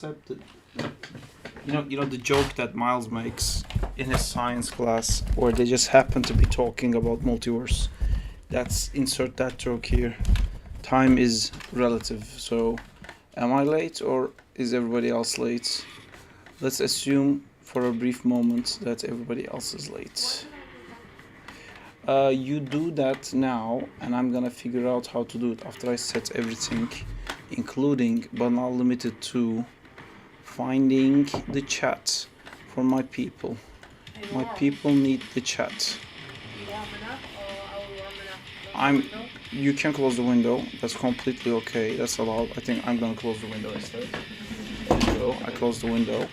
Accepted. You know the joke that Miles makes in his science class, where they just happen to be talking about multiverse. That's insert that joke here. Time is relative. So, am I late or is everybody else late? Let's assume for a brief moment that everybody else is late. You do that now, and I'm gonna figure out how to do it after I set everything, including but not limited to finding the chat for my people. My people need the chat. You can close the window. That's completely okay. That's allowed. I think I'm gonna close the window instead. There you go. I close the window,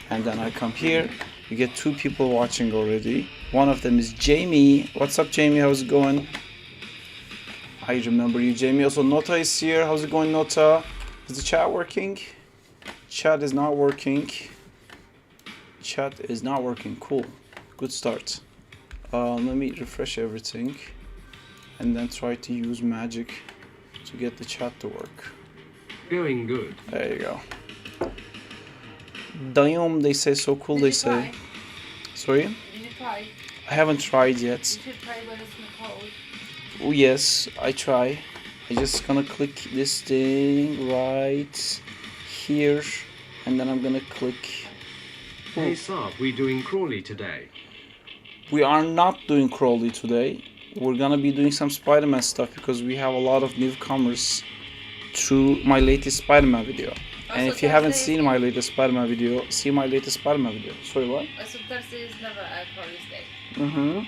and then I come here. You get two people watching already. One of them is Jamie. What's up, Jamie? How's it going? I remember you, Jamie. Also, Nota is here. How's it going, Nota? Is the chat working? Chat is not working. Chat is not working. Cool. Good start. Let me refresh everything and then try to use magic to get the chat to work. Going good. There you go. Damn, they say so cool. They say. Sorry? Did you try? I haven't tried yet. You should try when it's not cold. Oh yes, I try. I just gonna click this thing right here, and then I'm gonna click. Hey Saab, we doing Crawley today? We are not doing Crawley today. We're gonna be doing some Spider-Man stuff because we have a lot of newcomers through my latest Spider-Man video. And if you haven't seen my latest Spider-Man video, see my latest Spider-Man video. Sorry, what? So Thursday is never a Crawley day. Mm-hmm.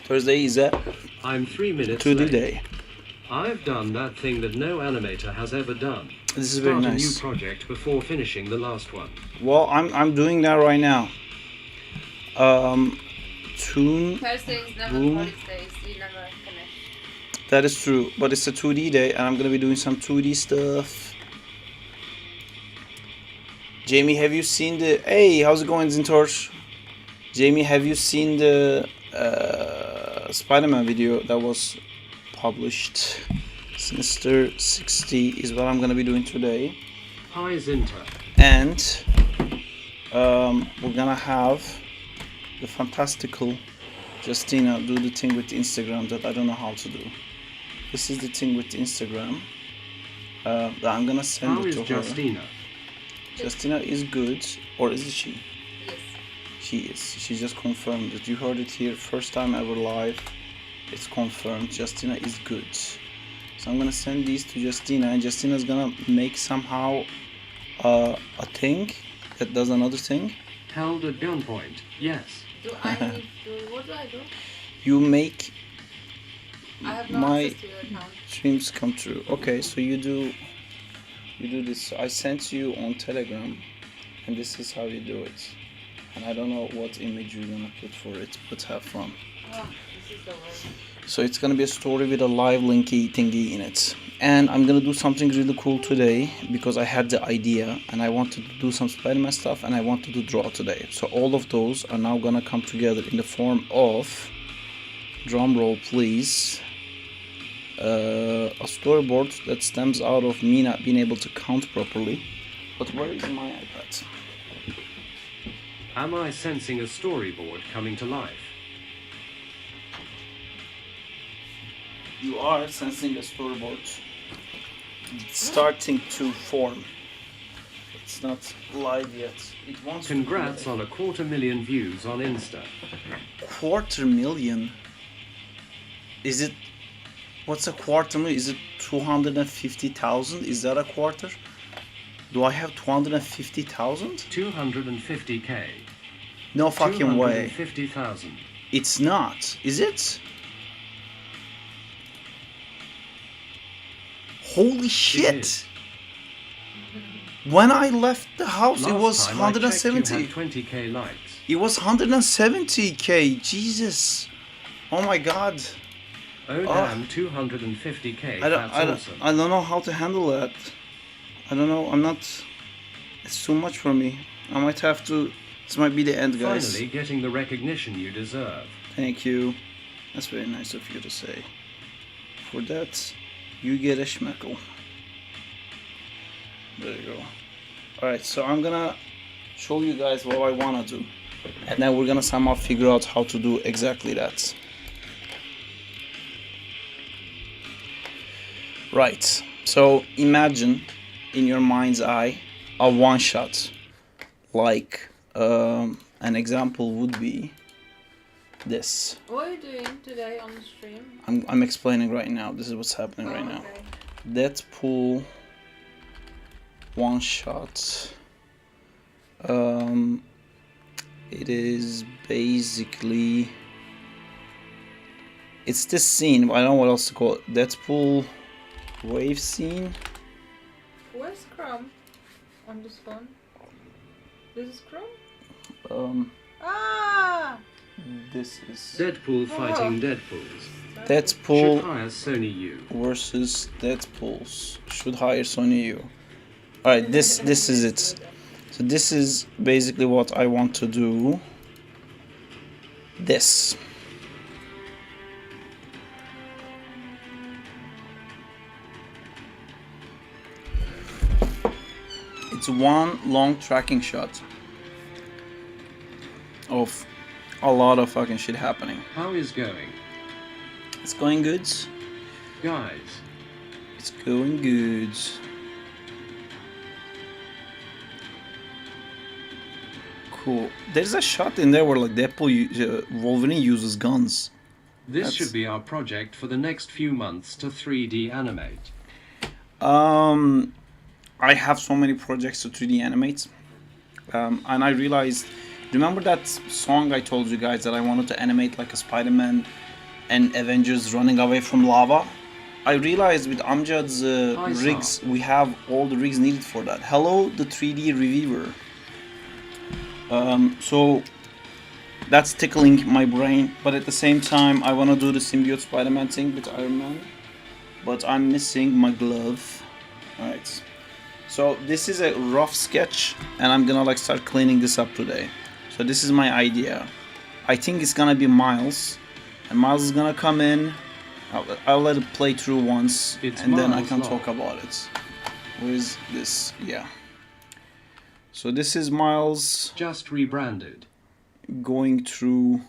Thursday is a I'm 3 minutes 2D late. day. I've done that thing that no animator has ever done. This is very Start nice. a new project before finishing the last one. Well, I'm doing that right now. Toon. Thursday is never Boom. Crawley day, so you never finish. That is true, but it's a 2D day, and I'm gonna be doing some 2D stuff. Jamie, have you seen the? Hey, how's it going, Zintor? Jamie, have you seen the Spider-Man video that was published? Sinister 60 is what I'm gonna be doing today, Hi Zinter. and we're gonna have the fantastical Justina do the thing with Instagram that I don't know how to do. This is the thing with Instagram that I'm gonna send How it is to her. Justina? Justina is good, or is it she? Yes. She is. She just confirmed it. You heard it here, first time ever live. It's confirmed. Justina is good. So I'm gonna send these to Justina, and Justina's gonna make somehow a thing that does another thing. Held at gunpoint. Yes. Do I need to? What do I do? You make I have no my access to your account. dreams come true. Okay, so you do this. I sent you on Telegram, and this is how you do it. And I don't know what image you're gonna put for it, but have fun. Oh, this is the word. So it's gonna be a story with a live linky thingy in it. And I'm gonna do something really cool today because I had the idea and I wanted to do some Spider-Man stuff and I wanted to draw today. So all of those are now gonna come together in the form of, drum roll please, a storyboard that stems out of me not being able to count properly. But where is my iPad? Am I sensing a storyboard coming to life? You are sensing a storyboard starting to form. It's not live yet. It wants Congrats to be on 250,000 views on Insta. 250,000. Is it? What's a quarter million? Is it 250,000? Is that a quarter? Do I have 250,000? 250k. No fucking way. 250,000. It's not. Is it? Holy shit! is. When I left the house, it Last was time I checked, you 170. had 20k likes. It was 170k. Jesus. Oh my god. Oh damn, 250k. That's awesome. I don't know how to handle that. I don't know. I'm not. It's too much for me. I might have to. This might be the end, guys. Finally getting the recognition you deserve. Thank you. That's very nice of you to say. For that, you get a schmeckle. There you go. Alright, so I'm gonna show you guys what I wanna do. And then we're gonna somehow figure out how to do exactly that. Right, so imagine in your mind's eye a one shot. Like an example would be this. What are you doing today on the stream? I'm explaining right now. This is what's happening right now. Okay. Deadpool one shot. It is basically, it's this scene. I don't know what else to call it. Deadpool wave scene. Where's Chrome on this phone? This is Chrome? Ah! This is Deadpool fighting Deadpools. Should Deadpool hire Sony U. versus Deadpools. Should hire Sony U. Alright, this is it. So this is basically what I want to do. This. It's one long tracking shot of a lot of fucking shit happening. How is going? It's going good. Guys, It's going good. Cool. There's a shot in there where like Wolverine uses guns. this That's- should be our project for the next few months to 3D animate. I have so many projects to 3D animate, and I realized. Remember that song I told you guys that I wanted to animate like a Spider-Man and Avengers running away from lava? I realized with Amjad's Hi, rigs, Sam. we have all the rigs needed for that. Hello, the 3D reviewer. So that's tickling my brain, but at the same time, I want to do the symbiote Spider-Man thing with Iron Man, but I'm missing my glove. Alright, so this is a rough sketch, and I'm gonna like start cleaning this up today. So this is my idea. I think it's gonna be Miles, and Miles is gonna come in. I'll let it play through once, It's and then I Miles can Law. talk about it. Where is this? Yeah. So this is Miles Just rebranded. going through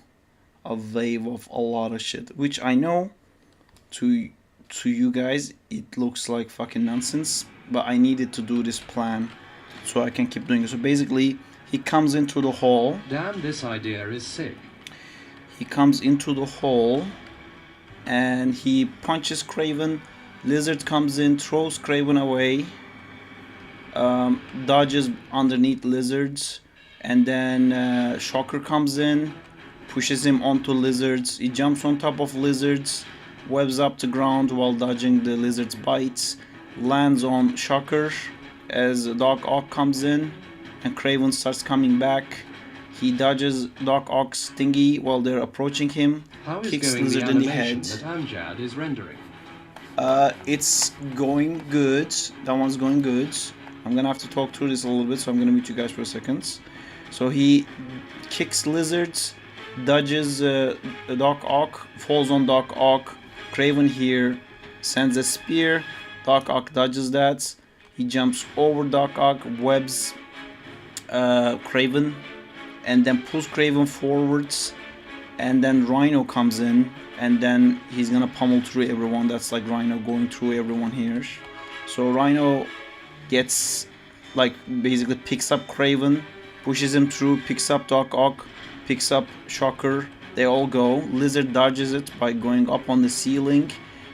a wave of a lot of shit, which I know to you guys it looks like fucking nonsense, but I needed to do this plan so I can keep doing it. So basically, he comes into the hall. Damn, this idea is sick. He comes into the hall and he punches Craven. Lizard comes in, throws Craven away, dodges underneath Lizards, and then Shocker comes in, pushes him onto Lizards. He jumps on top of Lizards, webs up the ground while dodging the Lizard's bites, lands on Shocker as Doc Ock comes in, and Craven starts coming back. He dodges Doc Ock's thingy while they're approaching him, How is kicks going the Lizard in the animation head. that Amjad is rendering? It's going good. That one's going good. I'm gonna have to talk through this a little bit, so I'm gonna mute you guys for a second. So he kicks Lizards, dodges Doc Ock, falls on Doc Ock. Craven here sends a spear. Doc Ock dodges that. He jumps over Doc Ock, webs Craven, and then pulls Craven forwards. And then Rhino comes in, and then he's gonna pummel through everyone. That's like Rhino going through everyone here. So Rhino gets, like, basically picks up Craven, pushes him through, picks up Doc Ock, picks up Shocker. They all go. Lizard dodges it by going up on the ceiling,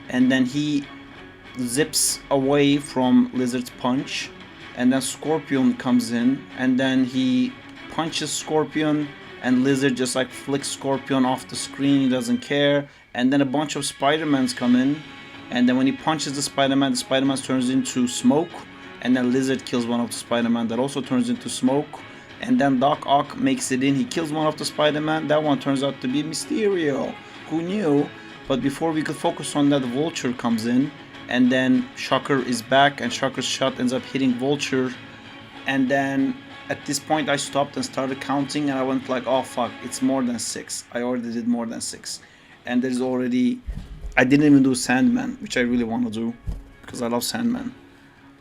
and then he zips away from Lizard's punch. And then Scorpion comes in, and then he punches Scorpion, and Lizard just like flicks Scorpion off the screen. He doesn't care. And then a bunch of Spider-Mans come in, and then when he punches the Spider-Man turns into smoke, and then Lizard kills one of the Spider-Man that also turns into smoke. And then Doc Ock makes it in. He kills one of the Spider-Man. That one turns out to be Mysterio. Who knew? But before we could focus on that, Vulture comes in, and then Shocker is back, and Shocker's shot ends up hitting Vulture. And then at this point I stopped and started counting, and I went like, oh fuck, it's more than 6. I already did more than 6. And there's already, I didn't even do Sandman, which I really want to do because I love Sandman.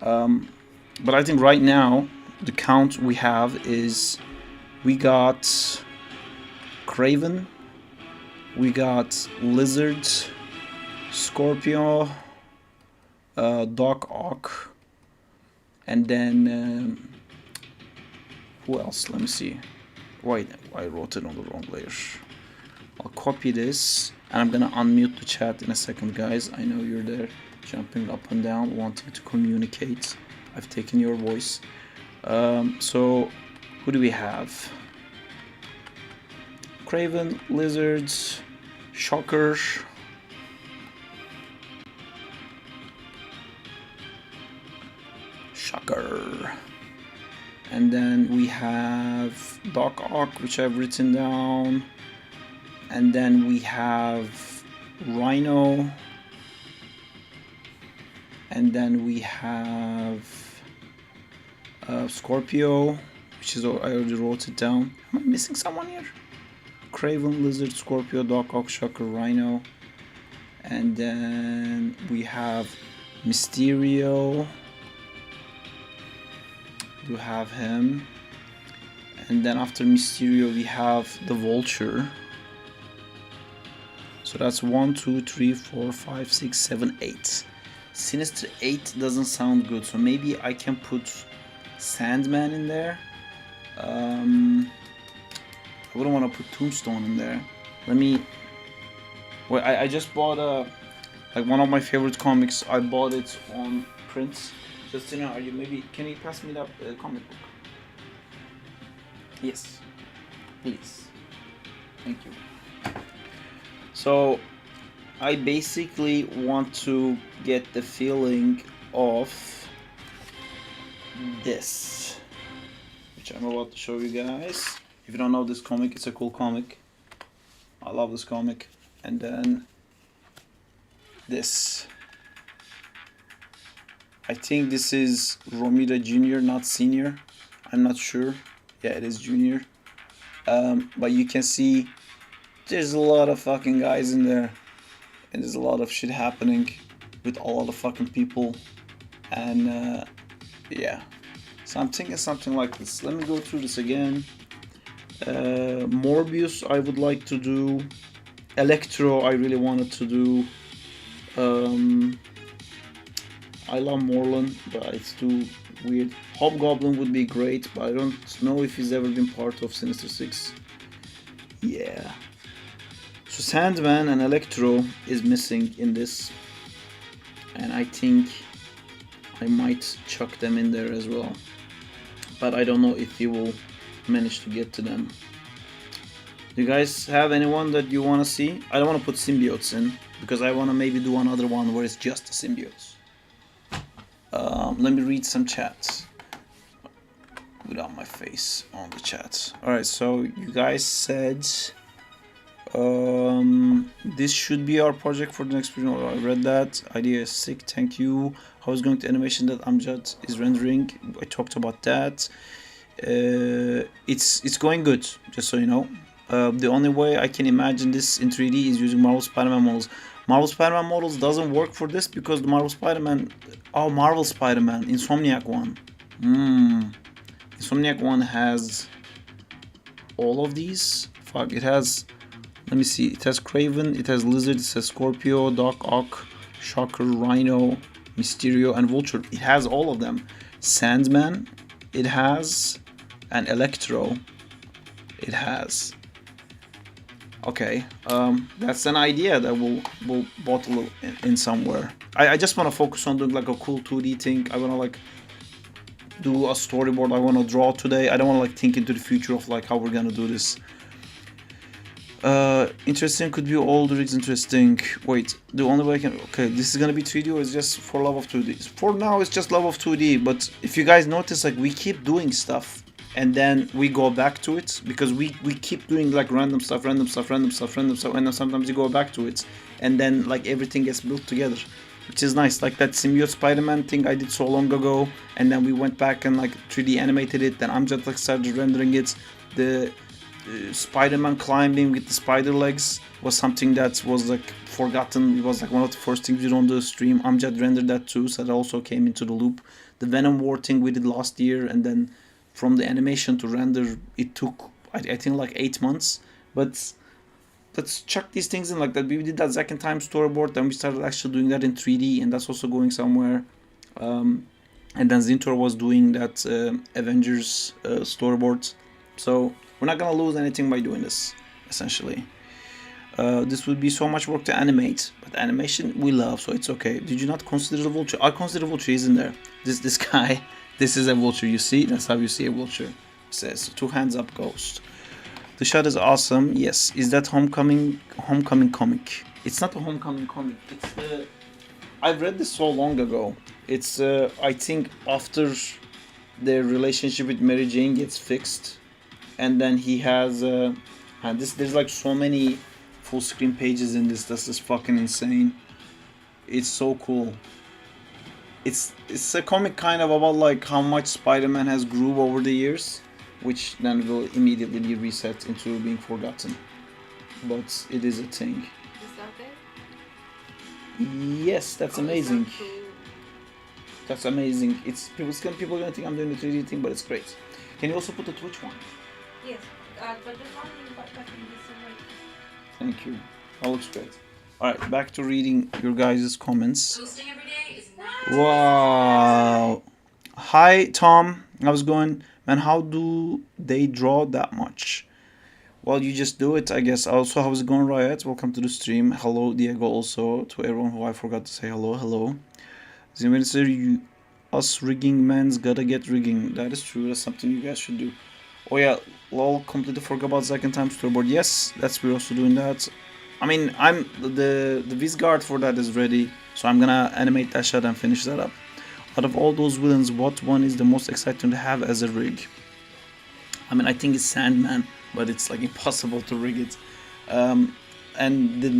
But I think right now the count we have is we got Craven, we got Lizard, Scorpio, Doc Ock, and then who else? Let me see. Wait, I wrote it on the wrong layer. I'll copy this and I'm gonna unmute the chat in a second, guys. I know you're there jumping up and down wanting to communicate. I've taken your voice. So who do we have? Craven, Lizards, Shocker, and then we have Doc Ock, which I've written down, and then we have Rhino, and then we have Scorpio, which is I already wrote it down. Am I missing someone here? Craven, Lizard, Scorpio, Doc Ock, Shocker, Rhino, and then we have Mysterio. You have him, and then after Mysterio we have the Vulture. So that's 1, 2, 3, 4, 5, 6, 7, 8. Sinister 8 doesn't sound good, so maybe I can put Sandman in there. I wouldn't want to put Tombstone in there. Let me. Wait, I just bought like one of my favorite comics. I bought it on print. Justina, are you maybe? Can you pass me that comic book? Yes, please. Thank you. So, I basically want to get the feeling of this, which I'm about to show you guys. If you don't know this comic, it's a cool comic. I love this comic. And then this. I think this is Romita Jr., not Senior. I'm not sure. Yeah, it is Junior. But you can see there's a lot of fucking guys in there. And there's a lot of shit happening with all the fucking people. And yeah. So I'm thinking something like this. Let me go through this again. Morbius I would like to do. Electro I really wanted to do. I love Morlun, but it's too weird. Hobgoblin would be great, but I don't know if he's ever been part of Sinister Six. Yeah. So Sandman and Electro is missing in this. And I think I might chuck them in there as well. But I don't know if he will manage to get to them. Do you guys have anyone that you want to see? I don't want to put symbiotes in, because I want to maybe do another one where it's just the symbiotes. Let me read some chats without my face on the chat. Alright, so you guys said this should be our project for the next video. I read that. Idea is sick, thank you. How is going to animation that Amjad is rendering? I talked about that. It's going good, just so you know. The only way I can imagine this in 3D is using Marvel Spider-Man models. Marvel Spider-Man models doesn't work for this because the Marvel Spider-Man... Oh, Marvel Spider-Man, Insomniac one. Insomniac one has all of these. Fuck, it has... Let me see. It has Craven, it has Lizard, it has Scorpio, Doc Ock, Shocker, Rhino, Mysterio, and Vulture. It has all of them. Sandman, it has... And Electro, it has... Okay, that's an idea that we'll bottle in somewhere. I just want to focus on doing like a cool 2D thing. I want to like do a storyboard. I want to draw today. I don't want to like think into the future of like how we're gonna do this. Interesting could be all the rigs interesting. Wait, the only way I can... Okay, this is gonna be 3D or is just for love of 2D? For now, it's just love of 2D. But if you guys notice, like we keep doing stuff. And then we go back to it because we keep doing like random stuff, and then sometimes you go back to it, and then like everything gets built together, which is nice. Like that symbiote Spider-Man thing I did so long ago, and then we went back and like 3D animated it. Then I'm just like started rendering it. The Spider-Man climbing with the spider legs was something that was like forgotten. It was like one of the first things we did on the stream. Amjad rendered that too, so that also came into the loop. The Venom War thing we did last year, and then from the animation to render, it took I think like 8 months. But let's chuck these things in like that. We did that second time storyboard, then we started actually doing that in 3D, and that's also going somewhere. And then Zintor was doing that Avengers storyboard. So we're not gonna lose anything by doing this, essentially. This would be so much work to animate, but animation we love, so it's okay. Did you not consider the vulture? I consider vulture, he's in there. This guy, this is a vulture, you see? That's how you see a vulture. It says, 2 hands up ghost. The shot is awesome, yes. Is that Homecoming comic? It's not a Homecoming comic, it's I've read this so long ago. It's I think after their relationship with Mary Jane gets fixed, and then he has and there's like so many full screen pages in this. This is fucking insane. It's so cool. It's a comic kind of about like how much Spider-Man has grew over the years, which then will immediately be reset into being forgotten. But it is a thing. Is that it? Yes, that's amazing. That's amazing. It's people are gonna think I'm doing the 3D thing, but it's great. Can you also put the Twitch one? Yes, but the one in this way. Thank you. That looks great. Alright, back to reading your guys' comments. Posting every day is nice. Wow. Hi, Tom. How's it going? Man, how do they draw that much? Well, you just do it, I guess. Also, how's it going, Riot? Welcome to the stream. Hello, Diego, also. To everyone who I forgot to say hello, hello. Sir, us rigging man's gotta get rigging. That is true. That's something you guys should do. Oh yeah, lol, completely forgot about second time storyboard. Yes, we're also doing that. I mean, I'm the Visgard for that is ready, so I'm gonna animate that shot and finish that up. Out of all those villains, what one is the most exciting to have as a rig? I mean, I think it's Sandman, but it's like impossible to rig it. And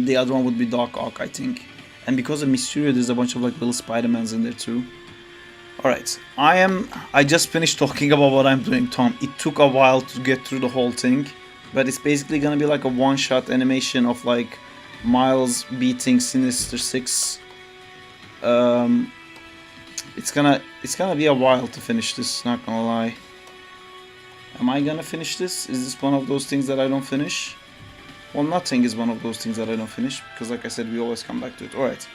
the other one would be Doc Ock, I think. And because of Mysterio, there's a bunch of like little Spider-Mans in there too. Alright, I just finished talking about what I'm doing, Tom. It took a while to get through the whole thing, but it's basically gonna be like a one-shot animation of like Miles beating Sinister Six. It's gonna be a while to finish this, not gonna lie. Am I gonna finish this? Is this one of those things that I don't finish? Well, nothing is one of those things that I don't finish, because like I said, we always come back to it. Alright,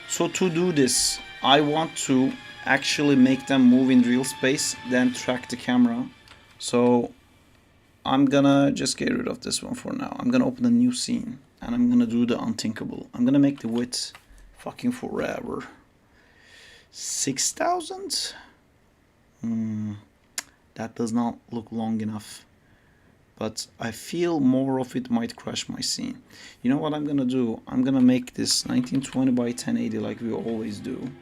so to do this, I want to actually make them move in real space, then track the camera. So I'm gonna just get rid of this one for now. I'm gonna open a new scene, and I'm gonna do the unthinkable. I'm gonna make the width fucking forever. 6,000? That does not look long enough. But I feel more of it might crash my scene. You know what I'm gonna do? I'm gonna make this 1920 by 1080 like we always do.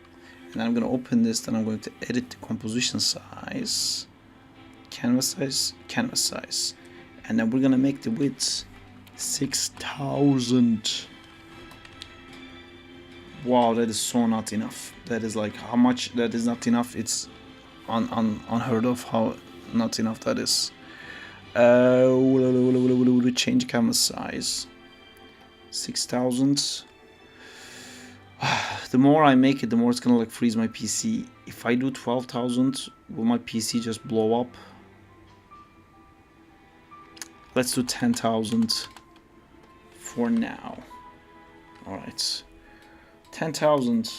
And I'm gonna open this, then I'm going to edit the composition size, canvas size. And then we're gonna make the width 6,000. Wow, that is so not enough. That is like how much that is not enough. It's unheard of how not enough that is. Change canvas size 6,000. The more I make it, the more it's gonna like freeze my PC. If I do 12,000, will my PC just blow up? Let's do 10,000 for now. Alright, 10,000.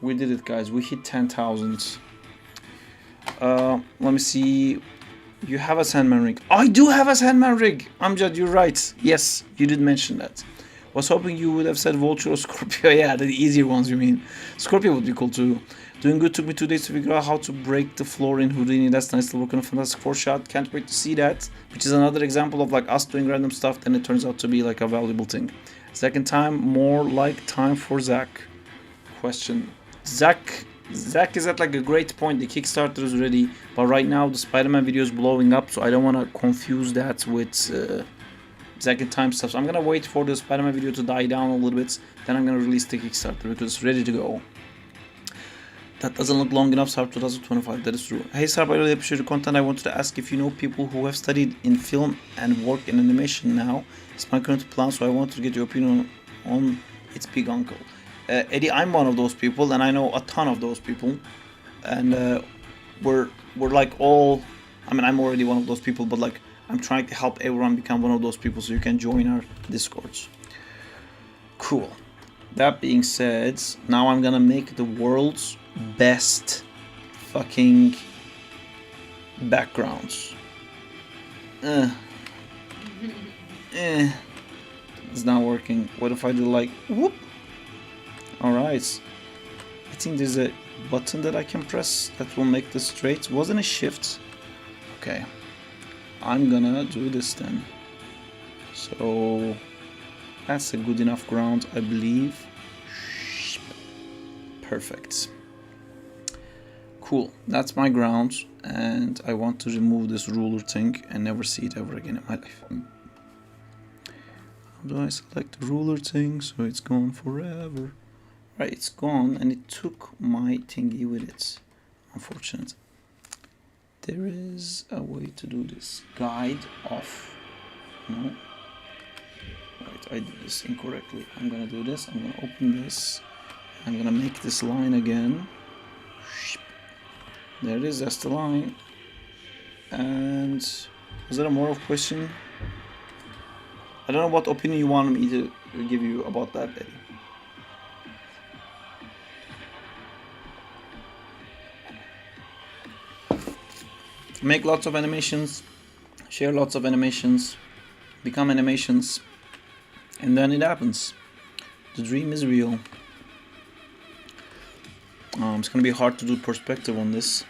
We did it, guys. We hit 10,000. Let me see. You have a Sandman rig. I do have a Sandman rig. Amjad, you're right. Yes, you did mention that. Was hoping you would have said Vulture or Scorpio. Yeah, the easier ones you mean. Scorpio would be cool too. Doing good, took me 2 days to figure out how to break the floor in Houdini. That's nice. Still working on a Fantastic Four shot. Can't wait to see that. Which is another example of like us doing random stuff, then it turns out to be like a valuable thing. Second time, more like time for Zach. Question. Zach is at like a great point. The Kickstarter is ready, but right now the Spider-Man video is blowing up, so I don't want to confuse that with second time stuff. So I'm gonna wait for the Spider-Man video to die down a little bit, then I'm gonna release the Kickstarter because it's ready to go. That doesn't look long enough, Sarp 2025, that is true. Hey Sarp, I really appreciate the content. I wanted to ask if you know people who have studied in film and work in animation now. It's my current plan, so I wanted to get your opinion on its big uncle. Eddie, I'm one of those people, and I know a ton of those people, and we're like all I mean, I'm already one of those people, but like I'm trying to help everyone become one of those people, so you can join our discords. Cool. That being said, now I'm gonna make the world's best fucking backgrounds. It's not working. What if I do like whoop? Alright. I think there's a button that I can press that will make this straight. Wasn't a shift? Okay. I'm gonna do this then. So that's a good enough ground, I believe. Perfect. Cool. That's my ground, and I want to remove this ruler thing and never see it ever again in my life. How do I select the ruler thing so it's gone forever? Right, it's gone, and it took my thingy with it. Unfortunate. There is a way to do this. Guide off. No. Right, I did this incorrectly. I'm gonna do this. I'm gonna open this. I'm gonna make this line again. There it is. That's the line. And is there a moral question? I don't know what opinion you want me to give you about that, Eddie. Make lots of animations, share lots of animations, become animations, and then it happens. The dream is real. It's gonna be hard to do perspective on this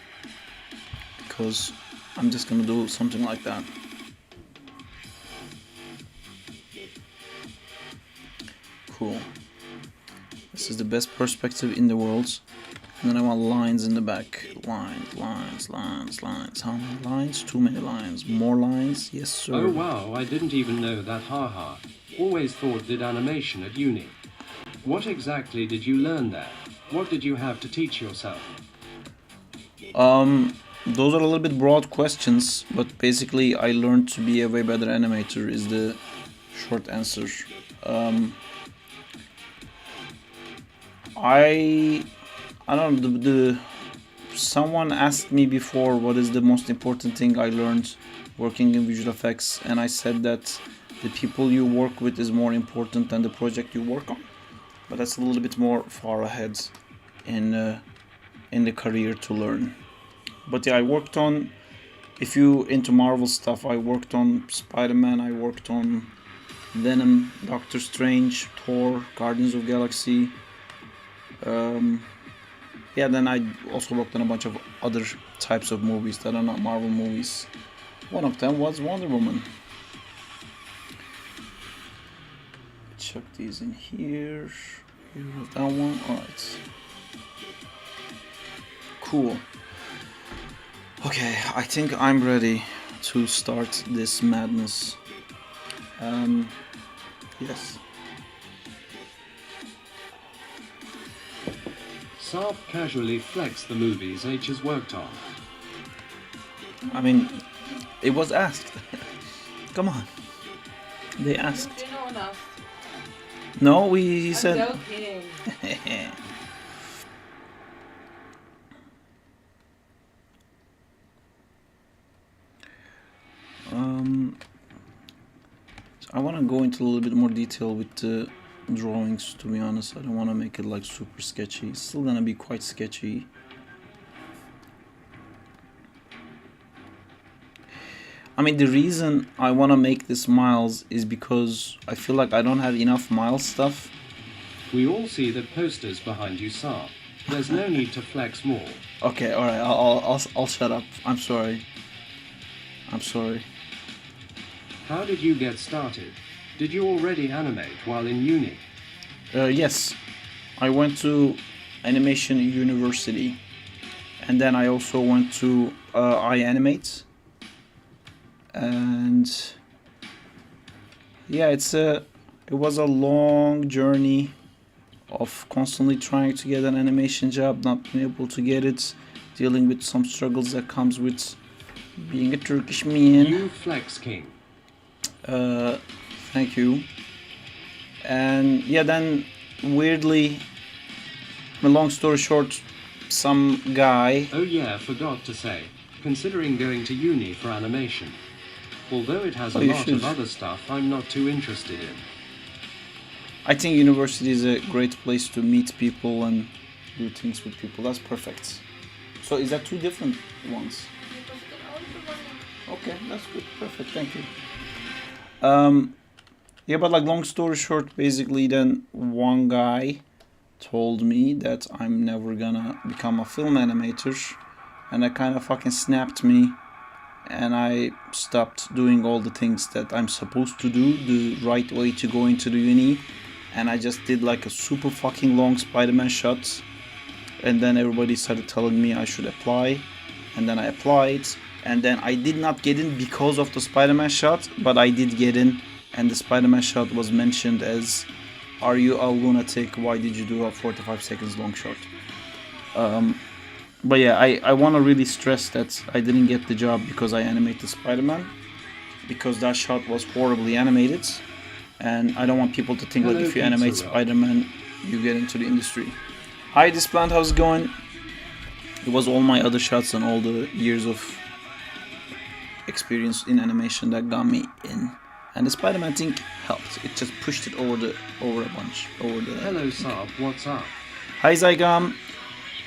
because I'm just gonna do something like that. Cool. This is the best perspective in the world. And then I want lines in the back. Lines. How many lines? Too many lines. More lines? Yes, sir. Oh wow, I didn't even know that, haha. Always thought did animation at uni. What exactly did you learn there? What did you have to teach yourself? Those are a little bit broad questions, but basically I learned to be a way better animator is the short answer. I don't know, someone asked me before what is the most important thing I learned working in visual effects, and I said that the people you work with is more important than the project you work on. But that's a little bit more far ahead in the career to learn. But yeah, I worked on, if you into Marvel stuff, I worked on Spider-Man, I worked on Venom, Doctor Strange, Thor, Guardians of Galaxy. Yeah, then I also worked on a bunch of other types of movies that are not Marvel movies. One of them was Wonder Woman. Chuck these in here. Here's that one. Alright. Cool. Okay, I think I'm ready to start this madness. Yes. Saab casually flexed the movies H has worked on. I mean, it was asked. Come on. They asked. No one asked. No, he said. I'm joking. So I want to go into a little bit more detail with the drawings, to be honest. I don't want to make it like super sketchy. It's still gonna be quite sketchy. I mean, the reason I want to make this Miles is because I feel like I don't have enough Miles stuff. We all see the posters behind you, Saab. There's no need to flex more. Okay, all right, I'll shut up. I'm sorry. How did you get started? Did you already animate while in uni? Yes, I went to animation university, and then I also went to iAnimate, and yeah, it was a long journey of constantly trying to get an animation job, not being able to get it, dealing with some struggles that comes with being a Turkish man. You flex king. Thank you. And yeah, then weirdly, long story short, some guy. Oh yeah, forgot to say. considering going to uni for animation. Although it has Oh, a you lot should. of other stuff I'm not too interested in. I think university is a great place to meet people and do things with people. That's perfect. So is that two different ones? Because you can only put one in. Okay, that's good. Perfect. Thank you. Yeah, but like long story short, basically, then one guy told me that I'm never gonna become a film animator, and that kind of fucking snapped me, and I stopped doing all the things that I'm supposed to do the right way to go into the uni, and I just did like a super fucking long Spider-Man shot, and then everybody started telling me I should apply, and then I applied, and then I did not get in because of the Spider-Man shot, but I did get in, and the Spider-Man shot was mentioned as, "Are you a lunatic? Why did you do a 45 seconds long shot?" But yeah, I want to really stress that I didn't get the job because I animated Spider-Man, because that shot was horribly animated, and I don't want people to think like Hello, if you animate Pizza Roll. Spider-Man, you get into the industry. Hi, this plant, how's it going? It was all my other shots and all the years of experience in animation that got me in, and the Spider-Man thing helped. It just pushed it over a bunch, over the. Hello, Saab, what's up? Hi, Zygam.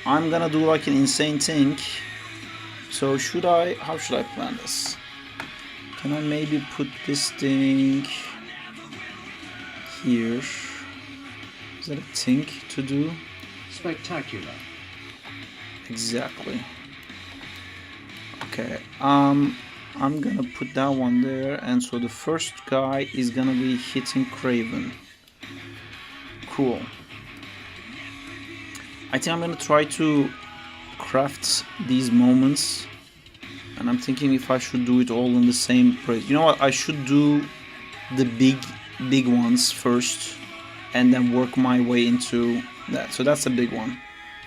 I'm gonna do like an insane thing. So how should I plan this? Can I maybe put this thing here? Is that a thing to do? Spectacular. Exactly. Okay, I'm gonna put that one there, and so the first guy is gonna be hitting Craven. Cool. I think I'm gonna try to craft these moments, and I'm thinking if I should do it all in the same place. You know what? I should do the big ones first, and then work my way into that. So that's a big one.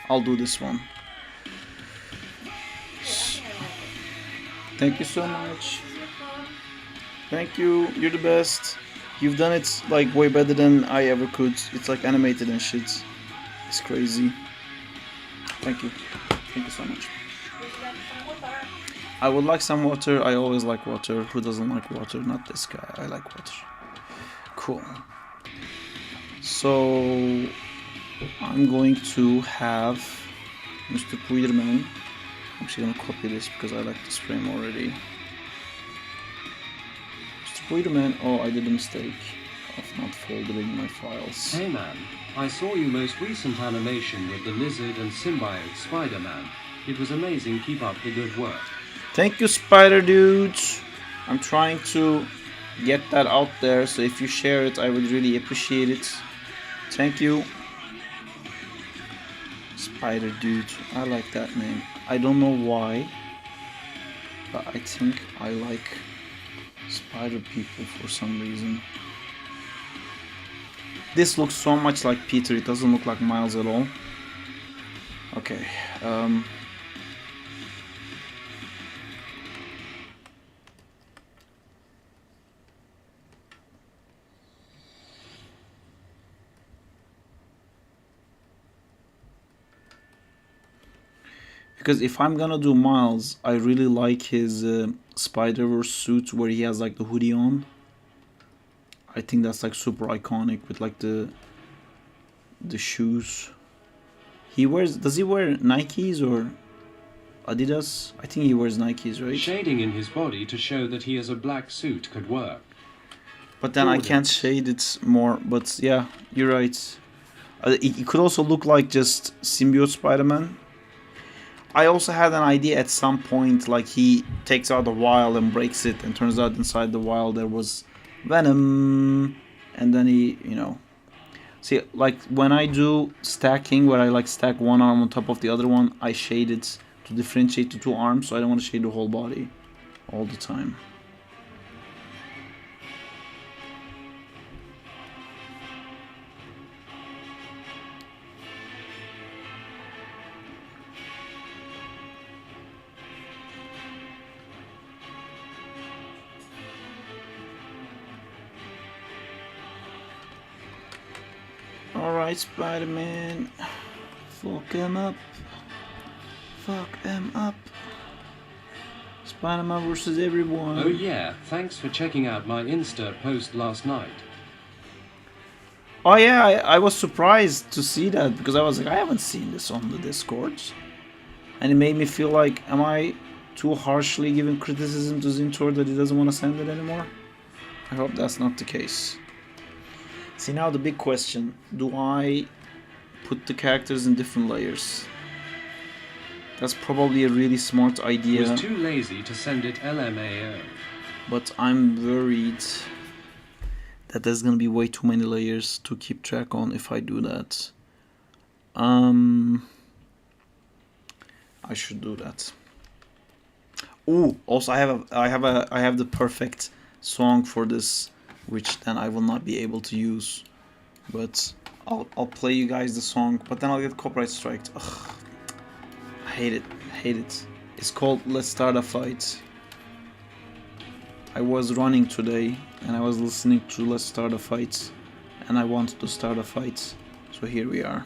I'll do this one. Thank you so much. Thank you. You're the best. You've done it like way better than I ever could. It's like animated and shit. It's crazy. Thank you. Thank you so much. Would you like some water? I would like some water. I always like water. Who doesn't like water? Not this guy. I like water. Cool. So I'm going to have Mr. Puiderman. I'm actually gonna copy this because I like this frame already. Mr. Puiderman. Oh, I did a mistake of not folding my files. Hey man, I saw your most recent animation with the lizard and symbiote Spider-Man. It was amazing, keep up the good work. Thank you, Spider Dudes. I'm trying to get that out there, so if you share it, I would really appreciate it. Thank you. Spider Dude. I like that name. I don't know why, but I think I like spider people for some reason. This looks so much like Peter, it doesn't look like Miles at all. Okay, because if I'm gonna do Miles, I really like his Spider-Verse suit where he has like the hoodie on. I think that's like super iconic with like the shoes. Does he wear Nikes or Adidas? I think he wears Nikes, right? Shading in his body to show that he has a black suit could work. But then I can't shade it more. But yeah, you're right. It could also look like just symbiote Spider-Man. I also had an idea at some point, like he takes out the vial and breaks it, and turns out inside the vial there was Venom, and then he, see, like when I do stacking, where I like stack one arm on top of the other one, I shade it to differentiate the two arms, so I don't want to shade the whole body all the time. Alright, Spider-Man. Fuck him up. Fuck him up. Spider-Man versus everyone. Oh yeah, thanks for checking out my Insta post last night. Oh yeah, I was surprised to see that because I was like, I haven't seen this on the Discords. And it made me feel like, am I too harshly giving criticism to Zintor that he doesn't want to send it anymore? I hope that's not the case. See, now the big question, do I put the characters in different layers? That's probably a really smart idea. Was too lazy to send it LMAO. But I'm worried that there's gonna be way too many layers to keep track on if I do that. I should do that. Oh, also I have the perfect song for this, which then I will not be able to use. But I'll play you guys the song, but then I'll get copyright striked. Ugh, I hate it. It's called "Let's Start a Fight." I was running today and I was listening to "Let's Start a Fight," and I wanted to start a fight. So here we are.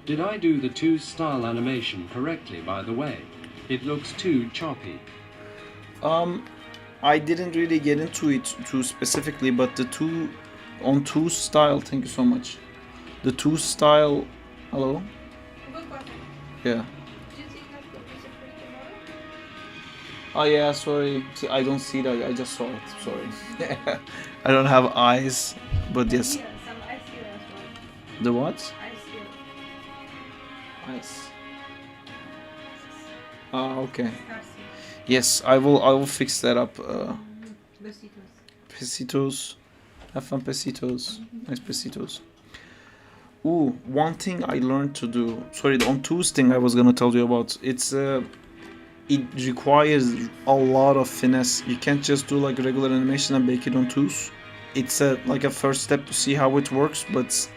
Did I do the 2 style animation correctly, by the way? It looks too choppy. I didn't really get into it too specifically, but the 2 style, thank you so much. The 2 style, hello? Good question. Yeah. Do you think that's what we should play tomorrow? Oh yeah, sorry. See, I don't see that. I just saw it. Sorry. I don't have eyes, but yes. Yeah, some ice here as well. The what? Ice here. Ice. Ah, okay. Stars Yes, I will fix that up. here. Besitos. Pesitos. Have fun, pesitos. Nice pesitos. Ooh, one thing I learned to do. Sorry, the on twos thing I was gonna tell you about. It requires a lot of finesse. You can't just do like regular animation and bake it on twos. It's like a first step to see how it works, but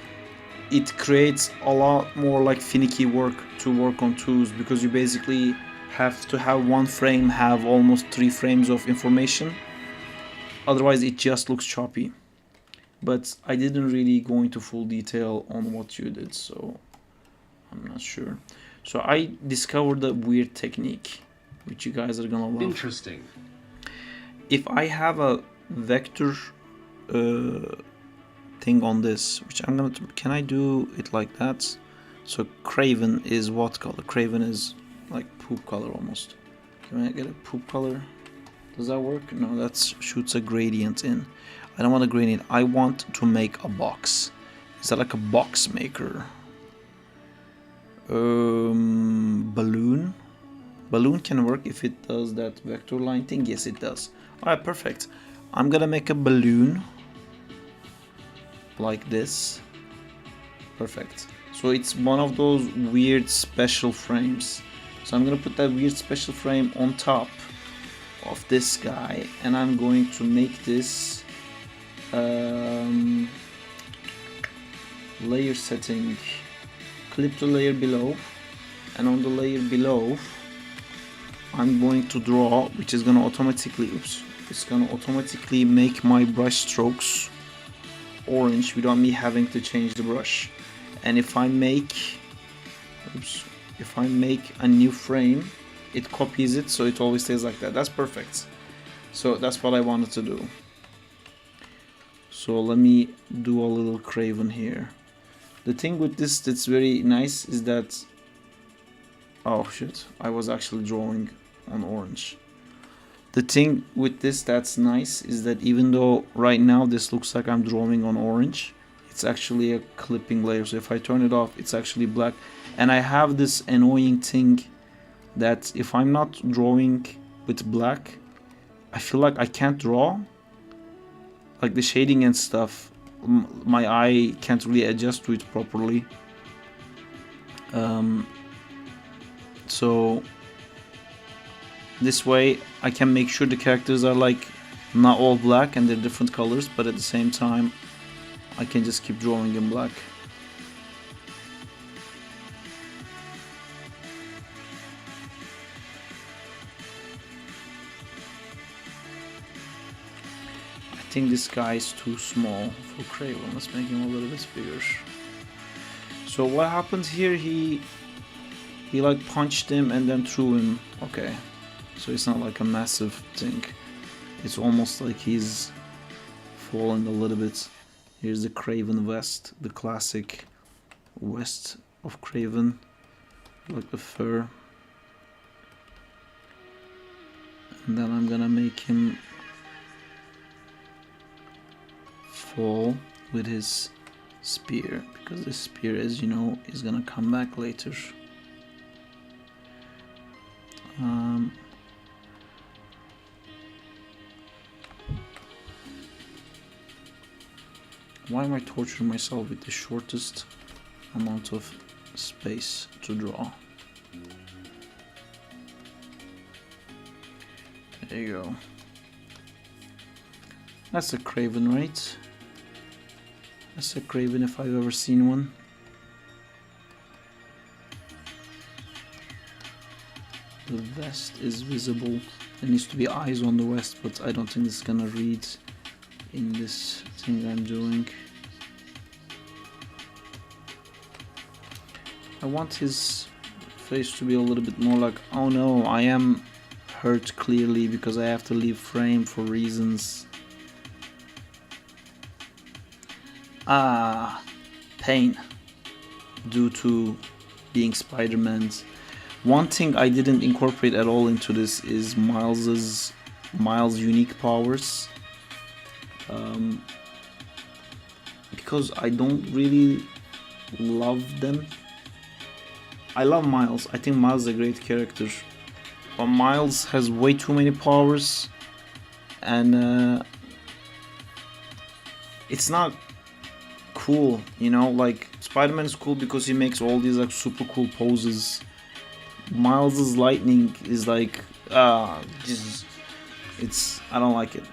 it creates a lot more like finicky work to work on twos because you basically have to have one frame have almost 3 frames of information. Otherwise, it just looks choppy. But I didn't really go into full detail on what you did, so I'm not sure. So I discovered a weird technique, which you guys are gonna love. Interesting. If I have a vector thing on this, which I'm gonna, can I do it like that? So Craven is what color? Craven is like poop color almost. Can I get a poop color? Does that work? No, that shoots a gradient in. I don't want a gradient. I want to make a box. Is that like a box maker? Balloon. Balloon can work if it does that vector line thing. Yes, it does. Alright, perfect. I'm gonna make a balloon like this. Perfect. So it's one of those weird special frames. So I'm gonna put that weird special frame on top of this guy, and I'm going to make this layer setting. Clip the layer below, and on the layer below I'm going to draw, which is gonna automatically, it's gonna automatically make my brush strokes orange without me having to change the brush. And if I make a new frame, it copies it, so it always stays like that. That's perfect. So that's what I wanted to do. So let me do a little Craven here. The thing with this that's very nice is that, oh shit, I was actually drawing on orange. The thing with this that's nice is that even though right now this looks like I'm drawing on orange, it's actually a clipping layer. So if I turn it off, it's actually black. And I have this annoying thing that if I'm not drawing with black, I feel like I can't draw. Like the shading and stuff, my eye can't really adjust to it properly. So this way I can make sure the characters are like not all black and they're different colors, but at the same time I can just keep drawing in black. I think this guy is too small for Craven. Let's make him a little bit bigger. So what happened here, he like punched him and then threw him. Okay, so it's not like a massive thing. It's almost like he's falling a little bit. Here's the Craven vest, the classic vest of Craven, like the fur. And then I'm gonna make him fall with his spear, because this spear, as you know, is gonna come back later. Why am I torturing myself with the shortest amount of space to draw? There you go. That's a Craven, right? That's a Craven if I've ever seen one. The vest is visible. There needs to be eyes on the vest, but I don't think it's gonna read in this thing I'm doing. I want his face to be a little bit more like, oh no, I am hurt clearly because I have to leave frame for reasons. Pain due to being Spider-Man's. One thing I didn't incorporate at all into this is Miles' unique powers. Because I don't really love them. I love Miles. I think Miles is a great character. But Miles has way too many powers. And it's not cool, you know? Like, Spider-Man is cool because he makes all these like super cool poses. Miles's lightning is like, just, it's, I don't like it.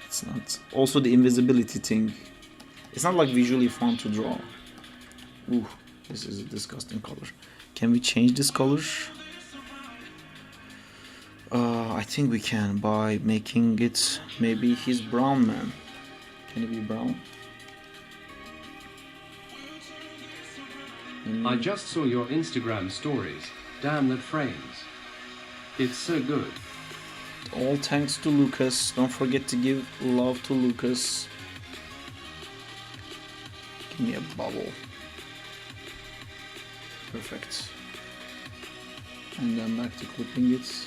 It's not. Also the invisibility thing. It's not like visually fun to draw. Ooh, this is a disgusting color. Can we change this color? I think we can by making it, maybe he's brown, man. Can it be brown? I just saw your Instagram stories. Damn, that frames. It's so good. All thanks to Lucas. Don't forget to give love to Lucas. Give me a bubble. Perfect. And then back to clipping it.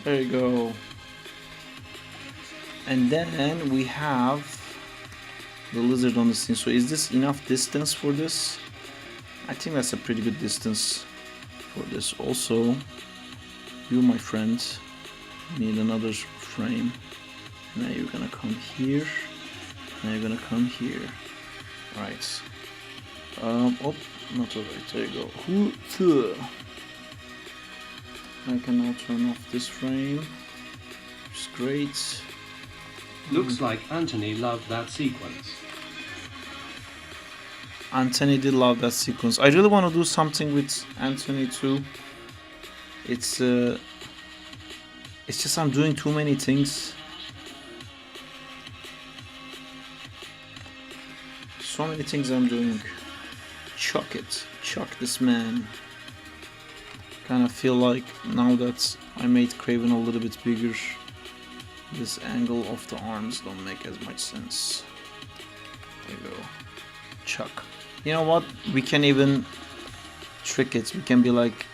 There you go. And then we have the lizard on the scene. So is this enough distance for this? I think that's a pretty good distance for this. Also, you, my friend, need another frame. Now you're gonna come here. Now you're gonna come here. Right. Oh, not alright. There you go. I can now turn off this frame, which is great. Looks like Anthony loved that sequence. Anthony did love that sequence. I really want to do something with Anthony too. It's just I'm doing too many things. So many things I'm doing. Chuck it. Chuck this man. Kind of feel like now that I made Craven a little bit bigger, this angle of the arms don't make as much sense. There you go. Chuck. You know what? We can even trick it. We can be like...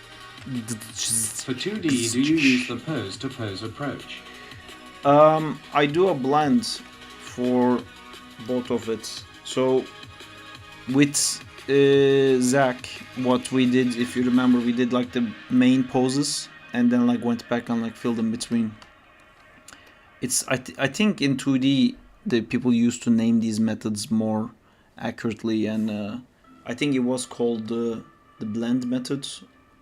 For 2D, do you use the pose-to-pose approach? I do a blend for both of it. So with Zach, what we did, if you remember, we did like the main poses and then like went back and like filled in between. It's I think in 2D the people used to name these methods more accurately, and I think it was called the blend method,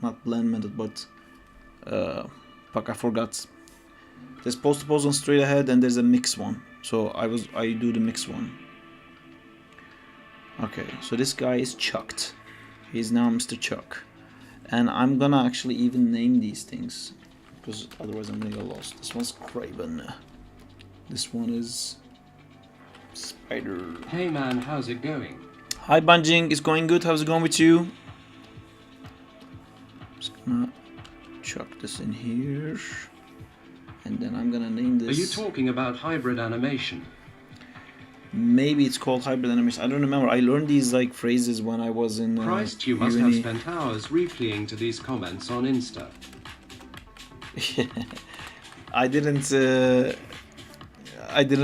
not blend method, but fuck, I forgot. There's pose to pose on straight ahead, and there's a mix one. So I do the mix one. Okay, so this guy is chucked. He's now Mr. Chuck, and I'm gonna actually even name these things because otherwise I'm gonna get lost. This one's Craven. This one is Spider. Hey man, how's it going? Hi Banjing, it's going good. How's it going with you? Just gonna chuck this in here, and then I'm gonna name this. Are you talking about hybrid animation? Maybe it's called hybrid animation. I don't remember. I learned these like phrases when I was in Christ, you must have uni. spent hours replying to these comments on Insta. I didn't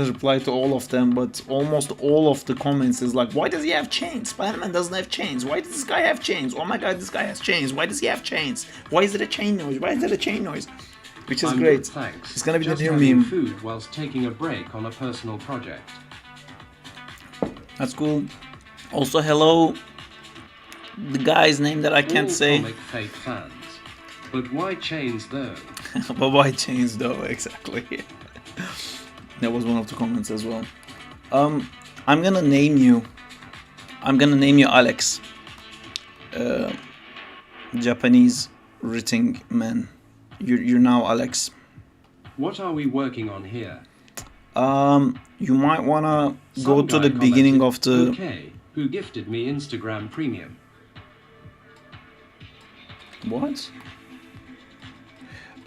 reply to all of them, but almost all of the comments is like, why does he have chains? Spider-Man doesn't have chains. Why does this guy have chains? Oh my god, this guy has chains. Why does he have chains? Why is it a chain noise? Why is it a chain noise? Which is I'm great. good, thanks. It's gonna be Just the new having meme. food whilst taking a break on a personal project. That's cool. Also, hello, the guy's name that I can't All say. comic fake fans. But why chains though? But why chains though? Exactly. That was one of the comments as well. I'm gonna name you. I'm gonna name you Alex. Japanese writing man. You're now Alex. What are we working on here? You might wanna go Some to guy the beginning commented, of the. Okay, who gifted me Instagram Premium? What?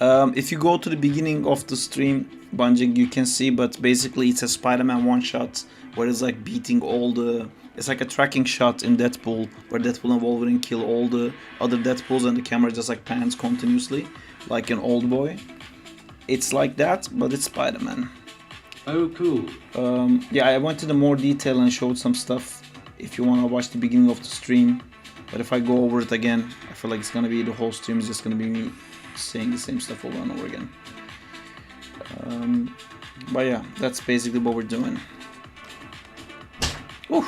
If you go to the beginning of the stream, Bunjing, you can see, but basically it's a Spider-Man one-shot where it's like beating all the... It's like a tracking shot in Deadpool, where Deadpool and Wolverine kill all the other Deadpools and the camera just like pans continuously, like an old boy. It's like that, but it's Spider-Man. Oh, cool. Yeah, I went into more detail and showed some stuff if you want to watch the beginning of the stream. But if I go over it again, I feel like it's gonna be the whole stream is just gonna be me saying the same stuff over and over again. But yeah, that's basically what we're doing. Ooh,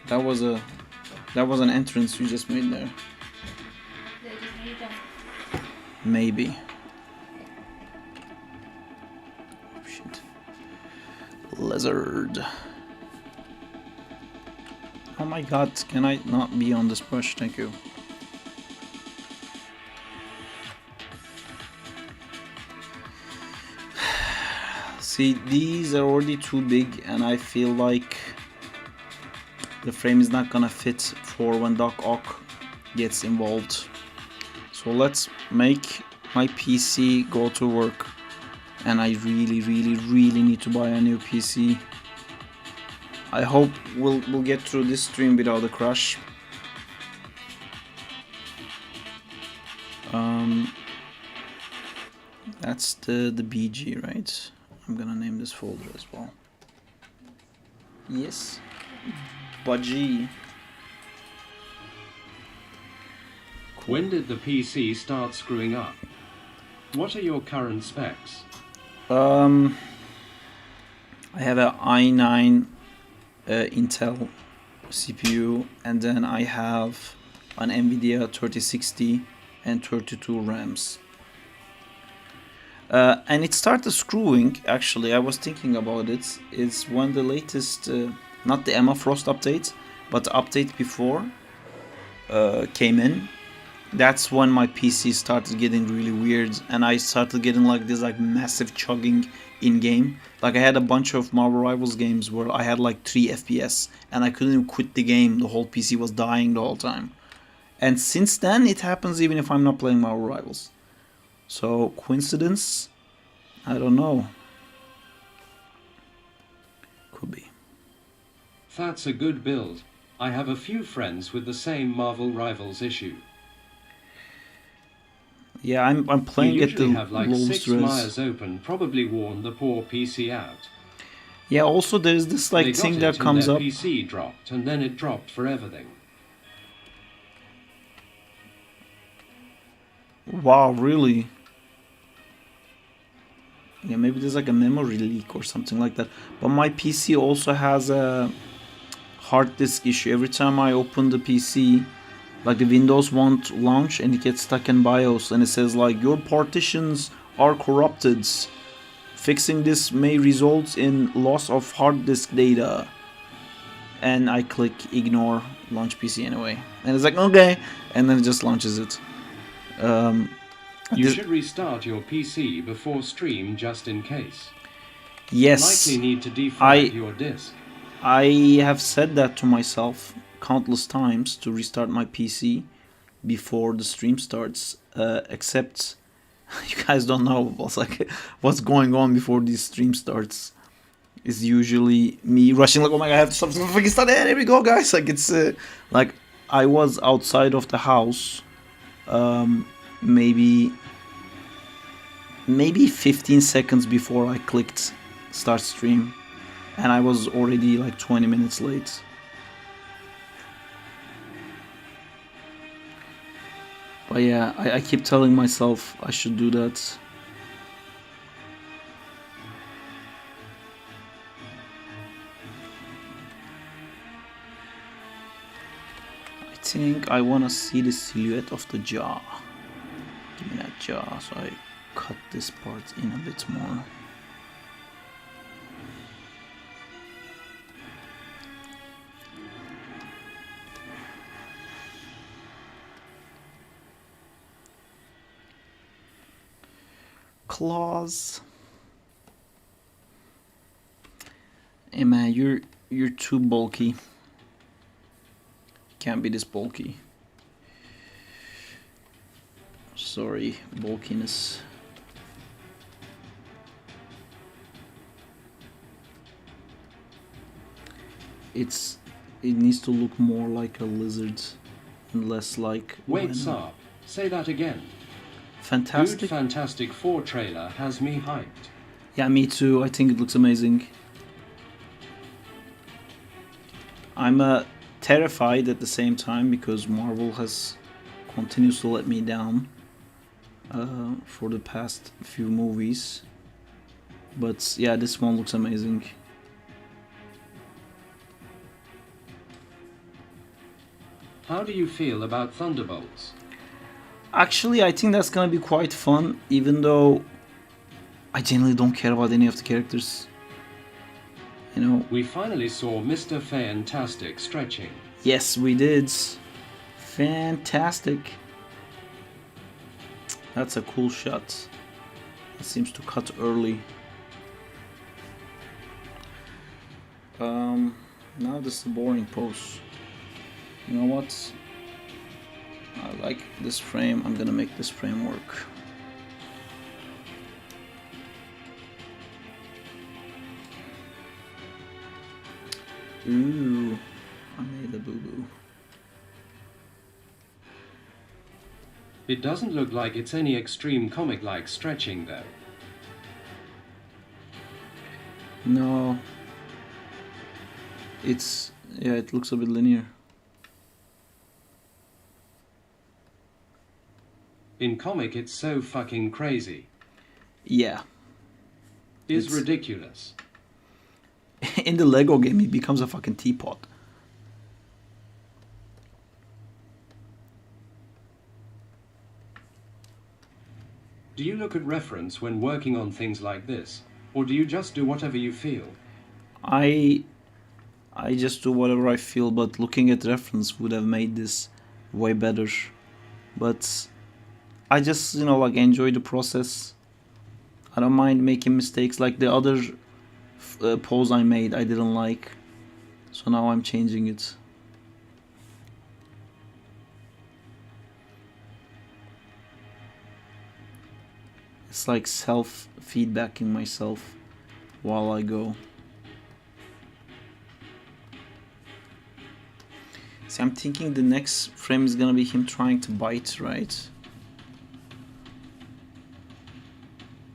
that was an entrance you just made there. They just made them. Maybe. Oh, shit. Lizard. Oh my god, can I not be on this brush? Thank you. See, these are already too big and I feel like the frame is not gonna fit for when Doc Ock gets involved. So let's make my PC go to work, and I really need to buy a new PC. I hope we'll get through this stream without a crash. That's the BG, right? I'm gonna name this folder as well. Yes, Budgie. When did the PC start screwing up? What are your current specs? I have a i9 Intel CPU, and then I have an Nvidia 3060 and 32 RAMs. And it started screwing, actually. I was thinking about it. It's when the latest, not the Emma Frost update, but the update before came in. That's when my PC started getting really weird, and I started getting like this like massive chugging in game. Like I had a bunch of Marvel Rivals games where I had like 3 FPS and I couldn't even quit the game. The whole PC was dying the whole time. And since then it happens even if I'm not playing Marvel Rivals. So coincidence? I don't know. Could be. That's a good build. I have a few friends with the same Marvel Rivals issue. Yeah, I'm playing You at the usually have like lowest 6 res. Myers open, probably worn the poor PC out. Yeah, also there's this They like got thing it that and comes their up. PC dropped, and then it dropped for everything. Wow, really? Yeah, maybe there's like a memory leak or something like that. But my PC also has a hard disk issue. Every time I open the PC, like the Windows won't launch and it gets stuck in BIOS and it says like your partitions are corrupted. Fixing this may result in loss of hard disk data. And I click ignore, launch PC anyway. And it's like okay, and then it just launches it. You should restart your PC before stream just in case. Yes, Likely need to defrag your disk. I have said that to myself countless times to restart my PC, before the stream starts. Except you guys don't know what's going on before this stream starts. Is usually me rushing like, oh my god, I have to stop, fucking start. There we go, guys. Like it's like I was outside of the house, maybe 15 seconds before I clicked start stream, and I was already like 20 minutes late. But yeah, I keep telling myself I should do that. I think I wanna see the silhouette of the jaw. Give me that jaw, so I cut this part in a bit more. Claws. Hey man, you're too bulky. Can't be this bulky. Sorry, bulkiness. It needs to look more like a lizard and less like. Wait, Saab, say that again. Fantastic. Dude, Fantastic 4 trailer has me hyped. Yeah, me too. I think it looks amazing. I'm terrified at the same time because Marvel has continues to let me down for the past few movies. But yeah, this one looks amazing. How do you feel about Thunderbolts? Actually, I think that's gonna be quite fun, even though I genuinely don't care about any of the characters. You know? We finally saw Mr. Fantastic stretching. Yes, we did. Fantastic. That's a cool shot. It seems to cut early. Now this is a boring pose. You know what? I like this frame. I'm gonna make this frame work. Ooh, I made a boo-boo. It doesn't look like it's any extreme comic-like stretching though. No. Yeah, it looks a bit linear. In comic it's so fucking crazy. Yeah. Is It's ridiculous. in the Lego game, he becomes a fucking teapot. Do you look at reference when working on things like this? Or do you just do whatever you feel? I just do whatever I feel, but looking at reference would have made this way better. But I just, like enjoy the process. I don't mind making mistakes. Like the other pose I made, I didn't like. So now I'm changing it. It's like self-feedbacking myself while I go. See, I'm thinking the next frame is gonna be him trying to bite, right?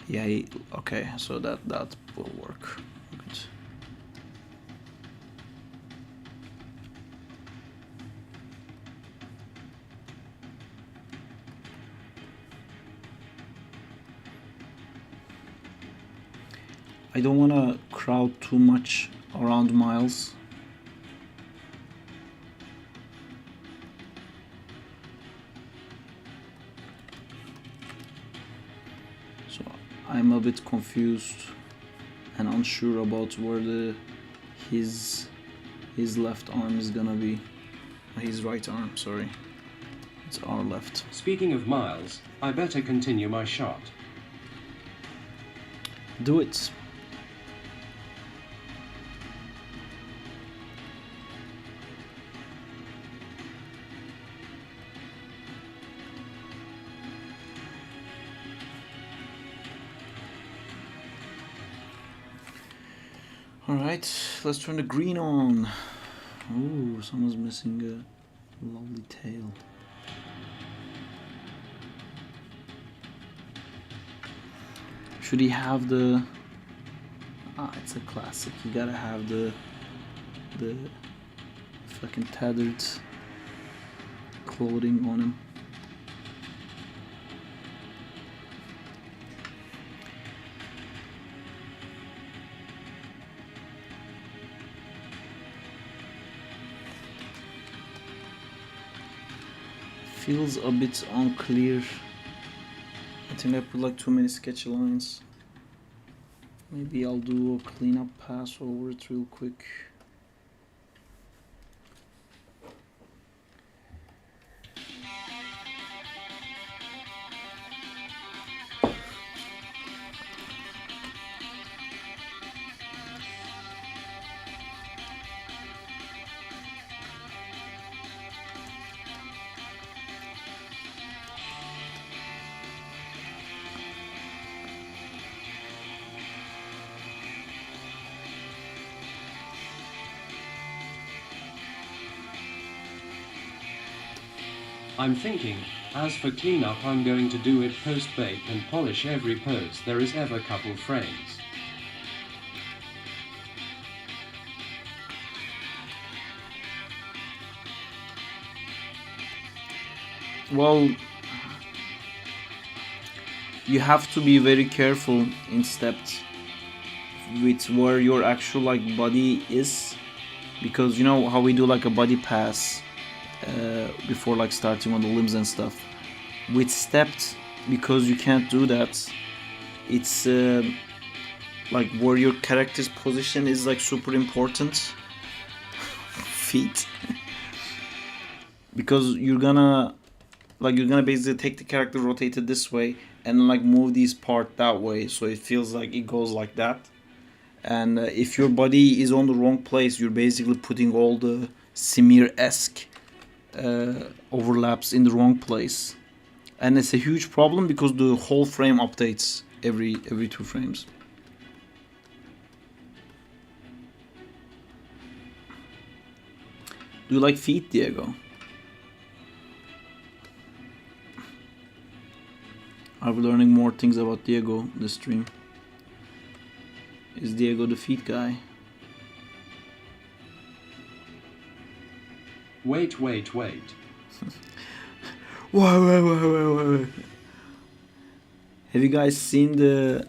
Yeah, okay, so that will work. Good. I don't want to crowd too much around Miles. So I'm a bit confused and unsure about where his left arm is gonna be. His right arm, sorry. It's our left. Speaking of Miles, I better continue my shot. Do it. Alright, let's turn the green on. Ooh, someone's missing a lovely tail. Should he have the... it's a classic. You gotta have the fucking tethered clothing on him. Feels a bit unclear. I think I put like too many sketchy lines. Maybe I'll do a cleanup pass over it real quick. I'm thinking, as for cleanup, I'm going to do it post-bake and polish every pose there is ever couple frames. Well, you have to be very careful in steps with where your actual like body is, because you know how we do like a body pass before like starting on the limbs and stuff. With stepped, because you can't do that, it's like where your character's position is like super important. Feet. Because you're gonna basically take the character, rotate it this way, and like move these part that way, so it feels like it goes like that. And if your body is on the wrong place, you're basically putting all the smear-esque overlaps in the wrong place, and it's a huge problem because the whole frame updates every 2 frames. Do you like feet, Diego? Are we learning more things about Diego this stream? Is Diego the feet guy? Wait. Wait. Have you guys seen the...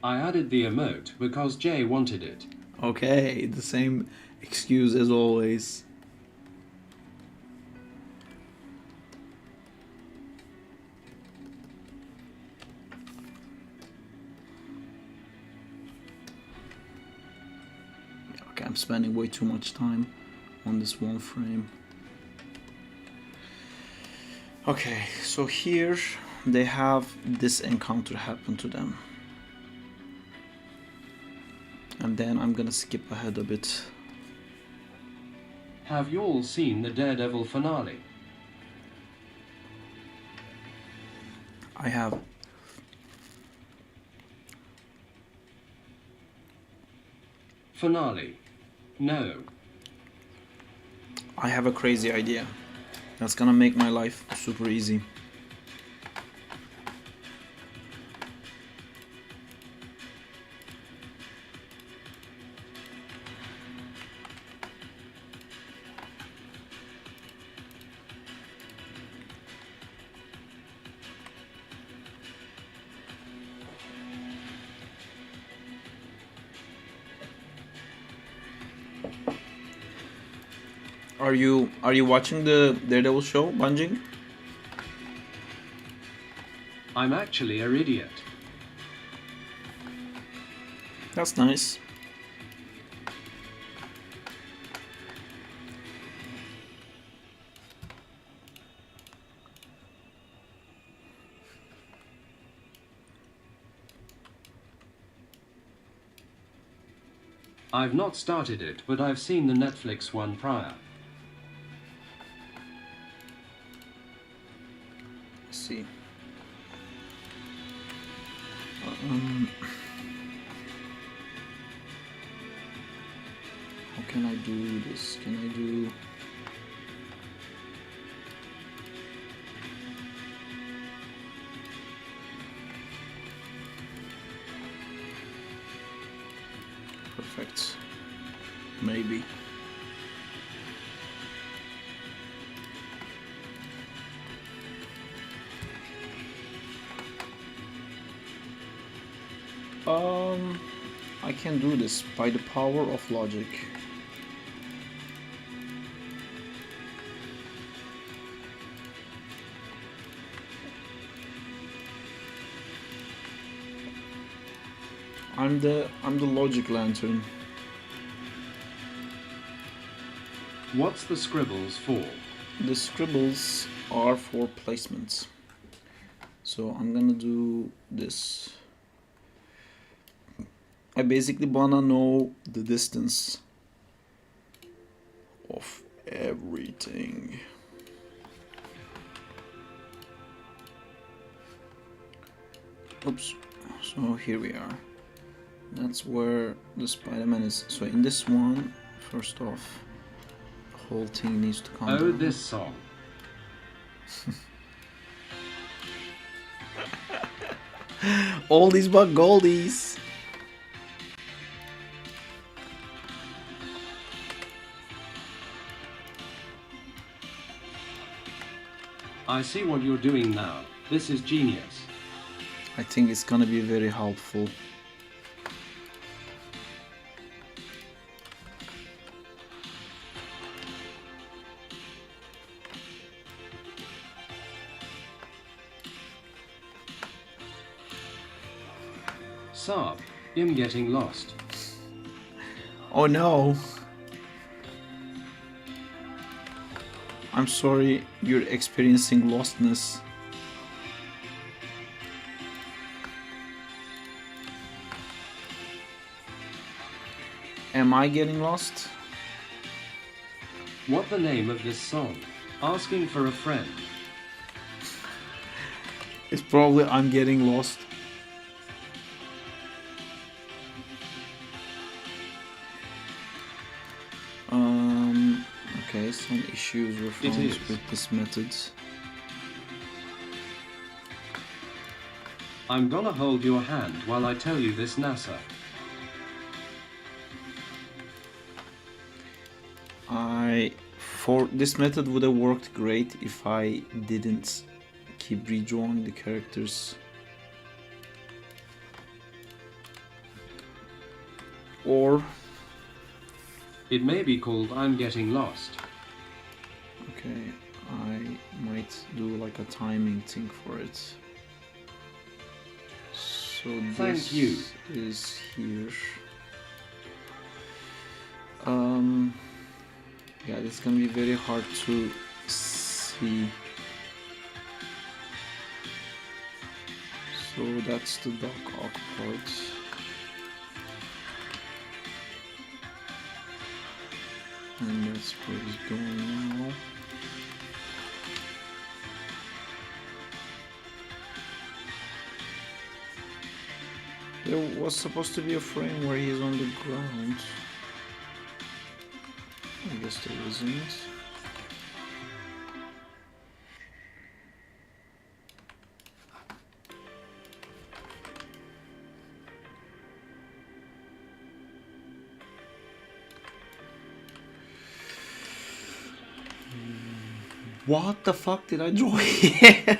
I added the emote because Jay wanted it. Okay, the same excuse as always. Okay, I'm spending way too much time on this one frame. Okay, so here they have this encounter happen to them. And then I'm gonna skip ahead a bit. Have you all seen the Daredevil finale? I have. Finale. No. I have a crazy idea. That's gonna make my life super easy. Are you watching the Daredevil show, Banjing? I'm actually an idiot. That's nice. I've not started it, but I've seen the Netflix one prior. Let's see. can I do this? Can I do... Perfect. Maybe. I can do this by the power of logic. I'm the logic lantern. What's the scribbles for? The scribbles are for placements. So I'm gonna do this. I basically wanna know the distance of everything. Oops. So here we are. That's where the Spider-Man is. So in this one, first off, the whole thing needs to come Oh, down. this song. Oldies but goldies. I see what you're doing now. This is genius. I think it's gonna be very helpful. Saab, I'm getting lost. Oh no. I'm sorry you're experiencing lostness. Am I getting lost? What the name of this song? Asking for a friend. It's probably I'm getting lost. Okay, some issues were found is. with this method. I'm gonna hold your hand while I tell you this, NASA. For this method would have worked great if I didn't keep redrawing the characters. Or It may be called I'm Getting Lost. okay, I might do like a timing thing for it. So Thank this you. is here. Yeah, this is gonna be very hard to see. So that's the Doc Ock part. And that's where he's going now. There was supposed to be a frame where he's on the ground. I guess there isn't. What the fuck did I draw here?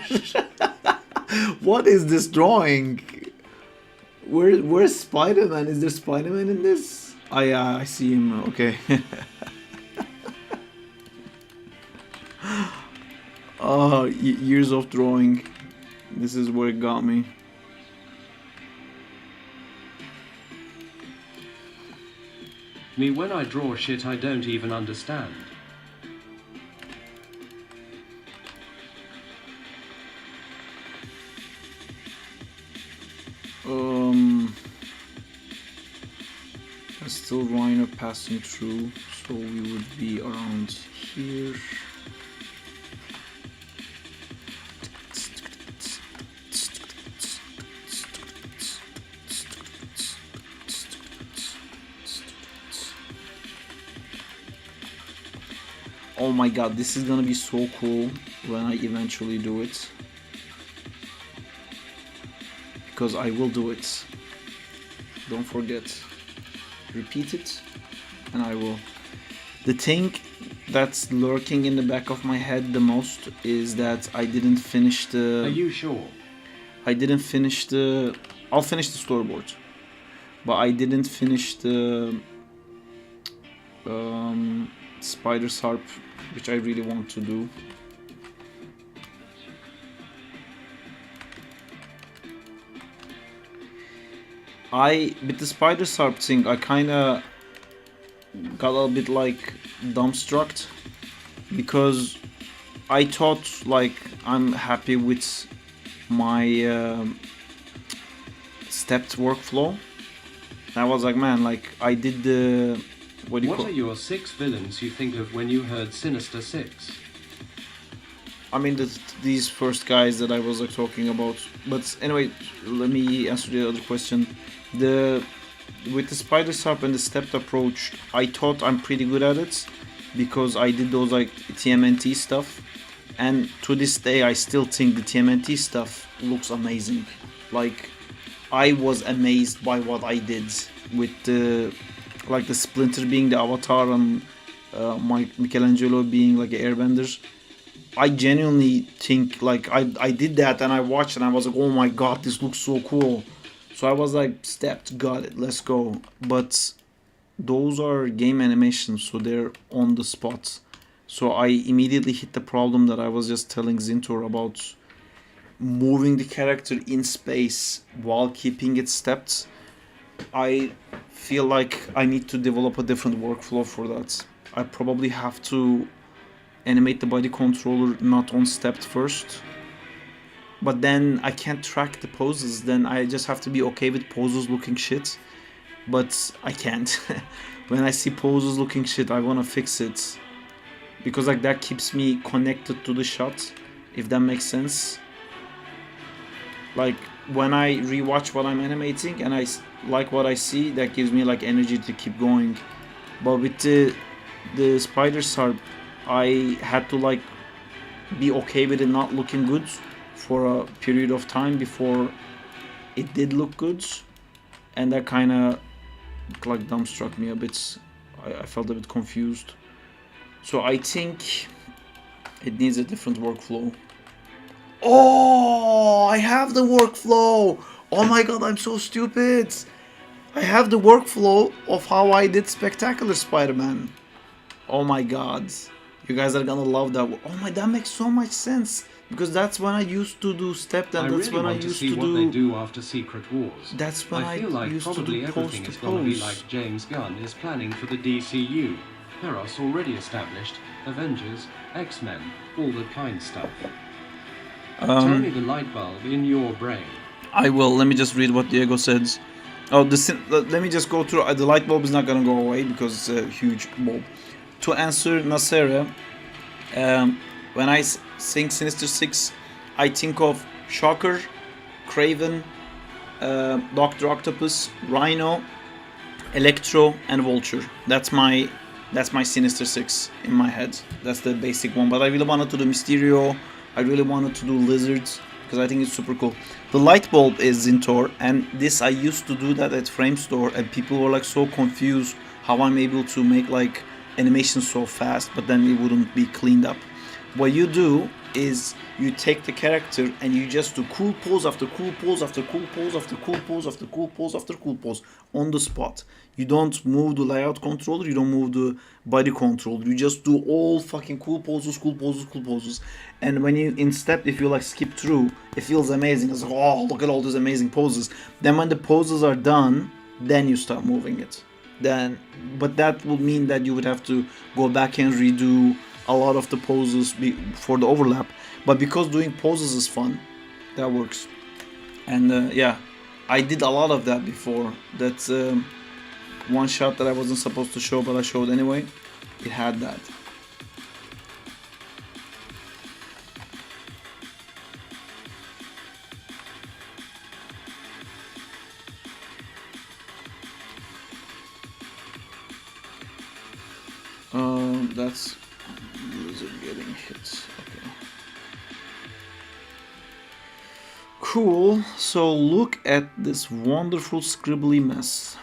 What is this drawing? Where's Spider-Man? Is there Spider-Man in this? Oh yeah, I see him. Okay. Oh, years of drawing. This is where it got me. Me when I draw shit I don't even understand. There's still Rhino passing through, so we would be around here. Oh my god, this is gonna be so cool when I eventually do it. Because I will do it. Don't forget. Repeat it, and I will. The thing that's lurking in the back of my head the most is that I didn't finish the... Are you sure? I didn't finish the... I'll finish the storyboard. But I didn't finish the... Spider's Harp, which I really want to do. With the Spider's Harp thing, I kinda got a little bit like dumbstruck because I thought like I'm happy with my stepped workflow. And I was like, man, like I did the what are your 6 villains you think of when you heard Sinister Six? I mean these first guys that I was like talking about. But anyway, let me answer the other question. With the Spider's Harp and the stepped approach, I thought I'm pretty good at it because I did those like TMNT stuff, and to this day I still think the TMNT stuff looks amazing. Like I was amazed by what I did with the Splinter being the avatar and Michelangelo being like an airbender. I genuinely think like I did that and I watched and I was like, oh my god, this looks so cool. So I was like, stepped, got it, let's go. But those are game animations, so they're on the spot. So I immediately hit the problem that I was just telling Zintor about moving the character in space while keeping it stepped. I feel like I need to develop a different workflow for that. I probably have to animate the body controller not on stepped first. But then I can't track the poses, then I just have to be okay with poses looking shit. But I can't. When I see poses looking shit, I wanna fix it. Because like that keeps me connected to the shot, if that makes sense. Like when I rewatch what I'm animating and I like what I see, that gives me like energy to keep going. But with the Spider's Harp, I had to like be okay with it not looking good for a period of time before it did look good, and that kind of like dumbstruck me a bit. I felt a bit confused, so I think it needs a different workflow. Oh, I have the workflow. Oh my god, I'm so stupid. I have the workflow of how I did Spectacular Spider-Man. Oh my god, you guys are gonna love that. Oh my, that makes so much sense. Because that's when I used to do stepped, and that's when I used to do... I really want to see what they do after Secret Wars. That's when I feel like used to probably do everything post is to going to be pose. like James Gunn is planning for the DCU. Heros already established, Avengers, X-Men, all that kind stuff. Tell me the light bulb in your brain. I will. Let me just read what Diego says. Oh, let me just go through. The light bulb is not gonna go away because it's a huge bulb. To answer Nasera, when I think Sinister Six, I think of Shocker, Craven, Doctor Octopus, Rhino, Electro, and Vulture. That's my Sinister Six in my head. That's the basic one. But I really wanted to do Mysterio. I really wanted to do Lizards because I think it's super cool. The light bulb is Zintor, and this I used to do that at Frame Store, and people were like so confused how I'm able to make like animation so fast, but then it wouldn't be cleaned up. What you do is you take the character and you just do cool pose after cool pose after cool pose after cool pose after cool pose after cool pose on the spot. You don't move the layout controller, you don't move the body controller, you just do all fucking cool poses, cool poses, cool poses. And when you in step, if you like skip through, it feels amazing. It's like, oh, look at all these amazing poses. Then when the poses are done, then you start moving it. But that would mean that you would have to go back and redo a lot of the poses for the overlap. But because doing poses is fun, that works. And yeah, I did a lot of that before. That's one shot that I wasn't supposed to show, but I showed anyway. It had that. That's getting hit. Okay. Cool. So look at this wonderful scribbly mess.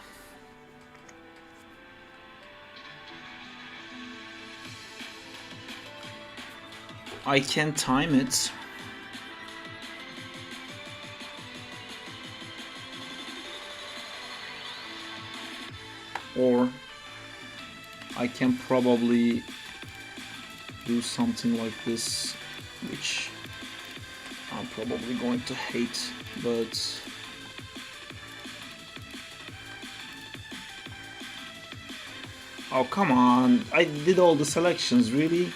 I can time it. Or I can probably do something like this, which I'm probably going to hate, but oh, come on, I did all the selections, really?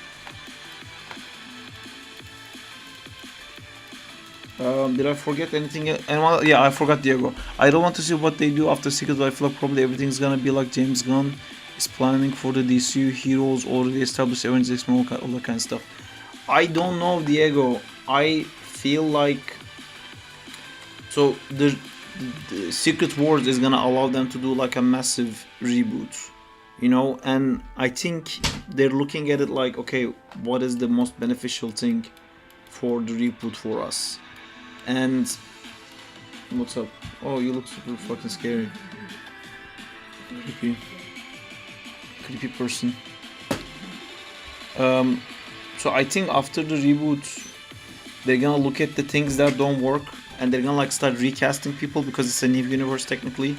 Did I forget anything? Yeah, I forgot Diego. I don't want to see what they do after Secret Life. Like, probably everything's gonna be like James Gunn is planning for the DCU heroes, already established Avengers, X-Men, all that kind of stuff. I don't know, Diego. I feel like so the Secret Wars is gonna allow them to do like a massive reboot, you know, and I think they're looking at it like, okay, what is the most beneficial thing for the reboot for us? And what's up? Oh, you look super fucking scary. Creepy person. So I think after the reboot, they're gonna look at the things that don't work and they're gonna like start recasting people because it's a new universe technically.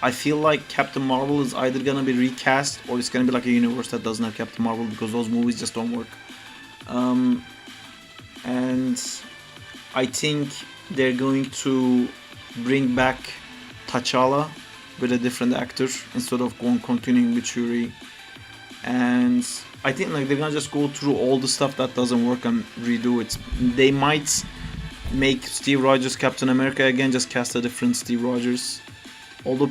I feel like Captain Marvel is either gonna be recast or it's gonna be like a universe that doesn't have Captain Marvel because those movies just don't work. And I think they're going to bring back T'Challa with a different actor instead of continuing with Shuri. And I think like they're gonna just go through all the stuff that doesn't work and redo it. They might make Steve Rogers Captain America again, just cast a different Steve Rogers. Although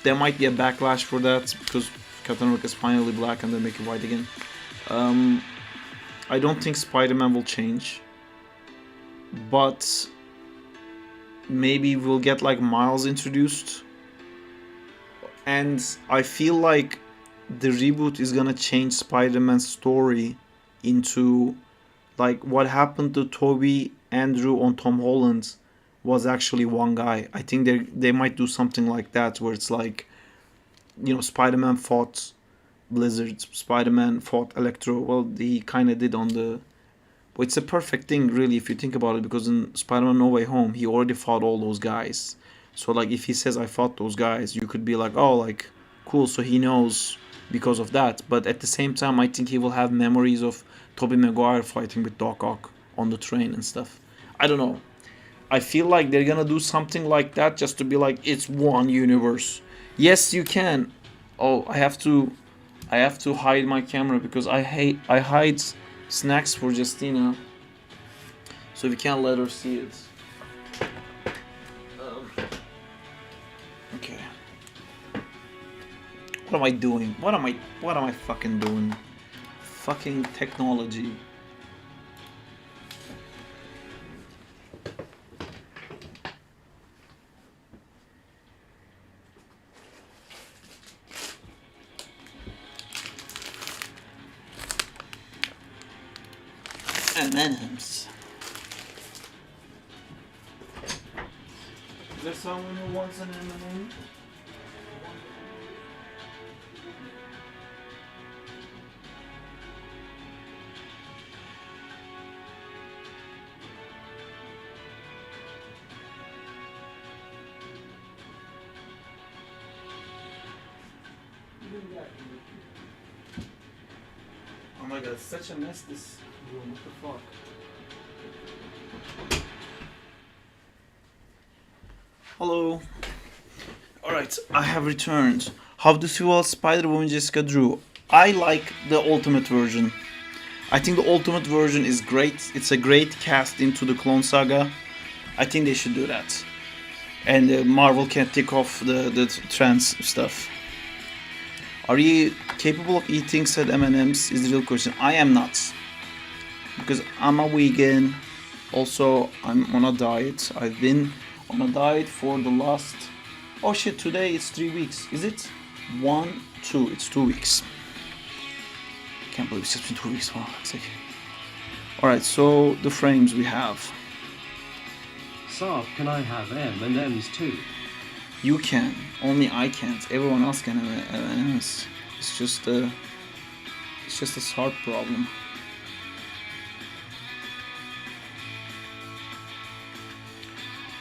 there might be a backlash for that because Captain America is finally black and they make it white again. I don't think Spider-Man will change, but maybe we'll get like Miles introduced. And I feel like the reboot is gonna change Spider-Man's story into like what happened to Tobey, Andrew on Tom Holland was actually one guy. I think they might do something like that where it's like, you know, Spider-Man fought Blizzard, Spider-Man fought Electro. Well, he kind of did on the... Well, it's a perfect thing, really, if you think about it, because in Spider-Man No Way Home, he already fought all those guys. So, like, if he says, I fought those guys, you could be like, oh, like, cool, so he knows because of that. But at the same time, I think he will have memories of Tobey Maguire fighting with Doc Ock on the train and stuff. I don't know. I feel like they're gonna do something like that just to be like, it's one universe. Yes, you can. Oh, I have to hide my camera because I hide snacks for Justina, so we can't let her see it. Okay. What am I doing? What am I fucking doing? Fucking technology. M&M's. Is there someone who wants an M&M? Oh my god, it's such a mess this room, what the fuck? Hello. Alright, I have returned. How do you feel Spider-Woman Jessica Drew? I like the Ultimate version. I think the Ultimate version is great. It's a great cast into the Clone Saga. I think they should do that. And Marvel can tick off the trans stuff. Are you capable of eating said M&Ms is the real question. I am not. Because I'm a vegan. Also, I'm on a diet. I've been on a diet for the last... Oh shit, today it's 3 weeks. Is it? 1, 2. It's 2 weeks. Can't believe it's just been 2 weeks. Wow, it's like... Alright, so the frames we have. Saab, can I have M&M's too? You can, only I can't. Everyone else can have M&Ms. It's just a Saab problem.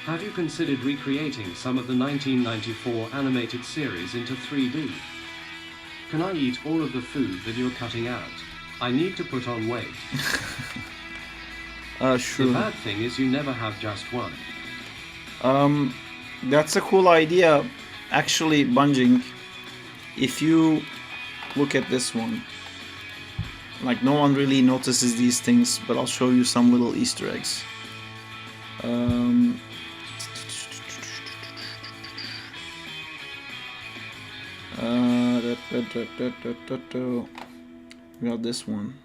Have you considered recreating some of the 1994 animated series into 3D? Can I eat all of the food that you're cutting out? I need to put on weight. Sure. The bad thing is you never have just one. That's a cool idea. Actually, Bunjing, if you look at this one, like no one really notices these things, but I'll show you some little Easter eggs. We got this one,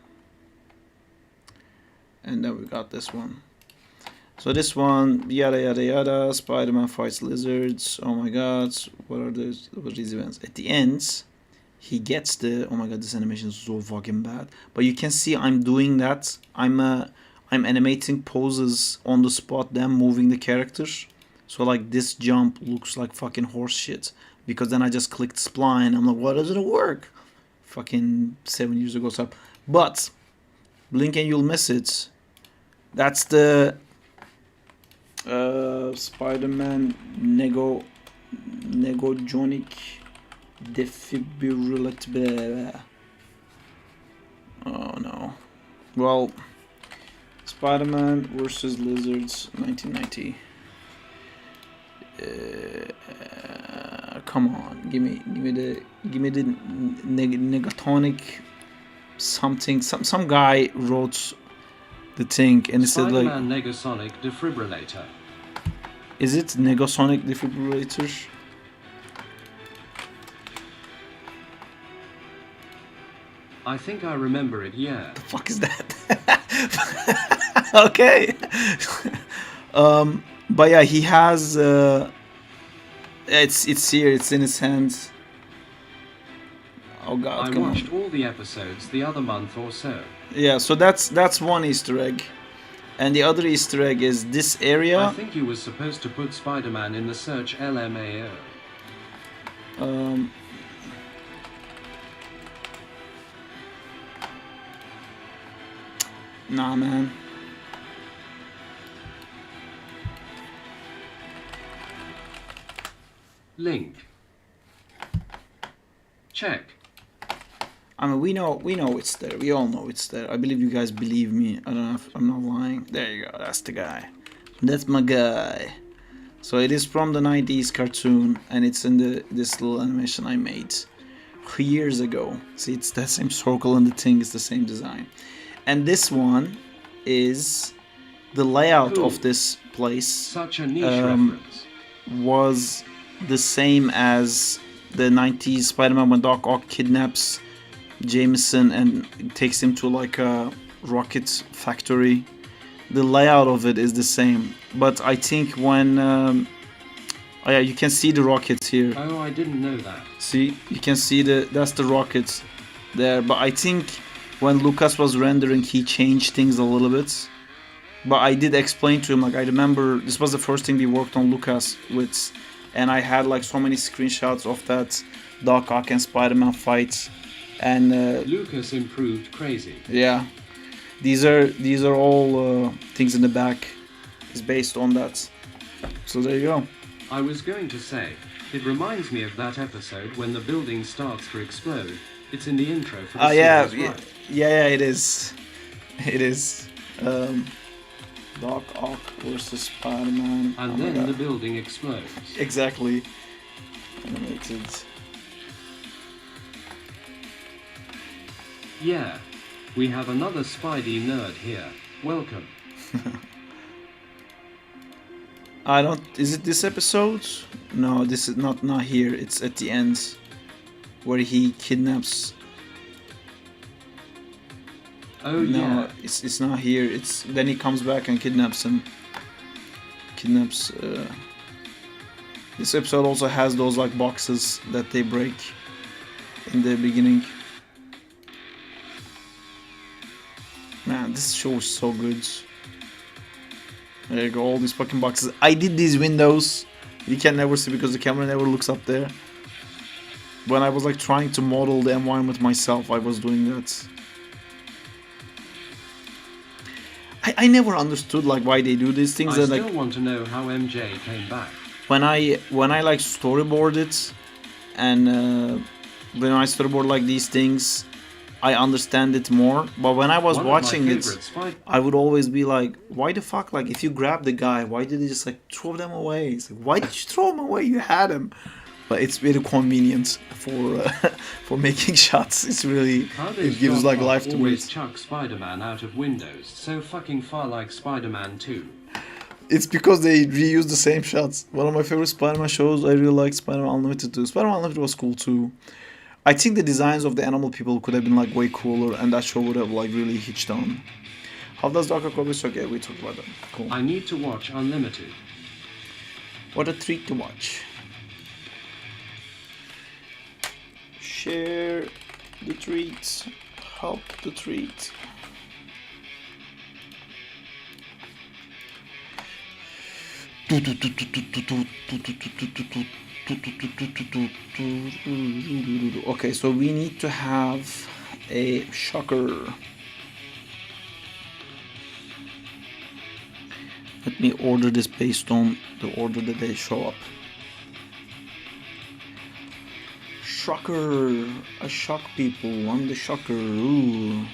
and then we got this one. So this one, yada yada yada, Spider-Man fights lizards. Oh my god, what are these events? At the end, he gets the, oh my god, this animation is so fucking bad. But you can see I'm doing that. I'm animating poses on the spot, then moving the characters. So like this jump looks like fucking horse shit. Because then I just clicked spline. I'm like, why doesn't it work? Fucking 7 years ago stuff. But blink and you'll miss it. That's the Spider-Man negogonic defibrillator. Oh no. Well, Spider-Man versus Lizards 1990. Come on, give me the negatonic something. Some guy wrote the thing and it said like, Spider-Man Negasonic Defibrillator. is it Negasonic Defibrillator? I think I remember it, yeah. The fuck is that? Okay. But yeah, he has it's here, it's in his hands. Oh god, I come watched on. all the episodes the other month or so. Yeah, so that's one Easter egg. And the other Easter egg is this area. I think you were supposed to put Spider-Man in the search LMAO. Nah, man. Link. Check. I mean, we know it's there. We all know it's there. I believe you guys believe me. I don't know if I'm not lying. There you go. That's the guy. That's my guy. So it is from the 90s cartoon, and it's in this little animation I made 3 years ago. See, it's that same circle, and the thing is the same design. And this one is the layout Cool. of this place. Such a niche reference. Was the same as the 90s Spider-Man when Doc Ock kidnaps Jameson and takes him to like a rocket factory. The layout of it is the same, but I think when oh yeah, you can see the rockets here. Oh, I didn't know that. See, you can see that's the rockets there, but I think when Lucas was rendering he changed things a little bit. But I did explain to him, like, I remember this was the first thing we worked on Lucas with, and I had like so many screenshots of that Doc Ock and Spider-Man fight, and Lucas improved crazy. yeah, these are all things in the back is based on that. So there you go. I was going to say, it reminds me of that episode when the building starts to explode. It's in the intro for the series, right? yeah, it is. It is. Doc Ock versus Spider-Man. And Oh my then God. the building explodes. Exactly. Animated. Yeah, we have another Spidey nerd here. Welcome. I don't. Is it this episode? No, this is not here. It's at the end, where he kidnaps. Oh No, yeah, it's not here. It's then he comes back and kidnaps him. Kidnaps. This episode also has those like boxes that they break in the beginning. Man, this show is so good. There you go, all these fucking boxes. I did these windows. You can never see because the camera never looks up there. When I was like trying to model the environment myself, I was doing that. I never understood like why they do these things. I That still like want to know how MJ came back. when I like storyboard it, and when I storyboard like these things, I understand it more. But when I was One of my watching it, favorite spy- I would always be like, why the fuck? Like, if you grab the guy, why did you just like throw them away? It's like, why did you throw them away? You had him. But it's very convenient for making shots. It's really, it gives like life to always it. chuck Spider-Man out of windows so fucking far like Spider-Man 2. It's because they reuse the same shots. One of my favorite Spider-Man shows, I really liked Spider-Man Unlimited too. Spider-Man Unlimited was cool too. I think the designs of the animal people could have been like way cooler, and that show would have like really hitched on. How does Dr. Kobe suck? Yeah, we talked about that. Cool. I need to watch Unlimited. What a treat to watch. Share the treat. Help the treat. Okay, so we need to have a shocker. Let me order this based on the order that they show up. Shocker! I shock people. I'm the shocker. Ooh.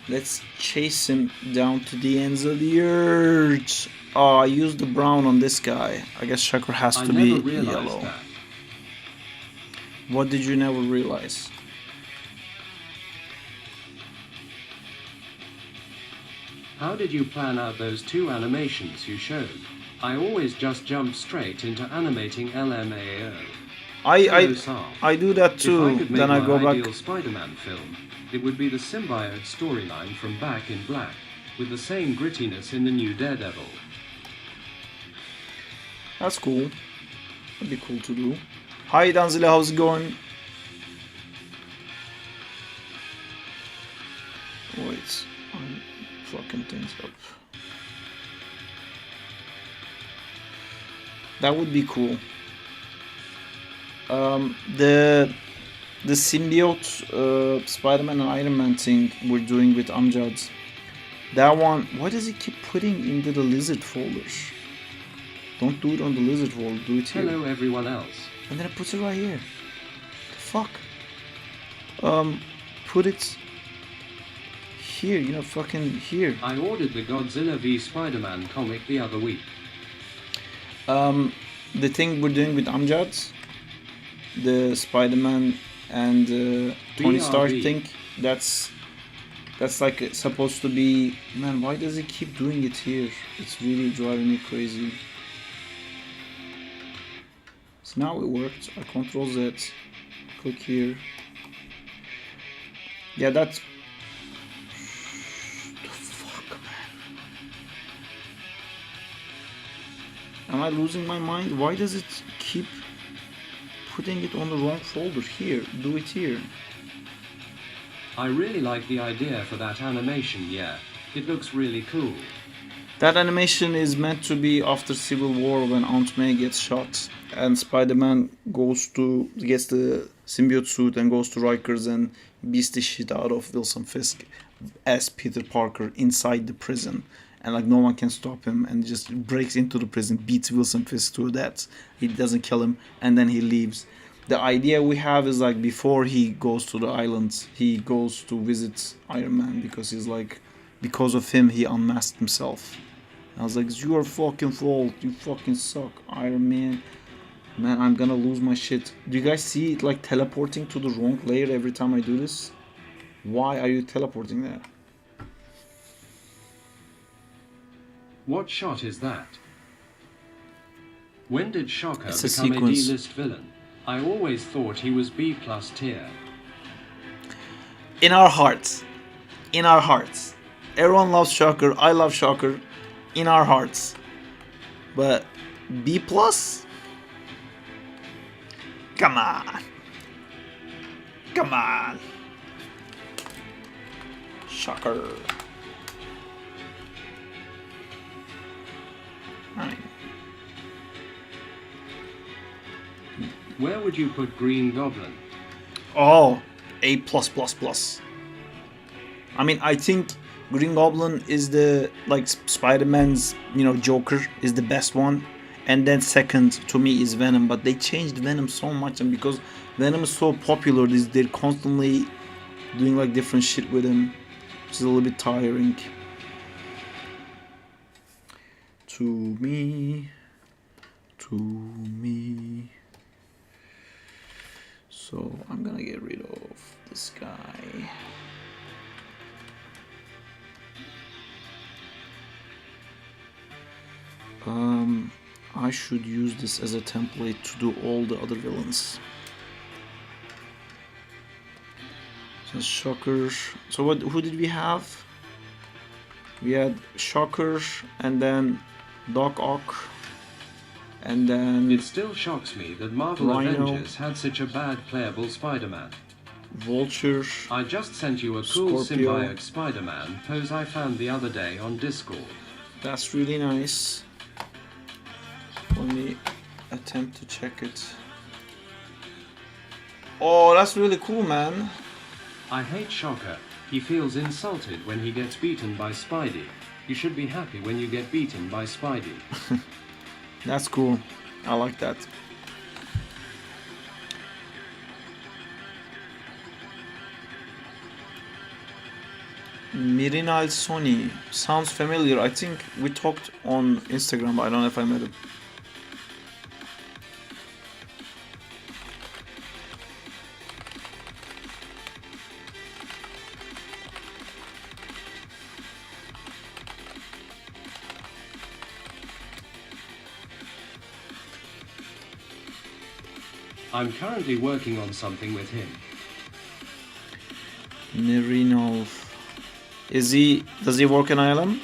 Let's chase him down to the ends of the earth. Oh, I used the brown on this guy. I guess shocker has to be yellow. That. What did you never realize? How did you plan out those two animations you showed? I always just jump straight into animating LMAO. I do that too. If I could make Then I my go ideal back. Spider-Man film, it would be the symbiote storyline from Back in Black, with the same grittiness in the new Daredevil. That's cool. That'd be cool to do. Hi Danzila, how's it going? Wait, I'm fucking things up. That would be cool. The symbiote Spider-Man and Iron Man thing we're doing with Amjad. That one, why does he keep putting into the lizard folder? Don't do it on the lizard folder, do it here. Hello everyone else. And then it puts it right here. The fuck? Put it here, you know, fucking here. I ordered the Godzilla v Spider-Man comic the other week. The thing we're doing with Amjad, the Spider-Man and Tony Stark BRB. thing, that's like supposed to be. Man, why does he keep doing it here? It's really driving me crazy. So now it worked. I Control Z, click here. Yeah, that's. The fuck, man. Am I losing my mind? Why does it keep putting it on the wrong folder? Here, do it here. I really like the idea for that animation, yeah. It looks really cool. That animation is meant to be after Civil War when Aunt May gets shot and Spider-Man gets the symbiote suit and goes to Rikers and beats the shit out of Wilson Fisk as Peter Parker inside the prison. And like no one can stop him and just breaks into the prison, beats Wilson Fisk to death. He doesn't kill him and then he leaves. The idea we have is like before he goes to the island, he goes to visit Iron Man because he's like, because of him he unmasked himself. I was like, it's your fucking fault, you fucking suck, Iron Man. Man, I'm gonna lose my shit. Do you guys see it like teleporting to the wrong layer every time I do this? Why are you teleporting there? What shot is that? When did Shocker It's a become a sequence. D-list villain? I always thought he was B+ tier. In our hearts. In our hearts. Everyone loves Shocker. I love Shocker. In our hearts. But B+? Come on. Come on. Shocker. 9. Where would you put Green Goblin? Oh, A+++. I mean, I think Green Goblin is the, like, Spider-Man's, Joker is the best one. And then second to me is Venom, but they changed Venom so much, and because Venom is so popular, they're constantly doing like different shit with him, which is a little bit tiring. To me. So I'm gonna get rid of this guy. I should use this as a template to do all the other villains. So Shocker. So who did we have? We had Shocker, and then Doc Ock, and then It still shocks me that Marvel Rhino. Avengers had such a bad playable Spider-Man. Vulture. I just sent you a cool Scorpio. symbiote Spider-Man pose I found the other day on Discord. That's really nice. Let me attempt to check it. Oh, that's really cool, man. I hate Shocker. He feels insulted when he gets beaten by Spidey. You should be happy when you get beaten by Spidey. That's cool. I like that. Mirinal Sony. Sounds familiar. I think we talked on Instagram, but I don't know if I met him. I'm currently working on something with him. Mirinov. Does he work in ILM?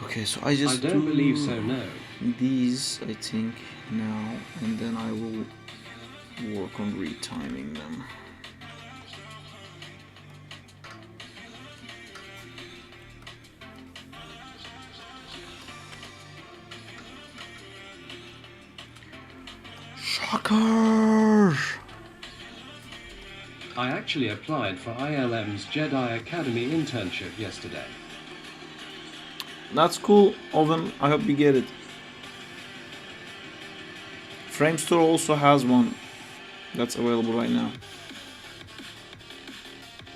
Okay, so I just I don't believe so, no. These, I think, now, and then I will work on retiming them. Shocker! I actually applied for ILM's Jedi Academy internship yesterday. That's cool, Oven. I hope you get it. Frame Store also has one that's available right now.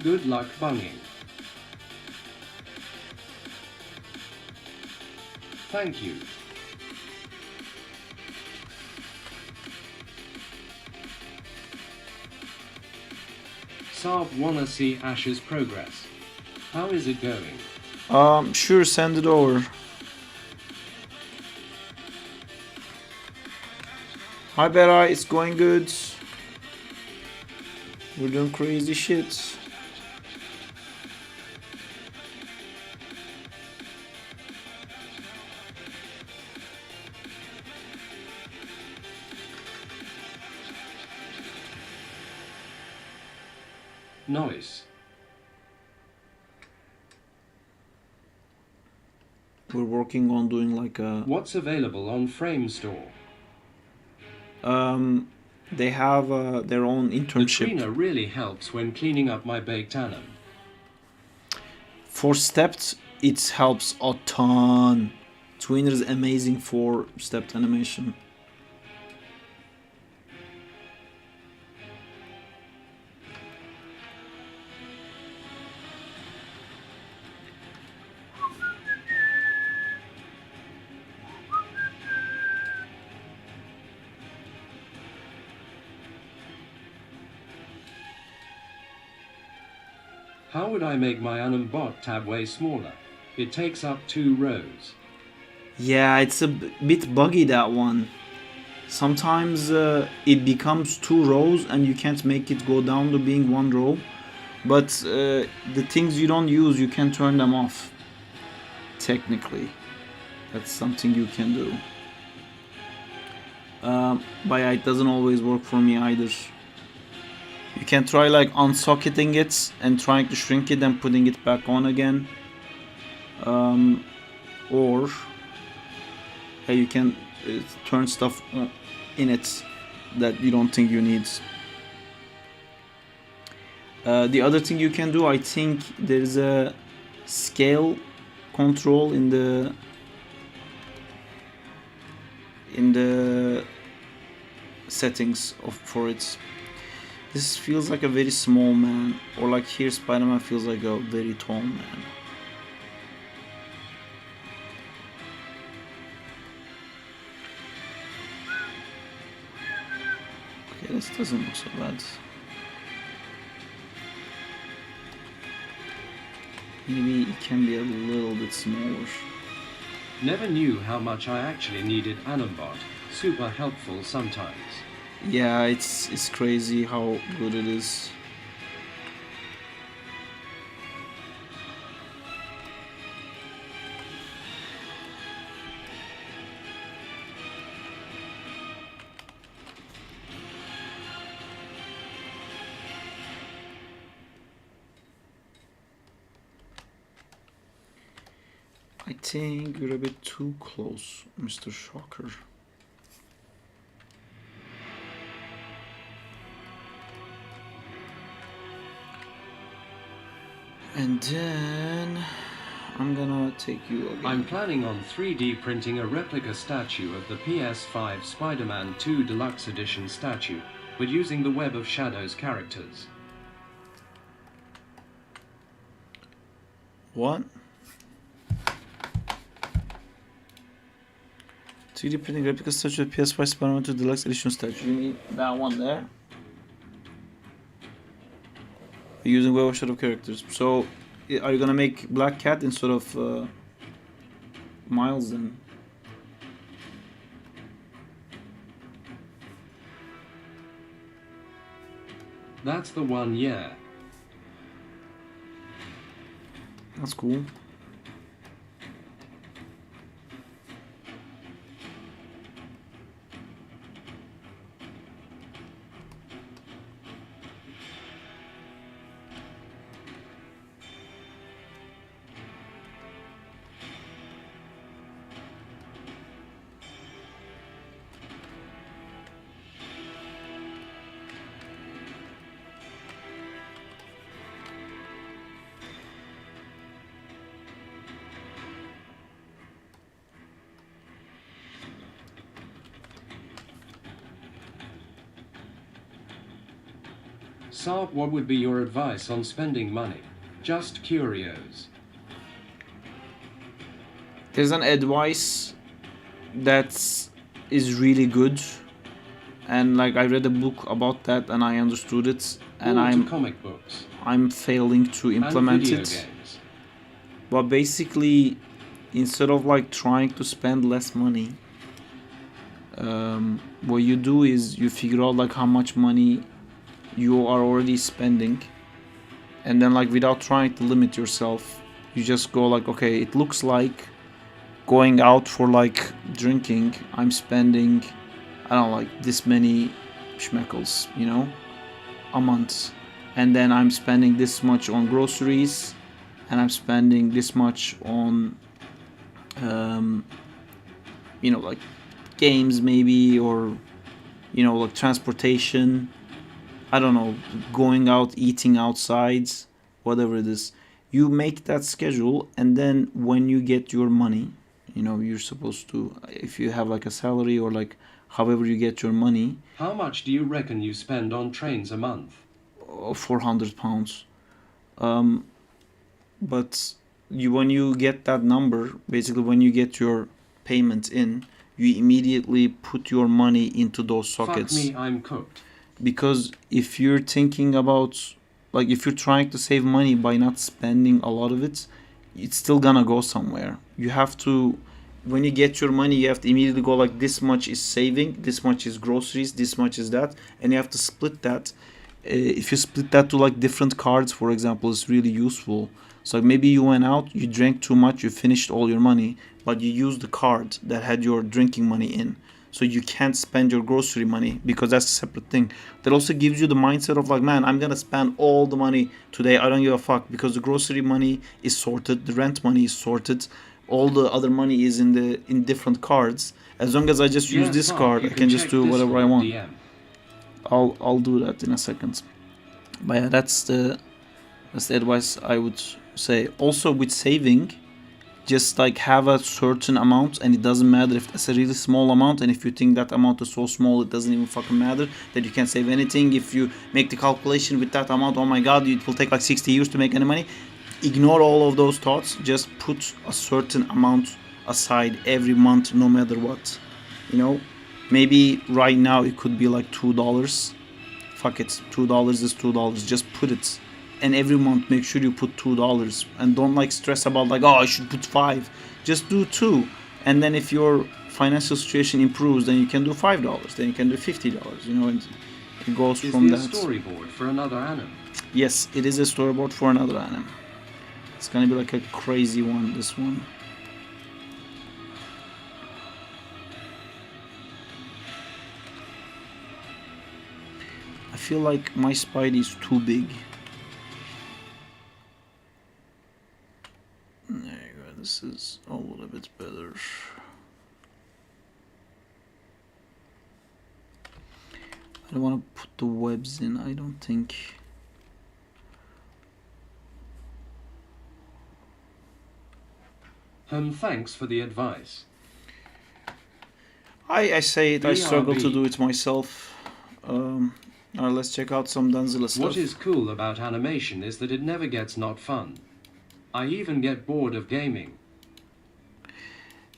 Good luck bunging. Thank you. Saab wanna see Ash's progress. How is it going? Sure, send it over. Hi Bera, it's going good. We're doing crazy shit. Nice. We're working on doing like a What's available on Frame Store? they have their own The internship. cleaner really helps when cleaning up my baked anim. For stepped, it helps a ton. Tweener is amazing for stepped animation. How would I make my anim bot tab way smaller? It takes up 2 rows. Yeah, it's a bit buggy, that one. sometimes it becomes 2 rows and you can't make it go down to being 1 row. But the things you don't use, you can turn them off. Technically, that's something you can do. But yeah, it doesn't always work for me either. You can try like unsocketing it and trying to shrink it and putting it back on again. Or yeah, you can turn stuff in it that you don't think you need. The other thing you can do, I think there's a scale control in the settings for it. This feels like a very small man, or like here Spider-Man feels like a very tall man. Okay, this doesn't look so bad. Maybe it can be a little bit smaller. Never knew how much I actually needed Animbot. Super helpful sometimes. Yeah, it's crazy how good it is. I think you're a bit too close, Mr. Shocker. And then I'm gonna take you again. I'm planning on 3D printing a replica statue of the PS5 Spider-Man 2 Deluxe Edition statue, but using the Web of Shadows characters. What? 3D printing replica statue of PS5 Spider-Man 2 Deluxe Edition statue. You mean that one there? Using Web of Shadow characters. So, are you gonna make Black Cat instead of Miles then? That's the one, yeah. That's cool. Saab, what would be your advice on spending money? Just curios. There's an advice that is really good, and like I read a book about that and I understood it, and All to comic books I'm failing to implement and video it. games. But basically, instead of like trying to spend less money, what you do is you figure out like how much money you are already spending, and then like without trying to limit yourself, you just go like, okay, it looks like going out for like drinking, I'm spending, I don't know, like this many schmeckles, you know, a month, and then I'm spending this much on groceries, and I'm spending this much on you know, like games maybe, or you know, like transportation, I don't know, going out, eating outside, whatever it is. You make that schedule, and then when you get your money, you know, you're supposed to, if you have like a salary or like however you get your money. How much do you reckon you spend on trains a month? £400. But when you get that number, basically when you get your payment in, you immediately put your money into those sockets. Fuck me, I'm cooked. Because if you're thinking about, like if you're trying to save money by not spending a lot of it, it's still gonna go somewhere. You have to when you get your money, you have to immediately go like this much is saving, this much is groceries, this much is that, and you have to split that. If you split that to like different cards, for example, it's really useful. So like maybe you went out, you drank too much, you finished all your money, but you used the card that had your drinking money in. So you can't spend your grocery money because that's a separate thing. That also gives you the mindset of like, man, I'm gonna spend all the money today. I don't give a fuck because the grocery money is sorted, the rent money is sorted, all the other money is in different cards. As long as I just use this card, I can just do whatever I want. I'll do that in a second. But yeah, that's the advice I would say. Also with saving, just like have a certain amount, and it doesn't matter if it's a really small amount, and if you think that amount is so small it doesn't even fucking matter, that you can't save anything. If you make the calculation with that amount, oh my god, it will take like 60 years to make any money. Ignore all of those thoughts. Just put a certain amount aside every month, no matter what. You know, maybe right now it could be like $2. Fuck it, $2 is $2. Just put it, and every month make sure you put $2, and don't like stress about like, oh, I should put 5. Just do 2, and then if your financial situation improves, then you can do $5, then you can do $50. You know, and it goes from that. Is this a storyboard for another anime? Yes, it is a storyboard for another anime. It's gonna be like a crazy one, this one. I feel like my Spidey is too big. There you go, this is a little bit better. I don't want to put the webs in, I don't think. Thanks for the advice. I say it, I struggle to BRB. do it myself. Let's check out some Danzilla stuff. What is cool about animation is that it never gets not fun. I even get bored of gaming.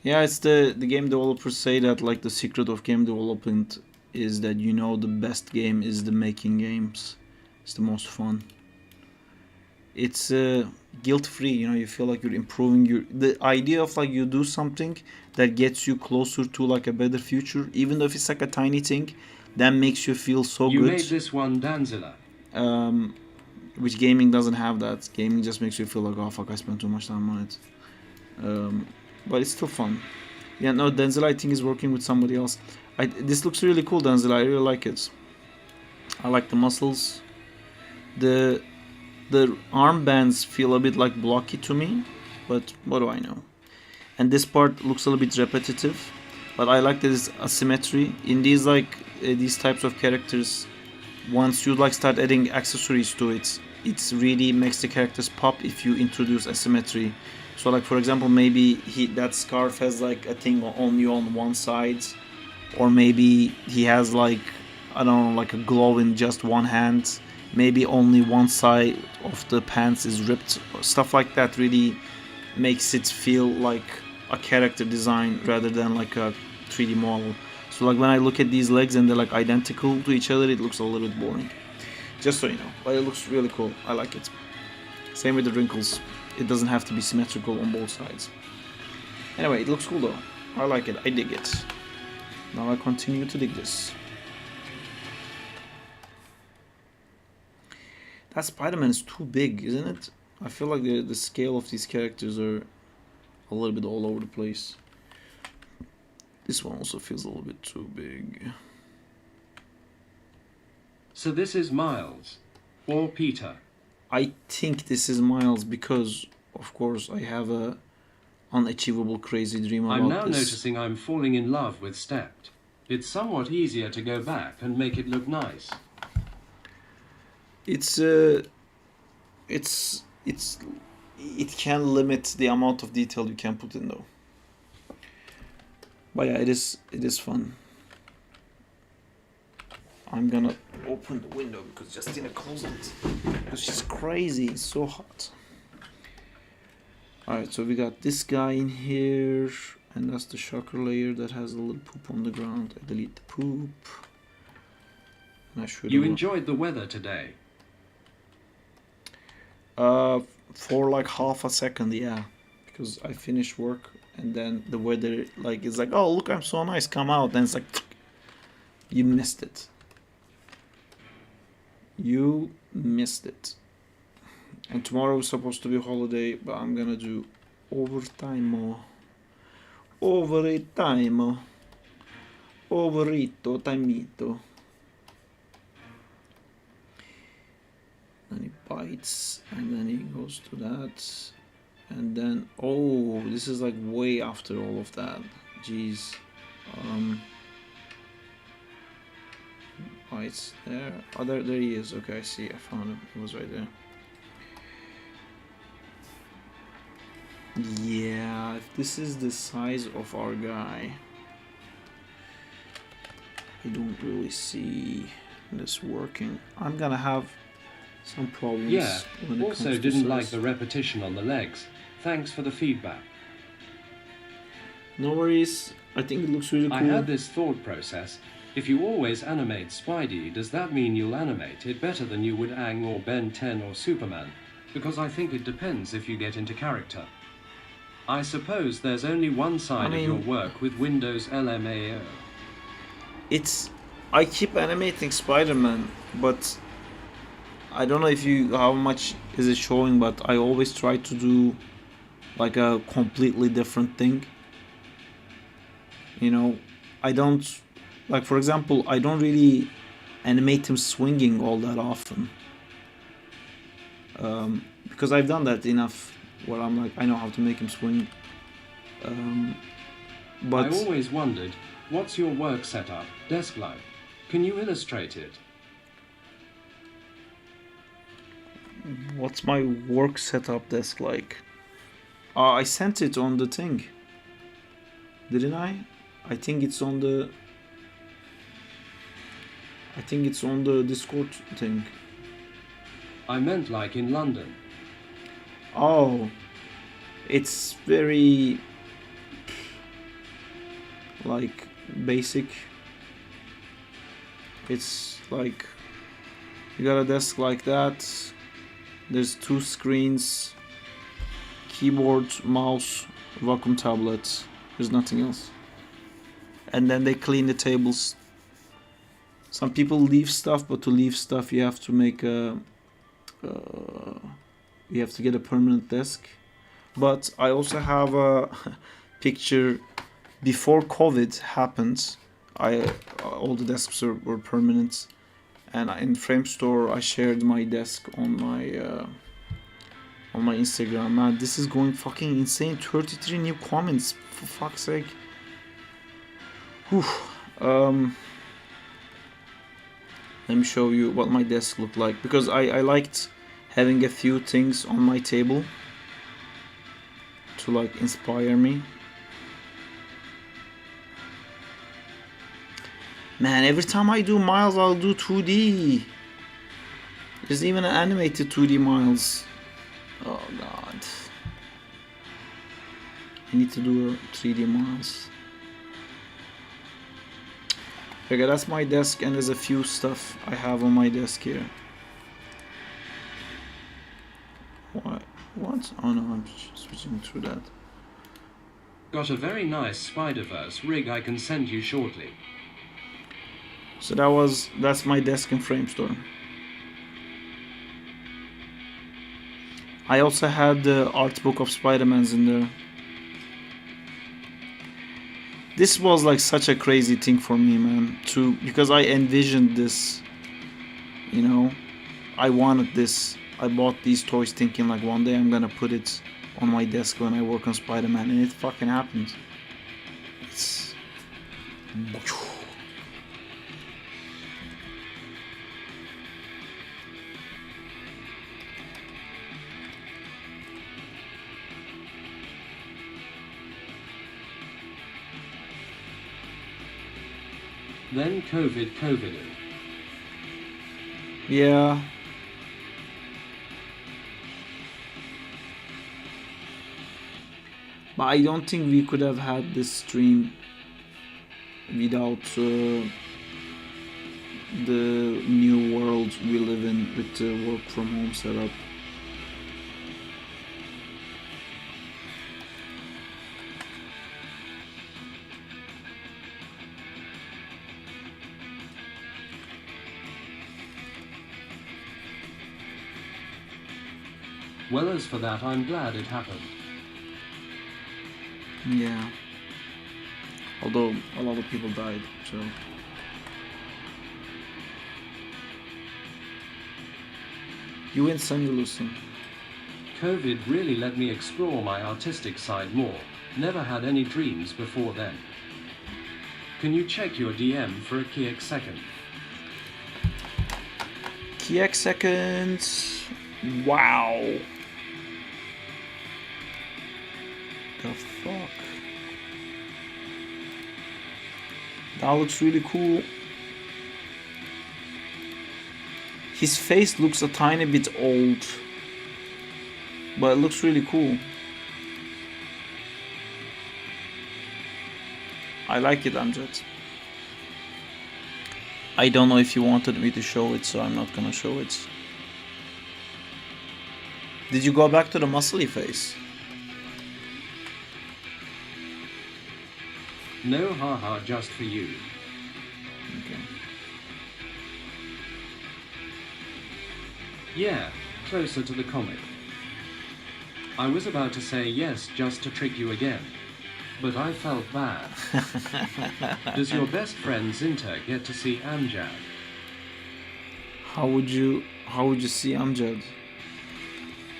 Yeah, it's the game developers say that like the secret of game development is that, you know, the best game is the making games. It's the most fun. It's guilt-free, you know, you feel like you're improving the idea of like you do something that gets you closer to like a better future, even though if it's like a tiny thing, that makes you feel so You good. made this one, Danzilla. Which gaming doesn't have that. Gaming just makes you feel like, oh fuck, I spent too much time on it. But it's still fun. Yeah, no, Denzel I think is working with somebody else. This looks really cool, Denzel. I really like it. I like the muscles. The armbands feel a bit like blocky to me, but what do I know? And this part looks a little bit repetitive, but I like this asymmetry in these like these types of characters. Once you like start adding accessories to it, it really makes the characters pop if you introduce asymmetry. So like for example, maybe that scarf has like a thing only on one side, or maybe he has like, I don't know, like a glove in just one hand. Maybe only one side of the pants is ripped. Stuff like that really makes it feel like a character design rather than like a 3D model. So like when I look at these legs and they're like identical to each other, it looks a little bit boring. Just so you know, but it looks really cool. I like it. Same with the wrinkles. It doesn't have to be symmetrical on both sides. Anyway, it looks cool though. I like it. I dig it. Now I continue to dig this. That Spider-Man is too big, isn't it? I feel like the scale of these characters are a little bit all over the place. This one also feels a little bit too big. So this is Miles, or Peter. I think this is Miles because, of course, I have a unachievable crazy dream about I'm now this. noticing I'm falling in love with Stepped. It's somewhat easier to go back and make it look nice. It can limit the amount of detail you can put in though. But yeah, it is fun. I'm gonna open the window because Justina closed it because she's crazy. It's so hot. Alright, so we got this guy in here, and that's the shocker layer that has a little poop on the ground. I delete the poop. And I should You enjoyed the weather today? for like half a second, yeah, because I finished work and then the weather like is like, oh look, I'm so nice, come out, and it's like you missed it. You missed it. And tomorrow is supposed to be a holiday, but I'm gonna do overtime. Overtime. Overito, timito. Then he bites, and then he goes to that. And then, oh, this is like way after all of that. Jeez. Bites there. Oh, there he is. Okay, I see. I found him. He was right there. Yeah, if this is the size of our guy, I don't really see this working. I'm gonna have some problems. Yeah, when it also comes to didn't size. like the repetition on the legs. Thanks for the feedback. No worries. I think it looks really cool. I had this thought process. If you always animate Spidey, does that mean you'll animate it better than you would Aang or Ben 10 or Superman? Because I think it depends if you get into character. I suppose there's only one side of your work with Windows LMAO. I keep animating Spider-Man, but I don't know if how much is it showing, but I always try to do like a completely different thing. You know, I don't, like for example, I don't really animate him swinging all that often. Because I've done that enough where I'm like, I know how to make him swing. But I always wondered, what's your work setup, desk like? Can you illustrate it? what's my work setup desk like? I sent it on the thing. Didn't I? I think it's on the Discord thing. I meant like in London. Oh, it's very like basic. It's like you got a desk like that. There's 2 screens, keyboard, mouse, vacuum tablet. There's nothing else. And then they clean the tables. Some people leave stuff, but to leave stuff you have to make a you have to get a permanent desk. But I also have a picture before COVID happened. All the desks were permanent, and in Frame Store I shared my desk on my Instagram. Man, this is going fucking insane. 33 new comments, for fuck's sake. Whew. Let me show you what my desk looked like, because I liked having a few things on my table to like inspire me. Man, every time I do Miles, I'll do 2D. There's even an animated 2D Miles. Oh god. I need to do a 3D Miles. Okay, that's my desk, and there's a few stuff I have on my desk here. What? Oh no, I'm switching through that. Got a very nice Spider-Verse rig I can send you shortly. So that's my desk in Frame Store. I also had the art book of Spider-Man's in there. This was like such a crazy thing for me, man, because I envisioned this, you know, I wanted this. I bought these toys thinking like one day I'm gonna put it on my desk when I work on Spider-Man, and it fucking happened. It's... Then COVID. Yeah. But I don't think we could have had this stream without the new world we live in with the work from home setup. Well, as for that, I'm glad it happened. Yeah. Although a lot of people died, so. You win some, you lose some. COVID really let me explore my artistic side more. Never had any dreams before then. Can you check your DM for a Kiek second? Kiek seconds. Wow. The fuck? That looks really cool. His face looks a tiny bit old, but it looks really cool. I like it, Amjad. I don't know if you wanted me to show it, so I'm not gonna show it. Did you go back to the muscly face? No, haha, just for you. Okay. Yeah, closer to the comic. I was about to say yes just to trick you again, but I felt bad. Does your best friend Zinta get to see Amjad? How would you see Amjad?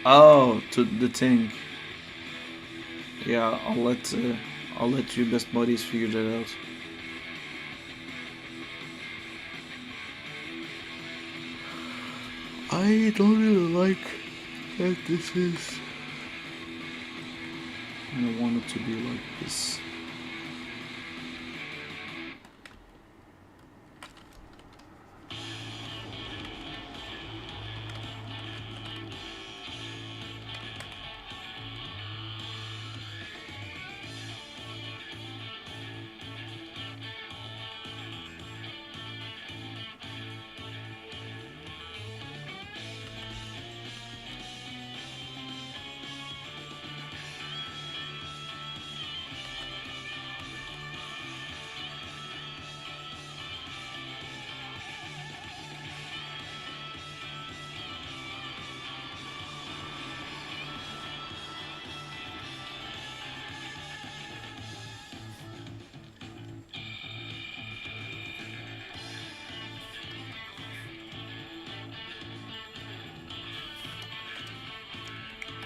Oh, to the thing. Yeah, I'll let your best buddies figure that out. I don't really like that this is. I don't want it to be like this.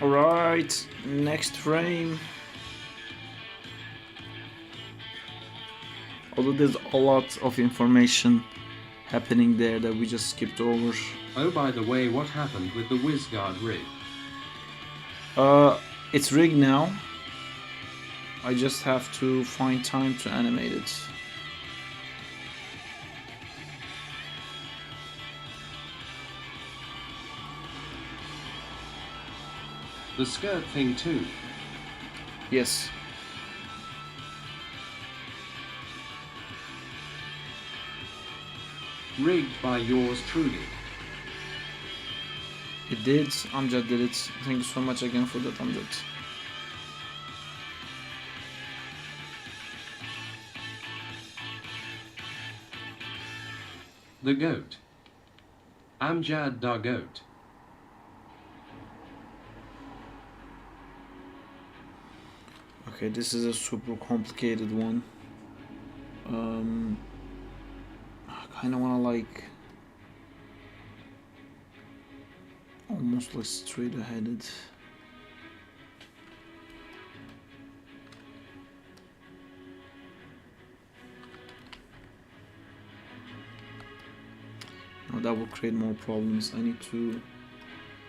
Alright, next frame. Although there's a lot of information happening there that we just skipped over. Oh, by the way, what happened with the WizGuard rig? It's rigged now. I just have to find time to animate it. The skirt thing too. Yes. Rigged by yours truly. It did. Amjad did it. Thank you so much again for that, Amjad. The goat. Amjad da goat. Okay, this is a super complicated one. I kind of want to like almost like straight ahead. Now that will create more problems. I need to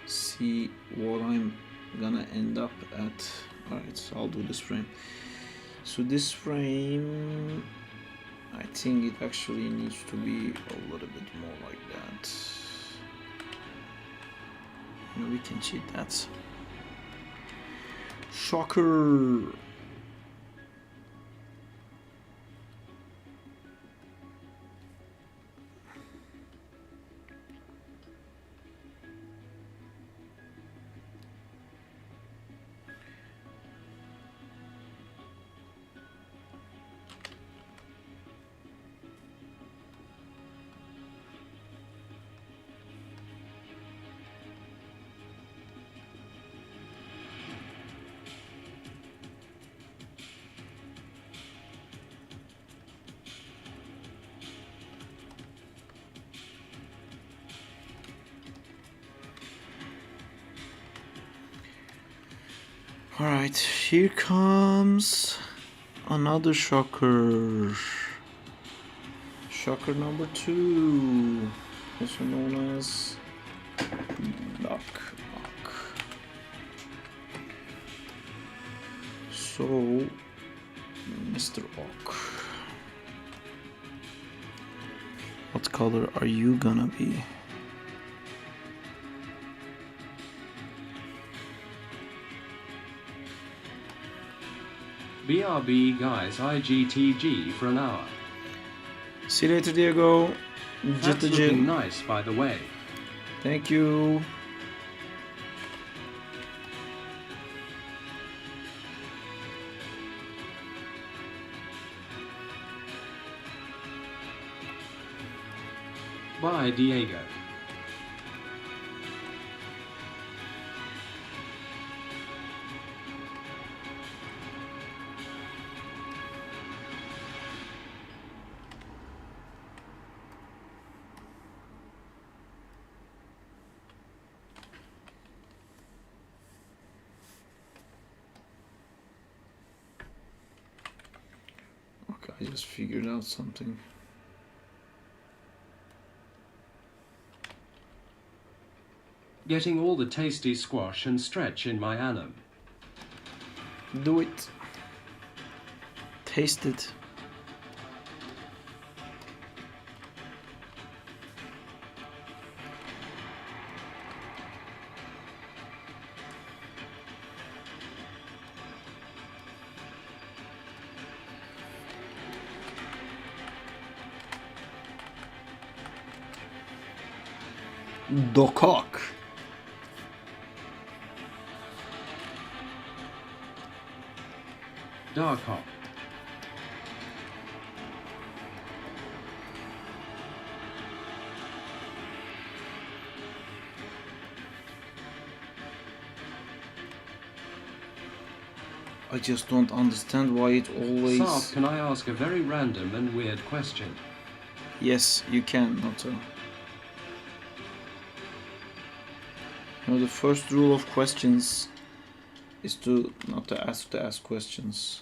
see what I'm gonna end up at. Alright, so I'll do this frame. So this frame, I think it actually needs to be a little bit more like that. And we can cheat that. Shocker! Alright, here comes another shocker. Shocker number 2. Also known as Knock. So, Mr. Oak, what color are you gonna be? BRB guys IGTG for an hour. See you later, Diego. That's Jitta looking jit. nice, by the way. Thank you. Bye, Diego. Okay, I just figured out something. Getting all the tasty squash and stretch in my annum. Do it. Taste it. Dokok. Dark hop. I just don't understand why it always... Sarp, can I ask a very random and weird question? Yes, you can, Nato. You know, the first rule of questions is to not to ask questions.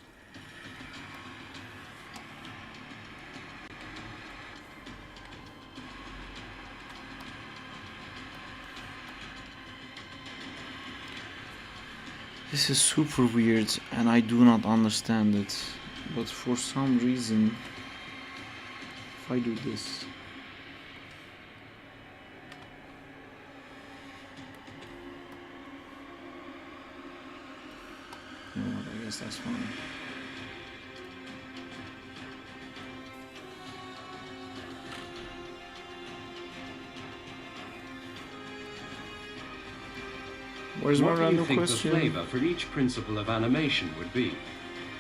This is super weird and I do not understand it, but for some reason, if I do this, you know what, I guess that's fine. Where's my What do you random think question? the flavor for each principle of animation would be?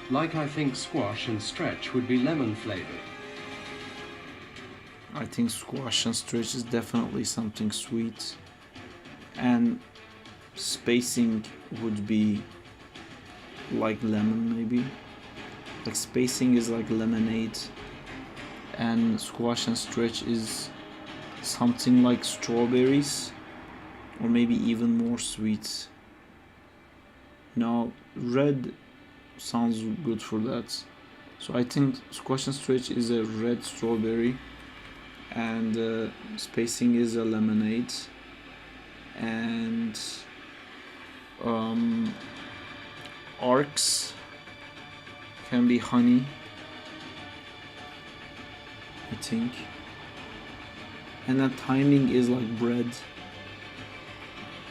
Like I think squash and stretch would be lemon flavored. I think squash and stretch is definitely something sweet, and spacing would be like lemon, maybe. Like spacing is like lemonade, and squash and stretch is something like strawberries, or maybe even more sweet. Now, red sounds good for that. So I think squash and stretch is a red strawberry, and spacing is a lemonade, and arcs can be honey, I think, and then timing is like bread.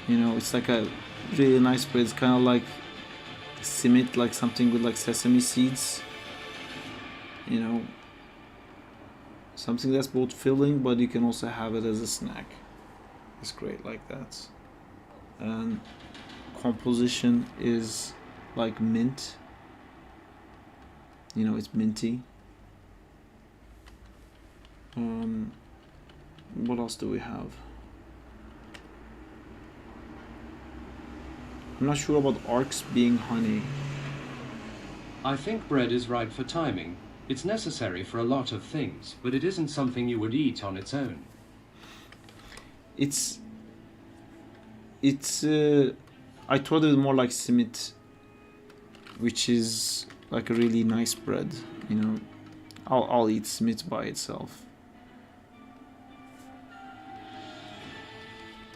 You know, it's like a really nice bread. It's kind of like simit, like something with like sesame seeds, you know, something that's both filling but you can also have it as a snack. It's great like that. And composition is like mint, you know, it's minty. What else do we have? I'm not sure about arcs being honey. I think bread is right for timing. It's necessary for a lot of things, but it isn't something you would eat on its own. It's I thought it was more like simit, which is like a really nice bread, you know. I'll eat Smith by itself.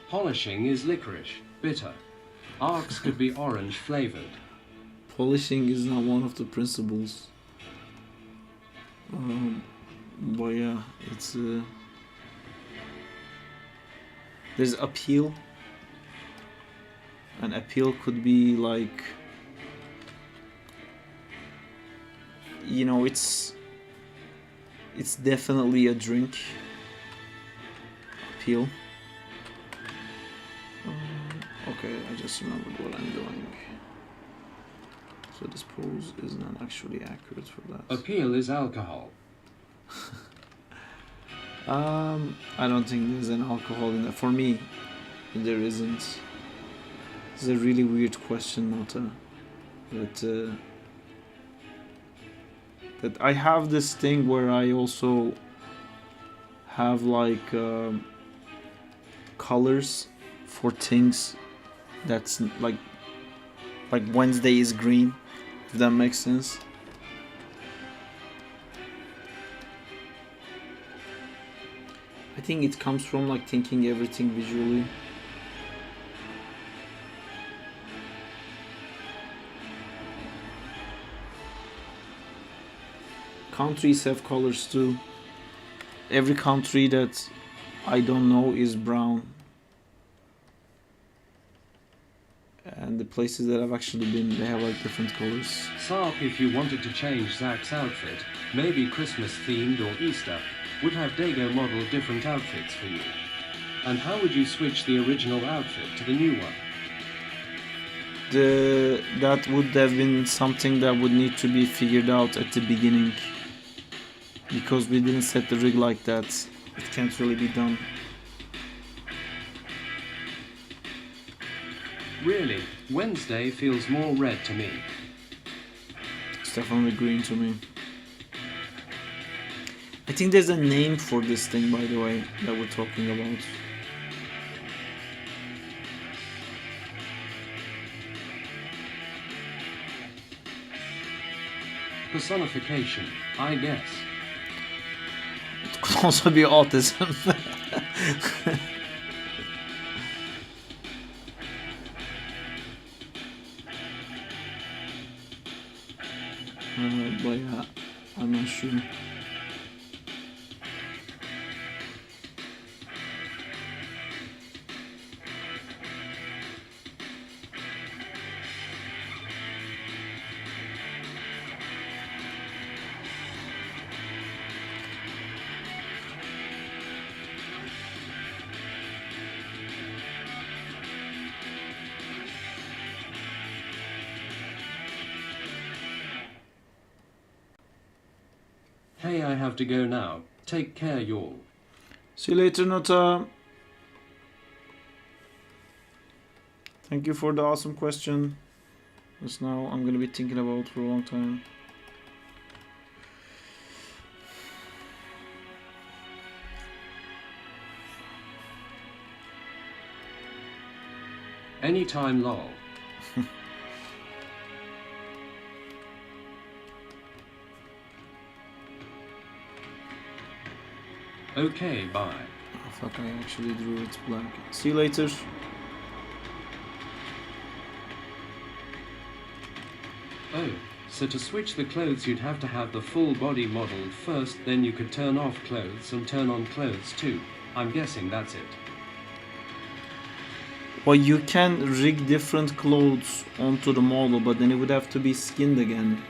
Polishing is licorice, bitter. Arcs could be orange flavored. Polishing is not one of the principles. But yeah, it's there's appeal. An appeal could be like, you know, it's definitely a drink. Appeal. Okay, I just remembered what I'm doing. So this pose is not actually accurate for that. Appeal is alcohol. I don't think there's an alcohol in that. For me, there isn't. It's a really weird question, Nota. But I have this thing where I also have like colors for things that's like Wednesday is green, if that makes sense. I think it comes from like thinking everything visually. Countries have colors too. Every country that I don't know is brown. And the places that I've actually been, they have like different colors. Sarp, if you wanted to change Zach's outfit, maybe Christmas themed or Easter, would have Dago model different outfits for you. And how would you switch the original outfit to the new one? That would have been something that would need to be figured out at the beginning. Because we didn't set the rig like that, it can't really be done. Really, Wednesday feels more red to me. It's definitely green to me. I think there's a name for this thing, by the way, that we're talking about. Personification, I guess. It could also be autism. But yeah, I'm not sure. Hey, I have to go now. Take care, y'all. See you later, Nota. Thank you for the awesome question. Just now I'm gonna be thinking about for a long time. Anytime, lol. Okay, bye. Oh fuck, I actually drew it black. See you later. Oh, so to switch the clothes you'd have to have the full body modeled first, then you could turn off clothes and turn on clothes too. I'm guessing that's it. Well, you can rig different clothes onto the model, but then it would have to be skinned again.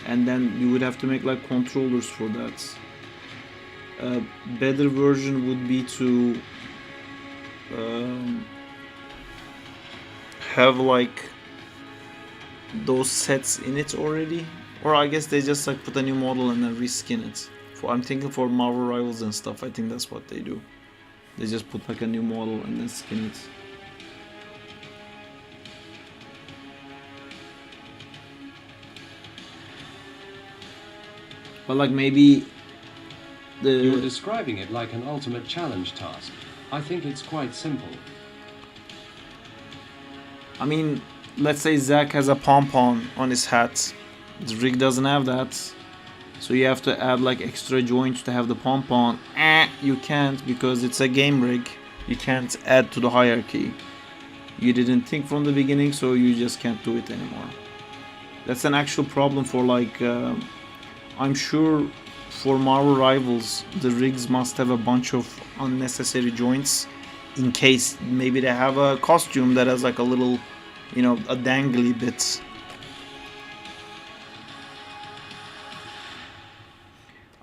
And then you would have to make like controllers for that. A better version would be to have like those sets in it already, or I guess they just like put a new model and then reskin it. I'm thinking for Marvel Rivals and stuff, I think that's what they do. They just put like a new model and then skin it. But like maybe You're describing it like an ultimate challenge task. I think it's quite simple. I mean, let's say Zach has a pom-pom on his hat. The rig doesn't have that. So you have to add like extra joints to have the pom-pom. You can't because it's a game rig. You can't add to the hierarchy. You didn't think from the beginning, so you just can't do it anymore. That's an actual problem for like, I'm sure for Marvel Rivals, the rigs must have a bunch of unnecessary joints in case maybe they have a costume that has like a little, you know, a dangly bit.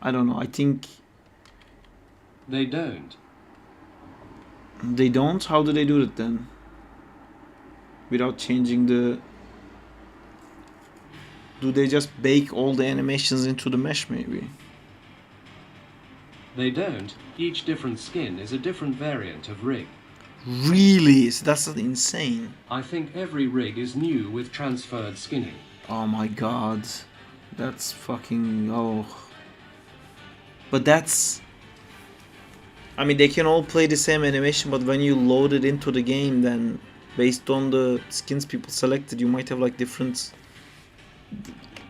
I don't know, I think They don't. they don't. How do they do it then? Without changing the... Do they just bake all the animations into the mesh maybe? They don't. Each different skin is a different variant of rig. Really? So that's insane. I think every rig is new with transferred skinning. Oh my god. That's fucking... oh. But that's... I mean, they can all play the same animation, but when you load it into the game, then based on the skins people selected, you might have like different...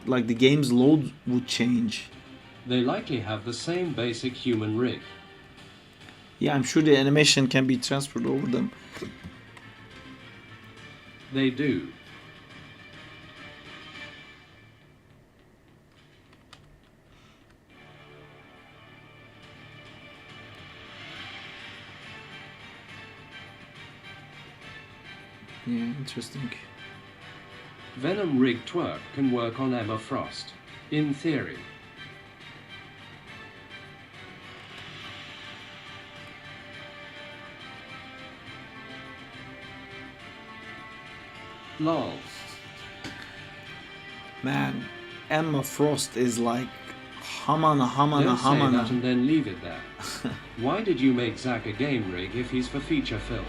like the game's load would change. They likely have the same basic human rig. Yeah, I'm sure the animation can be transferred over them. They do. Yeah, interesting. Venom Rig Twerk can work on Emma Frost. In theory. Lol. Man, Emma Frost is like Hamana Hamana Don't say that Hamana. and then leave it there. Why did you make Zack a game rig if he's for feature film?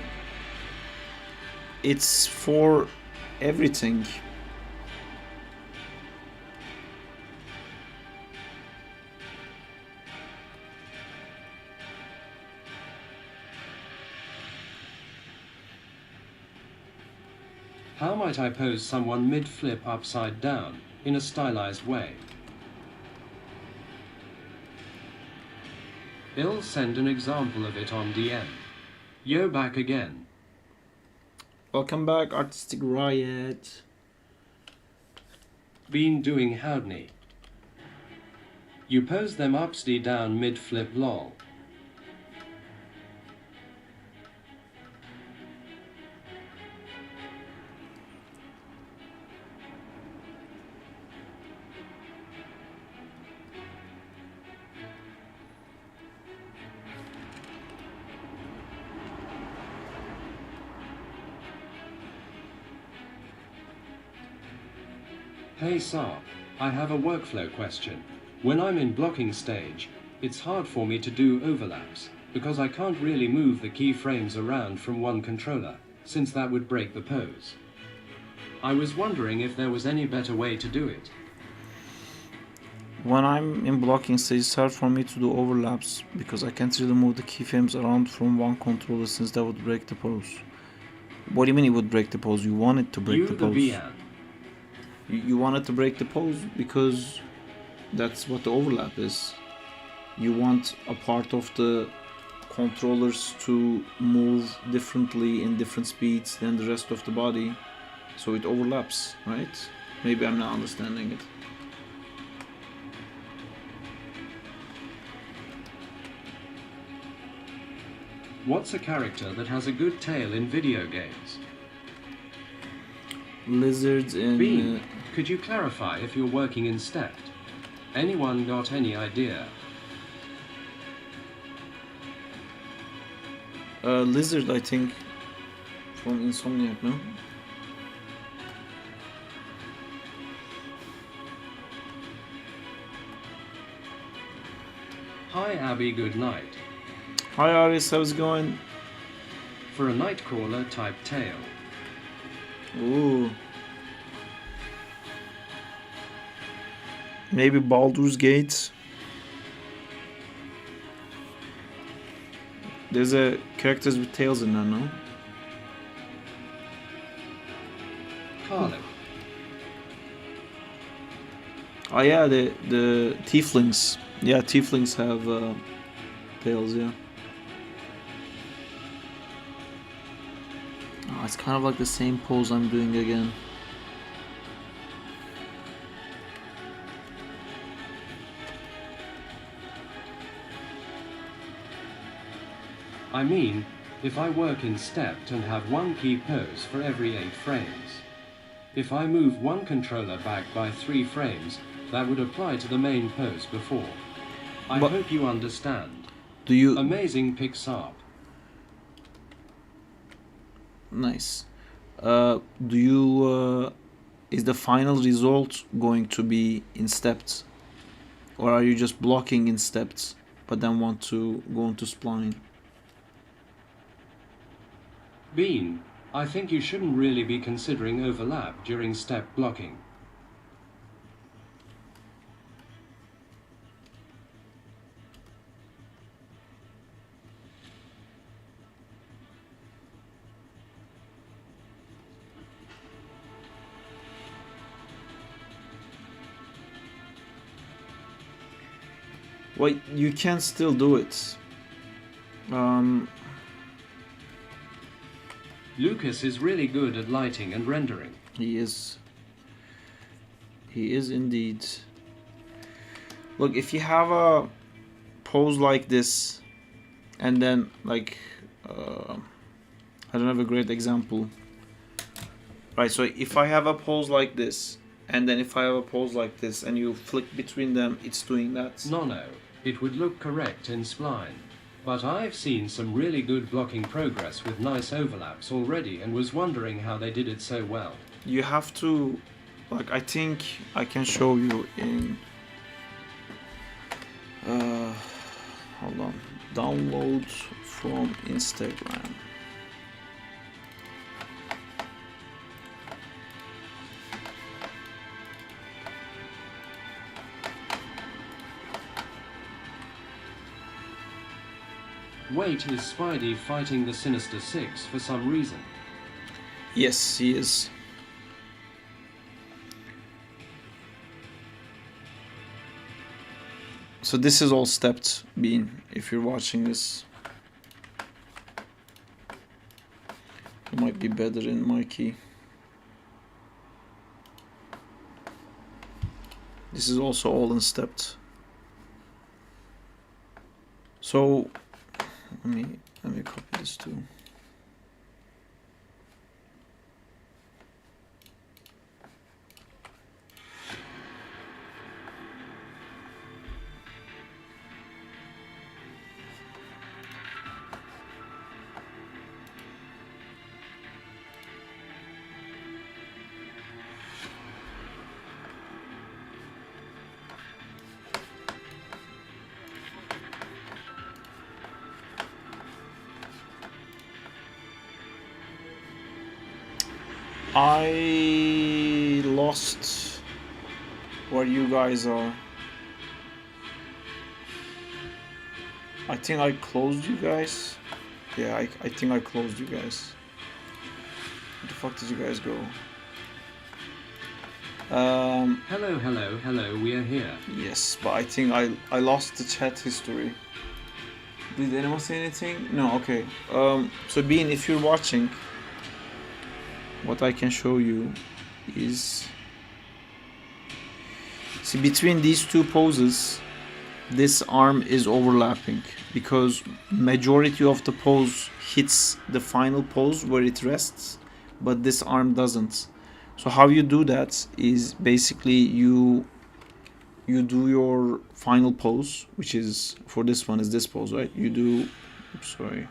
It's for everything. How might I pose someone mid-flip upside down, in a stylized way? I'll send an example of it on DM. Yo, back again. Welcome back, Artistic Riot. Been doing Howdney. You pose them upsy down mid-flip lol. Hey Saab, I have a workflow question. When I'm in blocking stage, it's hard for me to do overlaps, because I can't really move the keyframes around from one controller, since that would break the pose. I was wondering if there was any better way to do it. When I'm in blocking stage, it's hard for me to do overlaps because I can't really move the keyframes around from one controller since that would break the pose. What do you mean it would break the pose? You want it to break the pose? VN. You want it to break the pose because that's what the overlap is. You want a part of the controllers to move differently in different speeds than the rest of the body, so it overlaps, right? Maybe I'm not understanding it. What's a character that has a good tail in video games? Lizards in... Bean, could you clarify if you're working in stepped? Anyone got any idea? Lizard, I think, from Insomniac, no? Hi Abby, good night. Hi Aris, how's it going? For a Nightcrawler type tail. Ooh. Maybe Baldur's Gate. There's characters with tails in there, no? Harlow. Oh yeah, the tieflings. Yeah, tieflings have tails. Yeah. Oh, it's kind of like the same pose I'm doing again. I mean, if I work in stepped and have one key pose for every 8 frames. If I move one controller back by 3 frames, that would apply to the main pose before. I But hope you understand. do you... Amazing picks-up. Nice. Do you... is the final result going to be in stepped? Or are you just blocking in stepped, but then want to go into spline? Bean, I think you shouldn't really be considering overlap during step blocking. Well, you can still do it. Lucas is really good at lighting and rendering. He is. He is indeed. Look, if you have a pose like this, and then like, I don't have a great example. Right, so if I have a pose like this, and then if I have a pose like this, and you flick between them, it's doing that. No, it would look correct in spline. But I've seen some really good blocking progress with nice overlaps already and was wondering how they did it so well. You have to, like, I think I can show you in, hold on, download from Instagram. Wait, is Spidey fighting the Sinister Six for some reason? Yes, he is. So this is all stepped, Bean, if you're watching this. It might be better in my key. This is also all in stepped. So let me copy this too. I lost where you guys are. I think I closed you guys. Yeah, I think I closed you guys. Where the fuck did you guys go? Hello, we are here. Yes, but I think I lost the chat history. Did anyone say anything? No, okay. So Bean, if you're watching, what I can show you is, see, between these two poses, this arm is overlapping because majority of the pose hits the final pose where it rests, but this arm doesn't. So how you do that is basically you do your final pose, which is, for this one, is this pose, right? You do, oops, sorry.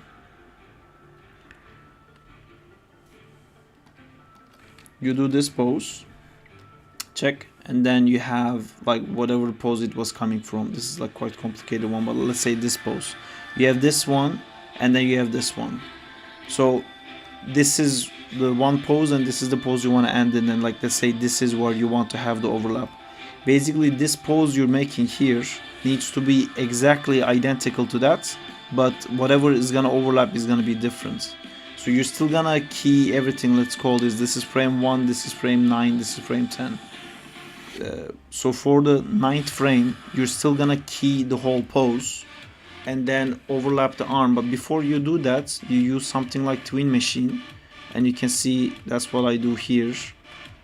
You do this pose, check, and then you have like whatever pose it was coming from. This is like quite complicated one, but let's say this pose. You have this one, and then you have this one. So this is the one pose, and this is the pose you want to end in, and like let's say this is where you want to have the overlap. Basically, this pose you're making here needs to be exactly identical to that, but whatever is gonna overlap is gonna be different. So you're still gonna key everything. Let's call this is frame 1, this is frame 9, this is frame 10. So for the 9th frame, you're still gonna key the whole pose and then overlap the arm. But before you do that, you use something like tween machine, and you can see that's what I do here,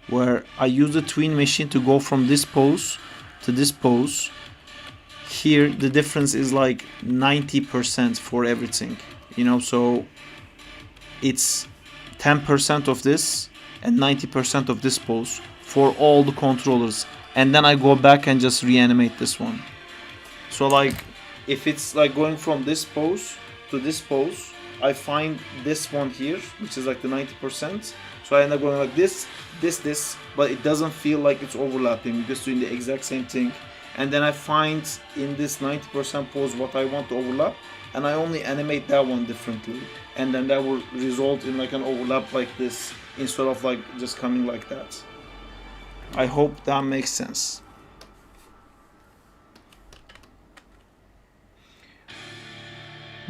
where I use the tween machine to go from this pose to this pose. Here the difference is like 90% for everything, you know, so it's 10% of this and 90% of this pose for all the controllers, and then I go back and just reanimate this one. So like if it's like going from this pose to this pose, I find this one here, which is like the 90%. So I end up going like this, but it doesn't feel like it's overlapping, just doing the exact same thing. And then I find in this 90% pose what I want to overlap, and I only animate that one differently. And then that will result in like an overlap like this, instead of like just coming like that. I hope that makes sense.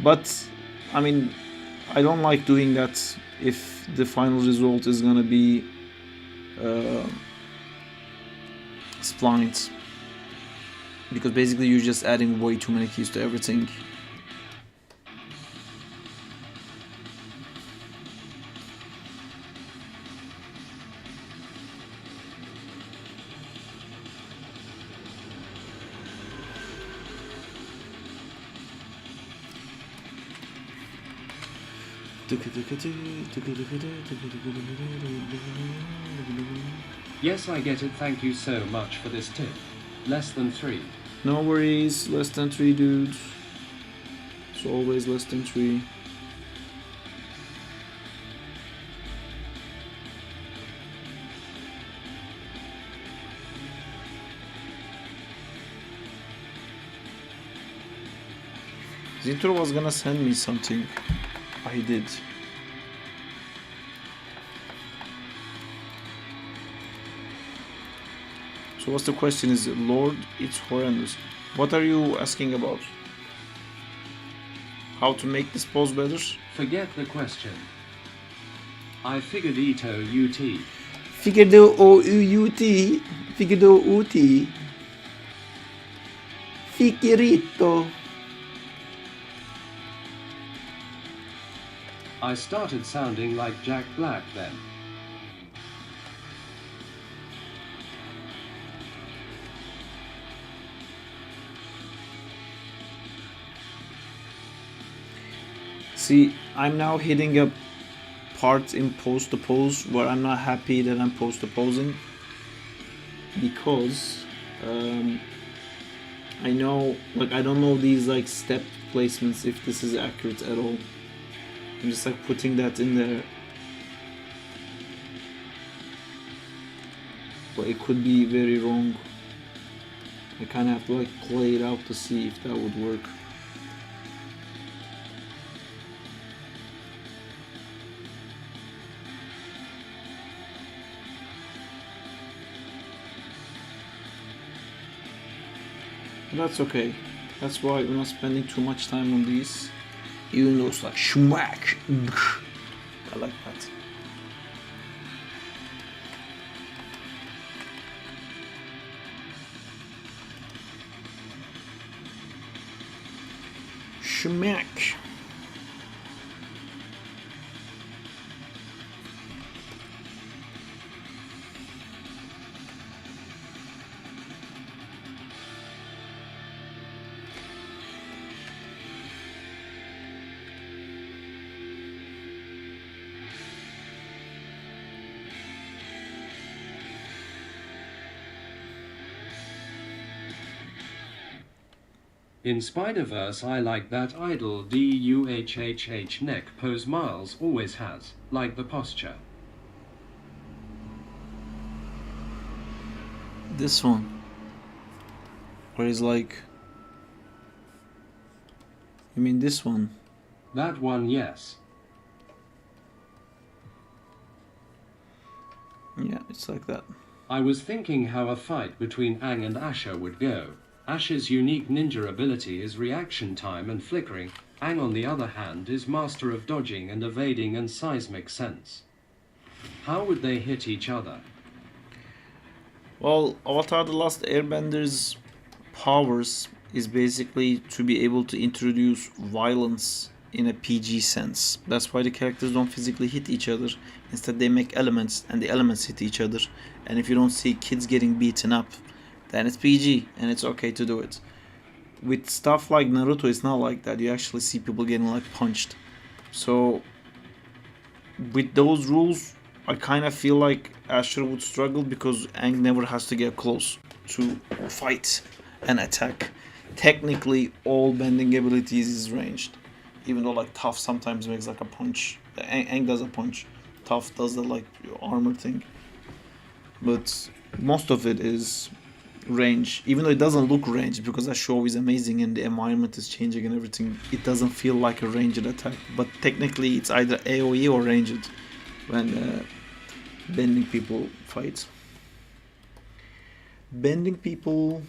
But I mean, I don't like doing that if the final result is gonna be splines, because basically you're just adding way too many keys to everything. Yes, I get it. Thank you so much for this tip. Less than 3. No worries, less than 3, dude. It's always less than 3. Zintro was gonna send me something. I did. So what's the question? Is Lord, it's horrendous. What are you asking about? How to make this pose better? Forget the question. I figured Ito UT. Figured the O-U-T. Figured the O-U-T. Figurito. I started sounding like Jack Black then. See, I'm now hitting a part in post to pose where I'm not happy that I'm post to posing, because I know, like, I don't know these like step placements, if this is accurate at all. I'm just like putting that in there, but it could be very wrong. I kind of have to like play it out to see if that would work. But that's okay. That's why we're not spending too much time on these. Even though it's like schmack. I like that. Schmack. In Spider-Verse, I like that idle DUHHH neck pose Miles always has, like the posture. This one, where he's like, you mean this one? That one, yes. Yeah, it's like that. I was thinking how a fight between Aang and Asher would go. Ash's unique ninja ability is reaction time and flickering. Aang, on the other hand, is master of dodging and evading and seismic sense. How would they hit each other? Well, Avatar The Last Airbender's powers is basically to be able to introduce violence in a PG sense. That's why the characters don't physically hit each other. Instead, they make elements, and the elements hit each other. And if you don't see kids getting beaten up, then it's PG, and it's okay to do it. With stuff like Naruto, it's not like that. You actually see people getting like punched. So, with those rules, I kind of feel like Asher would struggle because Aang never has to get close to fight and attack. Technically, all bending abilities is ranged, even though like Toph sometimes makes like a punch. Aang does a punch. Toph does the like armor thing, but most of it is range. Even though it doesn't look ranged because that show is amazing and the environment is changing and everything, it doesn't feel like a ranged attack. But technically, it's either AOE or ranged when bending people fight. Bending people.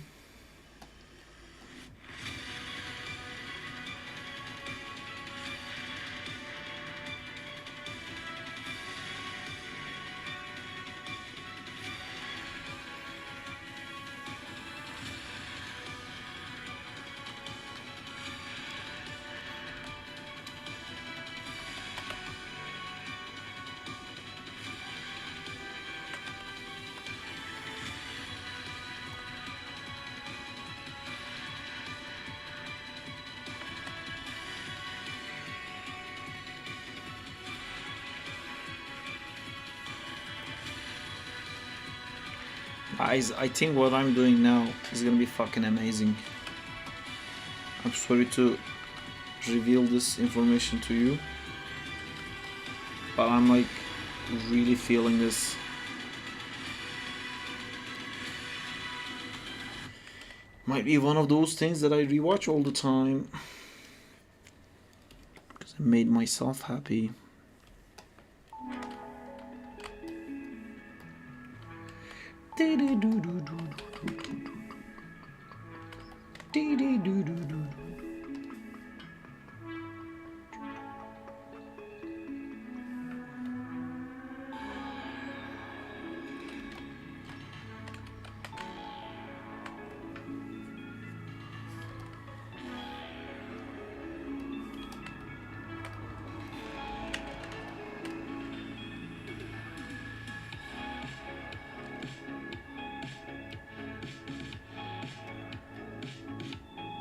Guys, I think what I'm doing now is gonna be fucking amazing. I'm sorry to reveal this information to you, but I'm like really feeling this. Might be one of those things that I rewatch all the time because it made myself happy.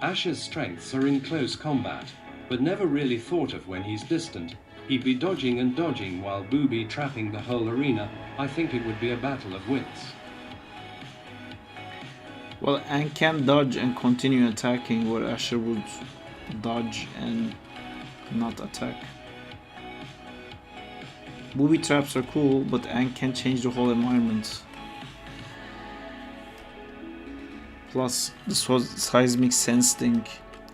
Ash's strengths are in close combat, but never really thought of when he's distant. He'd be dodging and dodging while booby trapping the whole arena. I think it would be a battle of wits. Well, Aang can dodge and continue attacking, where Asher would dodge and not attack. Booby traps are cool, but Aang can change the whole environment. Plus, this was seismic sense thing,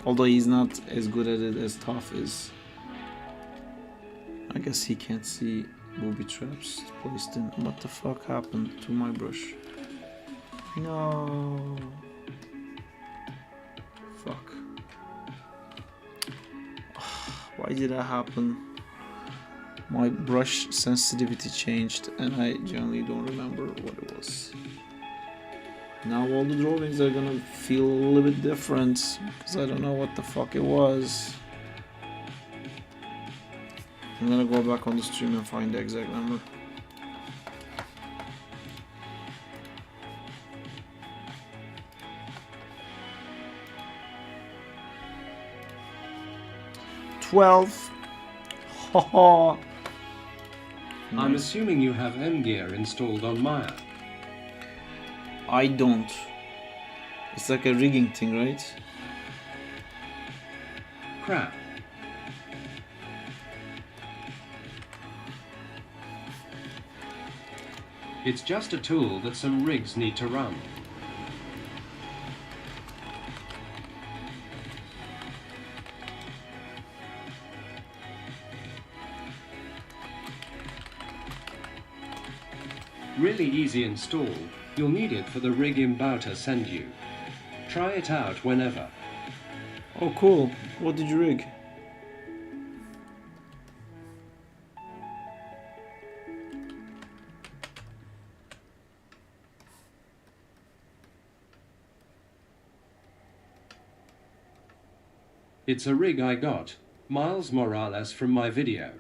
although he's not as good at it as Toph is. I guess he can't see booby traps placed in. What the fuck happened to my brush? No. Fuck. Why did that happen? My brush sensitivity changed and I generally don't remember what it was. Now all the drawings are gonna feel a little bit different because I don't know what the fuck it was. I'm gonna go back on the stream and find the exact number. $12. Haha. I'm assuming you have M-Gear installed on Maya. I don't. It's like a rigging thing, right? Crap. It's just a tool that some rigs need to run. Really easy install. You'll need it for the rig Imbauta send you. Try it out whenever. Oh cool. What did you rig? It's a rig I got, Miles Morales, from my video.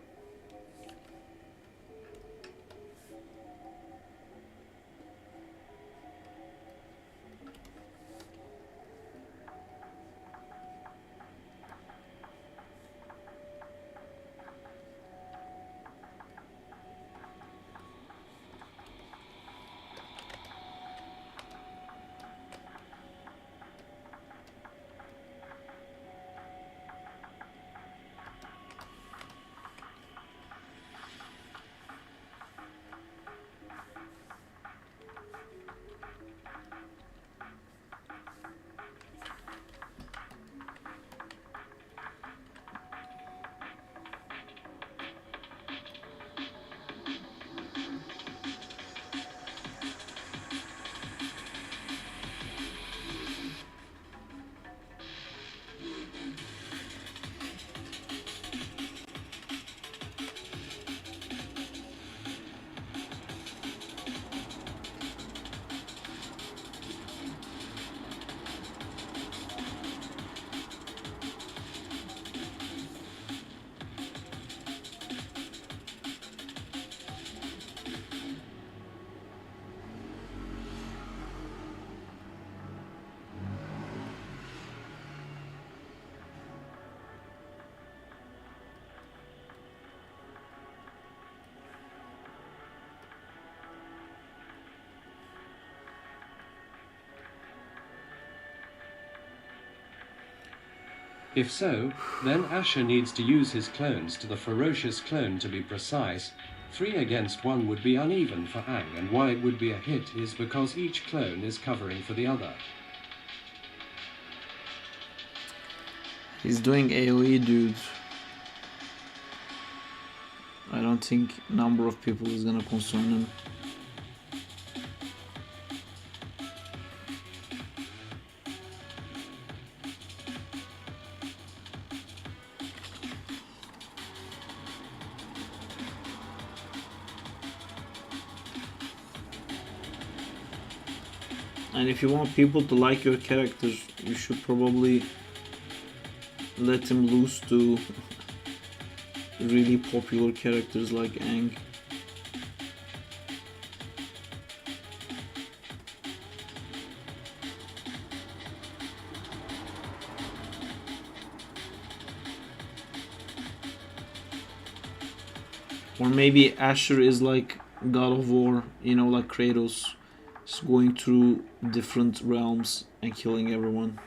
If so, then Asher needs to use his clones to the ferocious clone to be precise. 3 against 1 would be uneven for Ang, and why it would be a hit is because each clone is covering for the other. He's doing AoE, dude. I don't think number of people is gonna concern him. And if you want people to like your characters, you should probably let him loose to really popular characters like Ang. Or maybe Asher is like God of War, you know, like Kratos. Just going through different realms and killing everyone.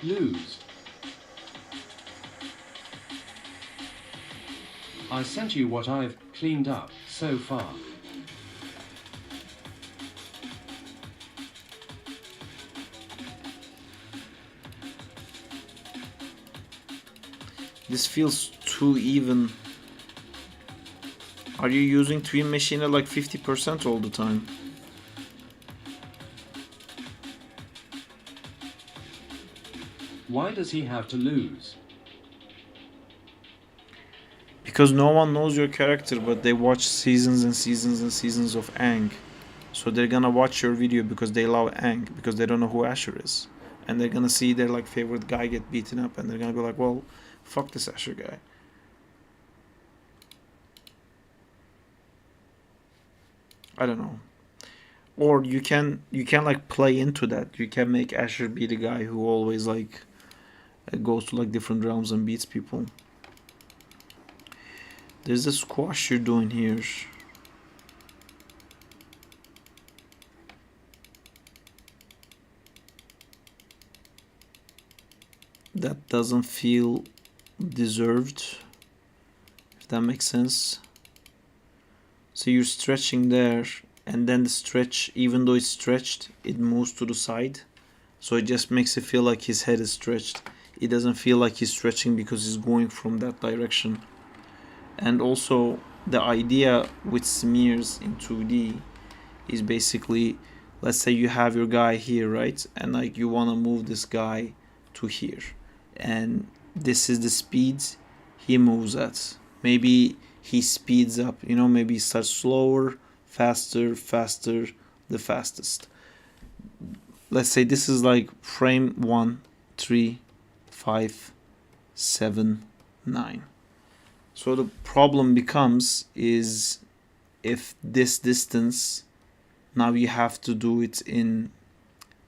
Lose. I sent you what I've cleaned up so far. This feels too even. Are you using Twin Machine at like 50% all the time? Why does he have to lose? Because no one knows your character, but they watch seasons and seasons and seasons of Ang. So they're gonna watch your video because they love Ang, because they don't know who Asher is. And they're gonna see their like favorite guy get beaten up, and they're gonna be like, well, fuck this Asher guy. I don't know. Or you can like play into that. You can make Asher be the guy who always like goes to like different realms and beats people. There's a squash you're doing here. That doesn't feel deserved, if that makes sense. So you're stretching there, and then the stretch, even though it's stretched, it moves to the side. So it just makes it feel like his head is stretched. It doesn't feel like he's stretching because he's going from that direction. And also the idea with smears in 2D is basically, let's say you have your guy here, right? And like you want to move this guy to here. And this is the speed he moves at. Maybe he speeds up, you know, maybe he starts slower, faster, faster, the fastest. Let's say this is like frame 1, 3, 5, 7, 9. So the problem becomes is if this distance, now you have to do it in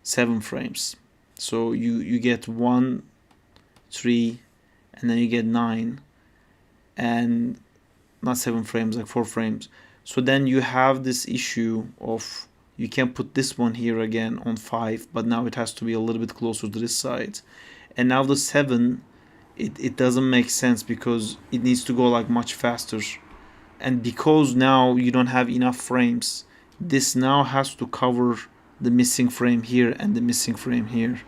7 frames. So you get 1, 3, and then you get 9, and not 7 frames, like 4 frames. So then you have this issue of you can put this one here again on 5, but now it has to be a little bit closer to this side. And now the 7, it doesn't make sense because it needs to go like much faster. And because now you don't have enough frames, this now has to cover the missing frame here and the missing frame here.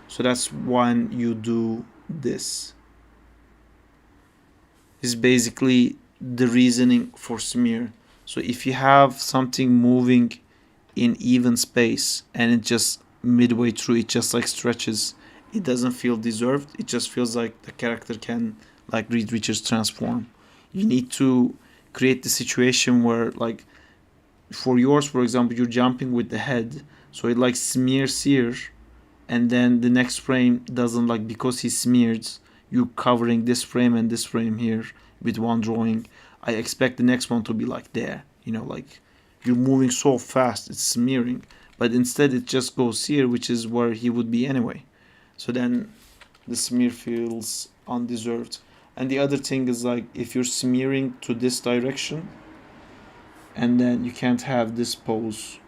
So that's when you do this. This is basically the reasoning for smear. So if you have something moving in even space and it just midway through it just like stretches, it doesn't feel deserved. It just feels like the character can like Reed Richards transform. You need to create the situation where, like for yours for example, you're jumping with the head, so it like smears here, and then the next frame doesn't, like, because he smeared, you're covering this frame and this frame here with one drawing. I expect the next one to be like there, you know, like you're moving so fast it's smearing, but instead it just goes here, which is where he would be anyway. So then the smear feels undeserved. And the other thing is, like, if you're smearing to this direction, and then you can't have this pose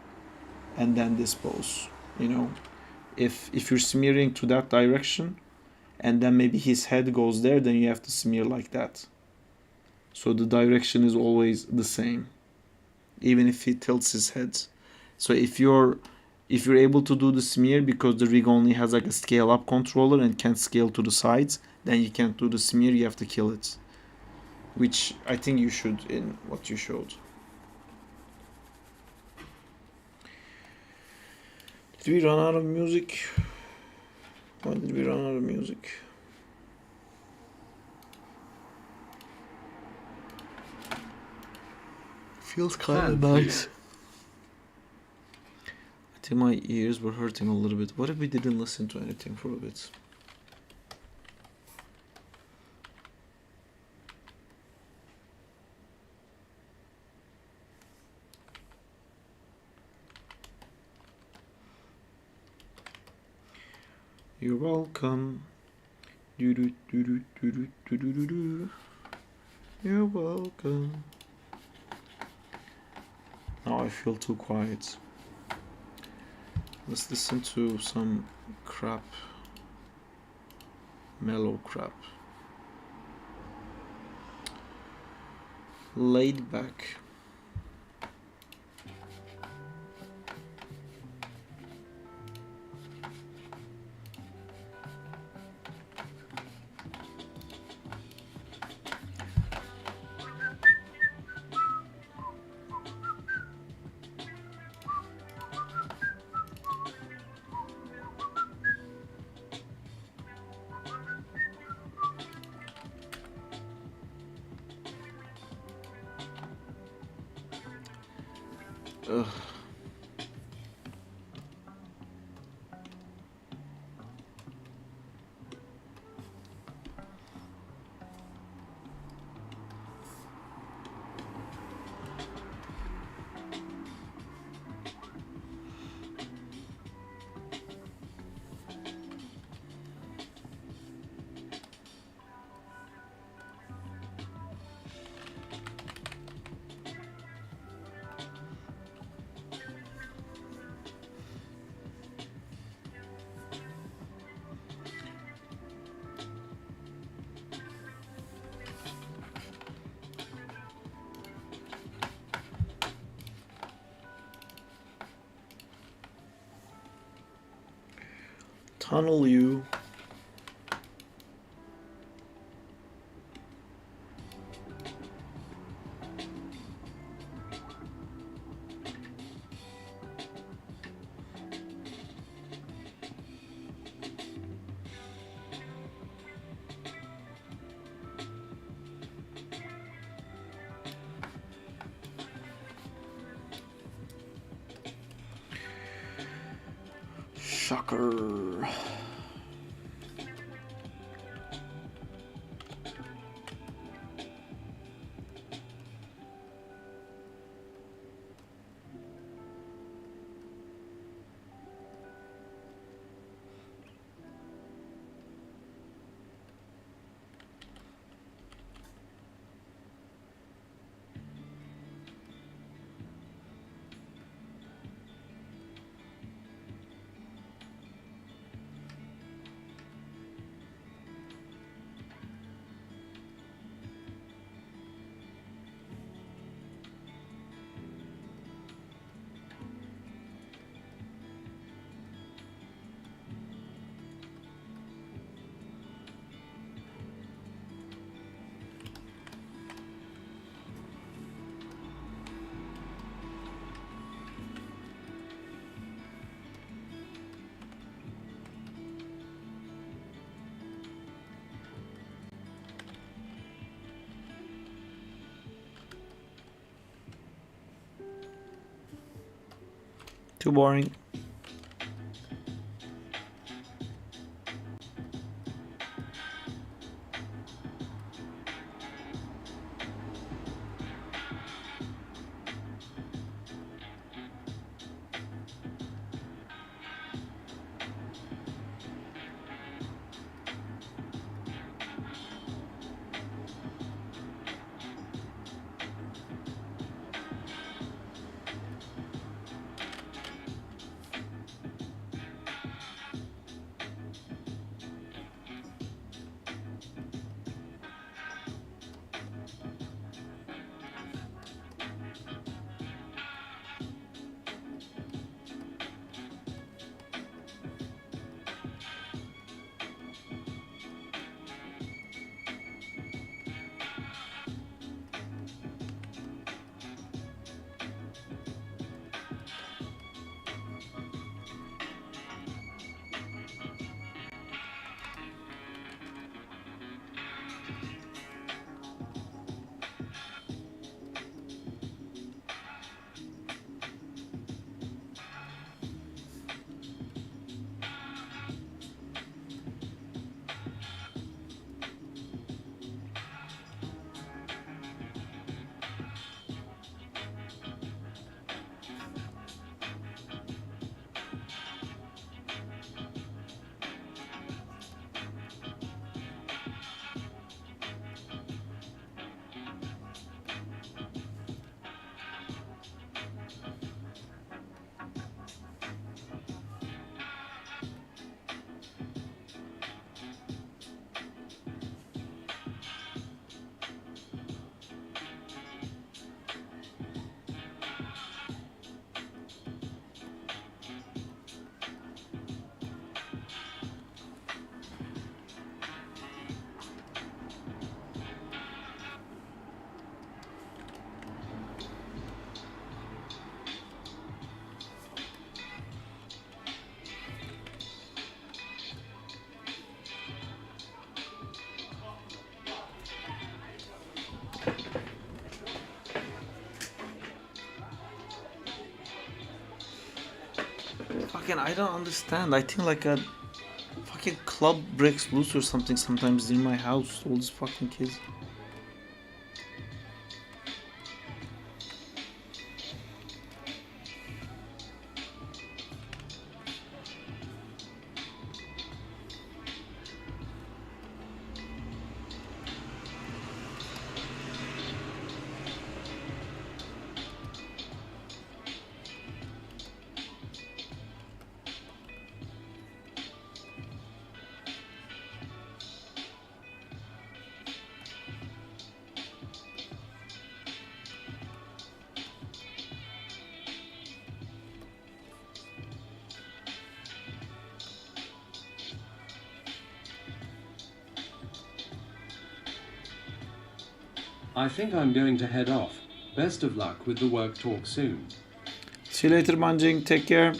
and then this pose, you know. If you're smearing to that direction and then maybe his head goes there, then you have to smear like that. So the direction is always the same, even if he tilts his head. So if you're able to do the smear because the rig only has like a scale up controller and can't scale to the sides, then you can't do the smear, you have to kill it. Which I think you should in what you showed. Did we run out of music? Why did we run out of music? Feels kind of nice. I think my ears were hurting a little bit. What if we didn't listen to anything for a bit? You're welcome. Do do do do do do do do do. You're welcome. Now I feel too quiet. Let's listen to some crap. Mellow crap. Laid back. Ugh. Tunnel you. Shocker. Too boring. Fucking, I don't understand. I think like a fucking club breaks loose or something sometimes in my house. All these fucking kids. I think I'm going to head off. Best of luck with the work talk soon. See you later, Manjing. Take care.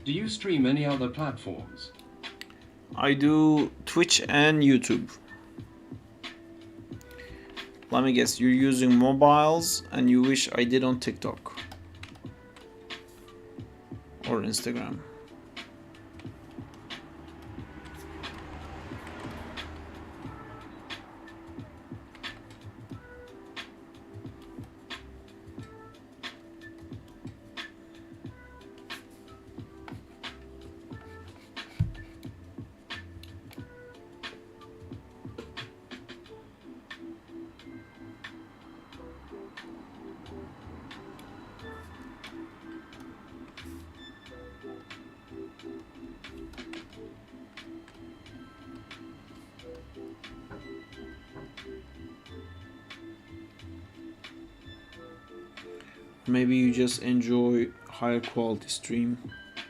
Do you stream any other platforms? I do Twitch and YouTube. Let me guess, you're using mobiles and you wish I did on TikTok or Instagram. Maybe you just enjoy higher quality stream,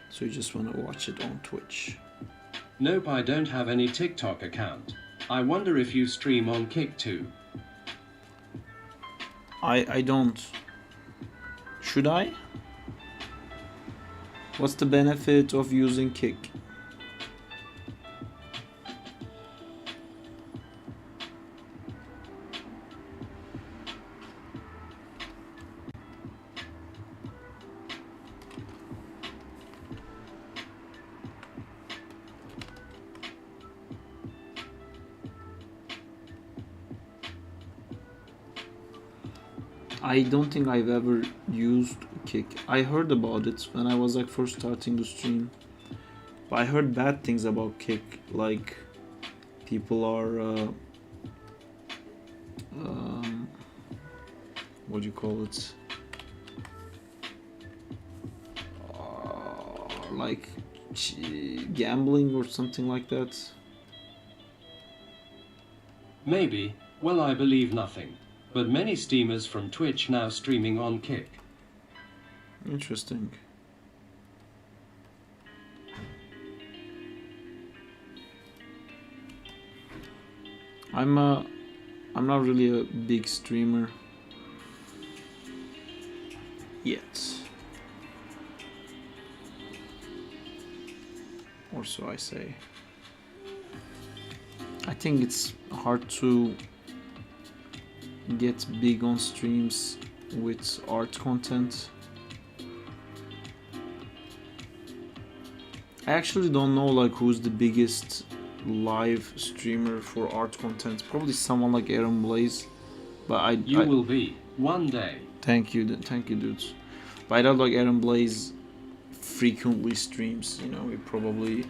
so you just want to watch it on Twitch. Nope, I don't have any TikTok account. I wonder if you stream on Kick too. I don't. Should I? What's the benefit of using Kick? I don't think I've ever used Kick. I heard about it when I was like first starting to stream, but I heard bad things about Kick, like people are what do you call it, like gambling or something like that. Maybe. Well, I believe nothing. But many streamers from Twitch now streaming on Kick. Interesting. I'm not really a big streamer yet, or so I say. I think it's hard to get big on streams with art content. I actually don't know like who's the biggest live streamer for art content. Probably someone like Aaron Blaze, but I will be one day. Thank you, dudes. But I don't like Aaron Blaze frequently streams. You know, he probably,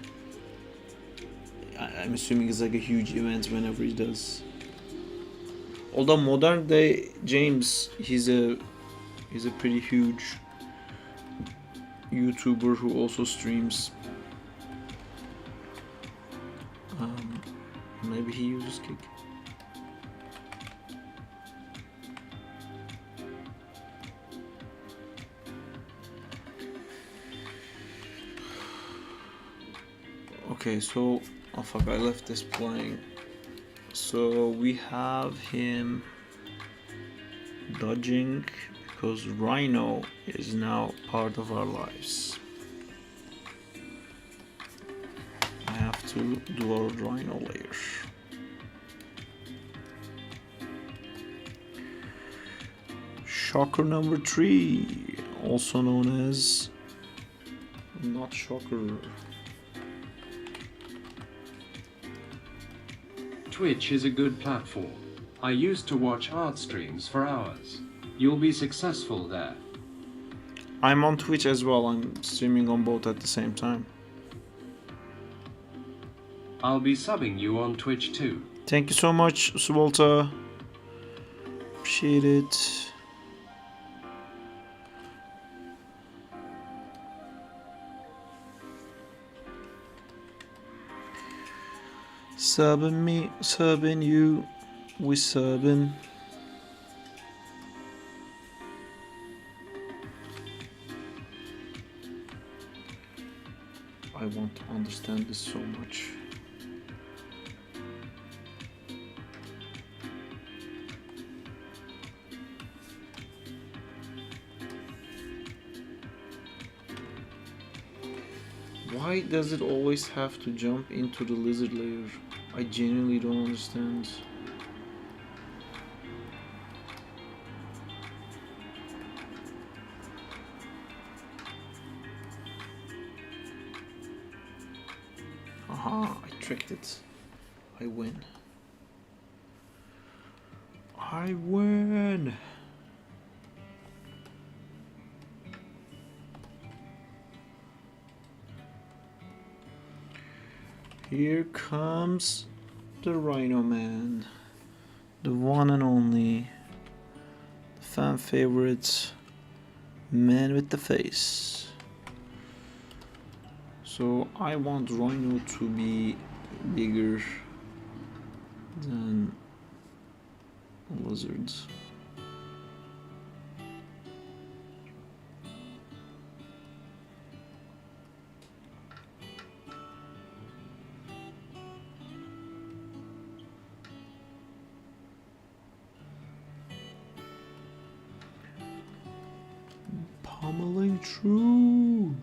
I'm assuming it's like a huge event whenever he does. Although modern day James, he's a pretty huge YouTuber who also streams. Maybe he uses Kick. Okay, so oh fuck, I left this playing. So we have him dodging because Rhino is now part of our lives. I have to do our Rhino layer. Shocker number 3, also known as not Shocker. Twitch is a good platform. I used to watch art streams for hours. You'll be successful there. I'm on Twitch as well. I'm streaming on both at the same time. I'll be subbing you on Twitch too. Thank you so much, Subalta. Appreciate it. Subbing me, subbing you, we subbing. I want to understand this so much. Why does it always have to jump into the lizard layer? I genuinely don't understand. Aha, I tricked it. I win. I win! Here comes the Rhino Man. The one and only. The fan favorite. Man with the face. So I want Rhino to be bigger than lizards. Pummeling through.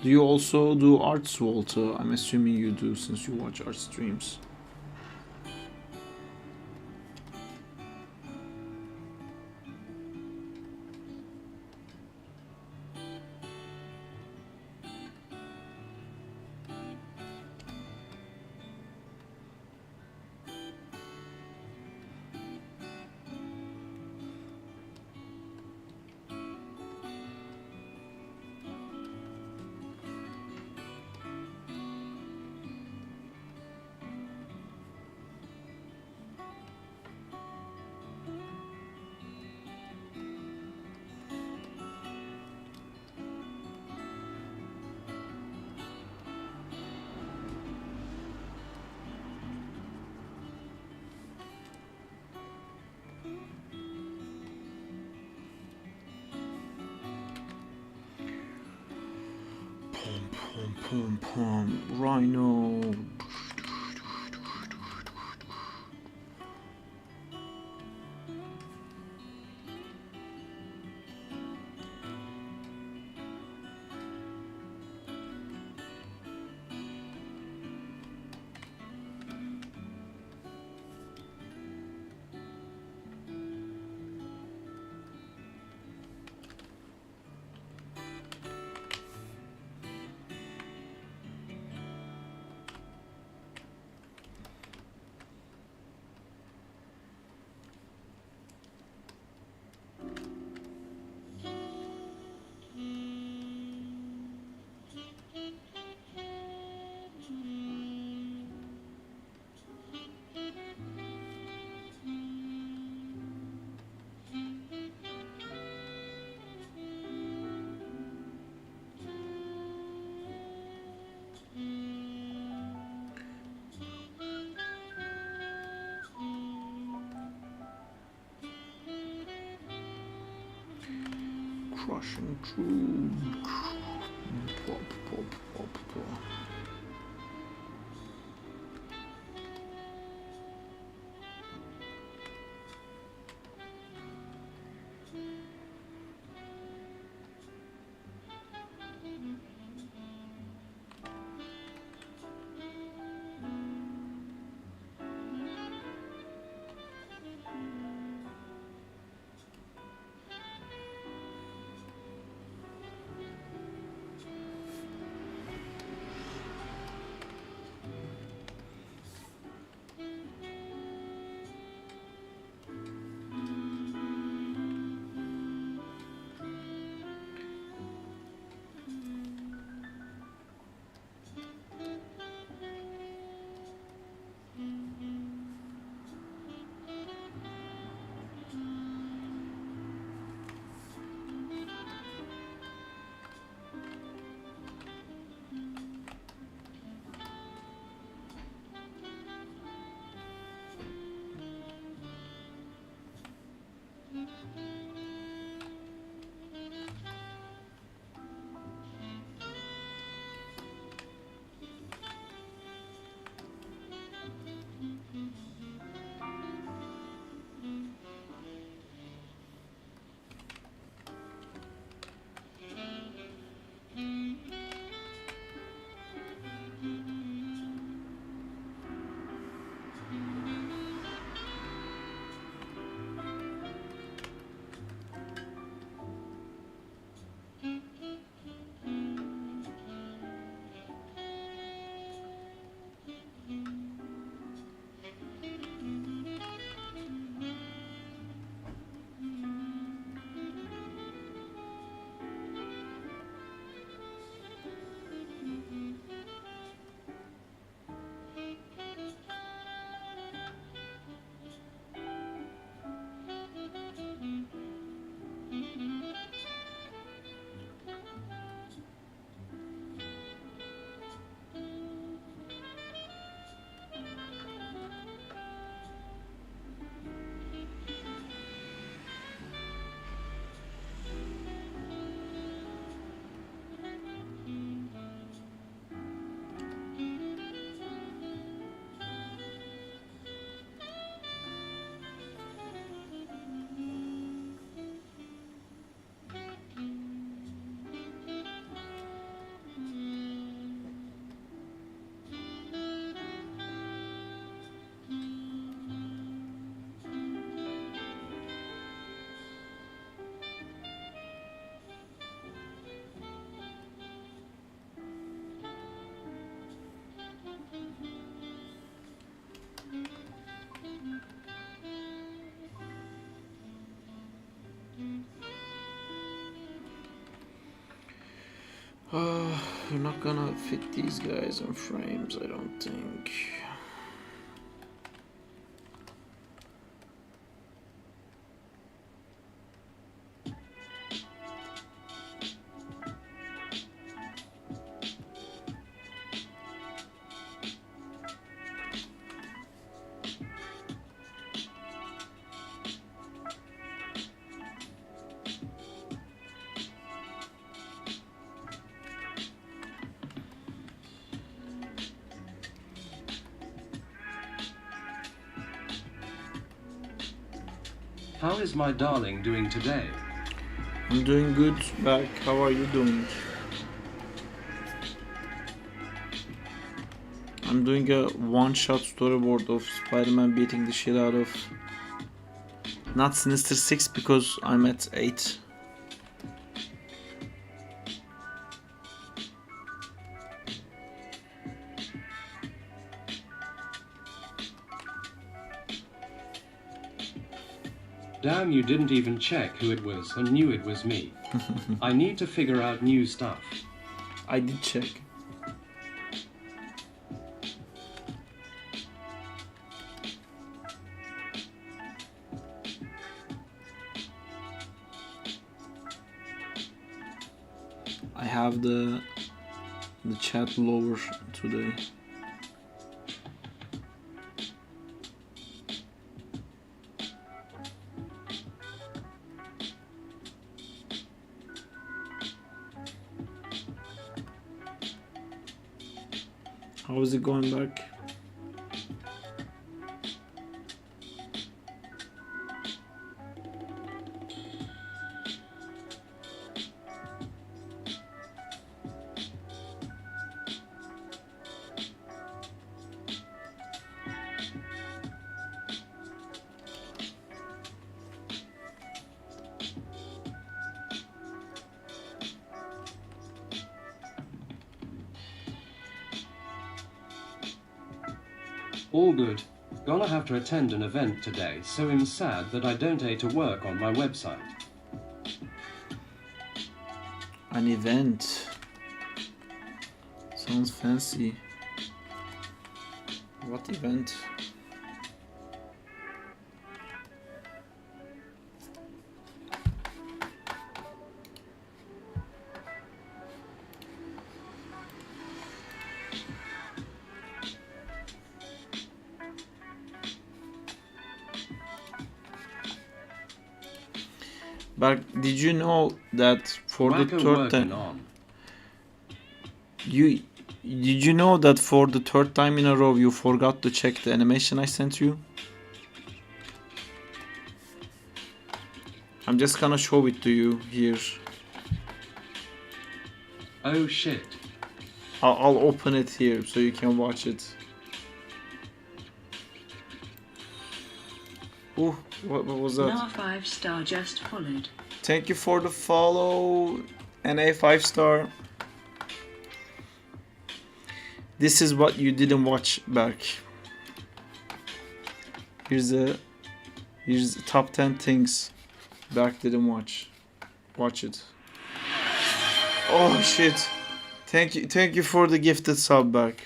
Do you also do arts, Walter? I'm assuming you do since you watch art streams. Pom pom, Rhino. Crushing through. Pop, pop, pop, pop. You're not gonna fit these guys in frames, I don't think. How is my darling doing today? I'm doing good, Berk. How are you doing? I'm doing a one-shot storyboard of Spider-Man beating the shit out of... Not Sinister Six because I'm at 8. Damn, you didn't even check who it was and knew it was me. I need to figure out new stuff. I did check. I have the chat lower today. How is it going back? All good. Gonna have to attend an event today, so I'm sad that I don't to work on my website. An event. Sounds fancy. What event? But did you know that for the third time did you know that for the third time in a row you forgot to check the animation I sent you? I'm just gonna show it to you here. Oh shit. I'll open it here so you can watch it. Ooh, what was that? Now 5-star just followed. Thank you for the follow and a 5-star. This is what you didn't watch back. Here's the top 10 things Berk didn't watch. Watch it. Oh shit. Thank you for the gifted sub, Berk.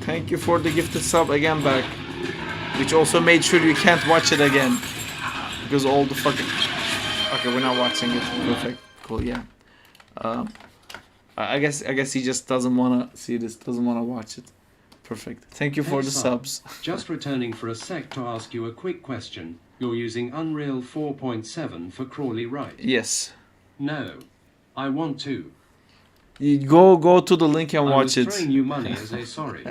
Thank you for the gifted sub again, Berk. Which also made sure you can't watch it again. Because all the fucking... Okay, we're not watching it. Perfect. Cool, yeah. I guess he just doesn't wanna see this, doesn't wanna watch it. Perfect. Thank you for the subs. Just returning for a sec to ask you a quick question. You're using Unreal 4.7 for Crawley, right? Yes. No. I want to. You go to the link and watch it. I was throwing you money as a sorry.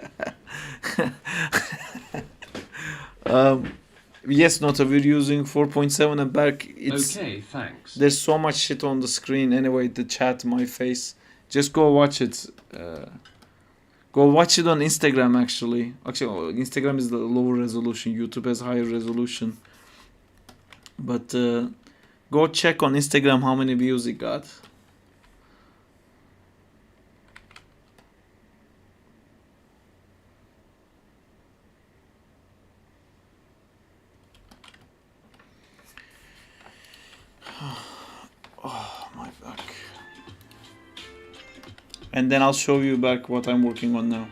Yes, Nota, we're using 4.7 and Berk. It's okay, thanks. There's so much shit on the screen. Anyway, the chat, my face. Just go watch it. Go watch it on Instagram, actually. Actually, Instagram is the lower resolution. YouTube has higher resolution. But go check on Instagram how many views it got. and then I'll show you back what I'm working on now.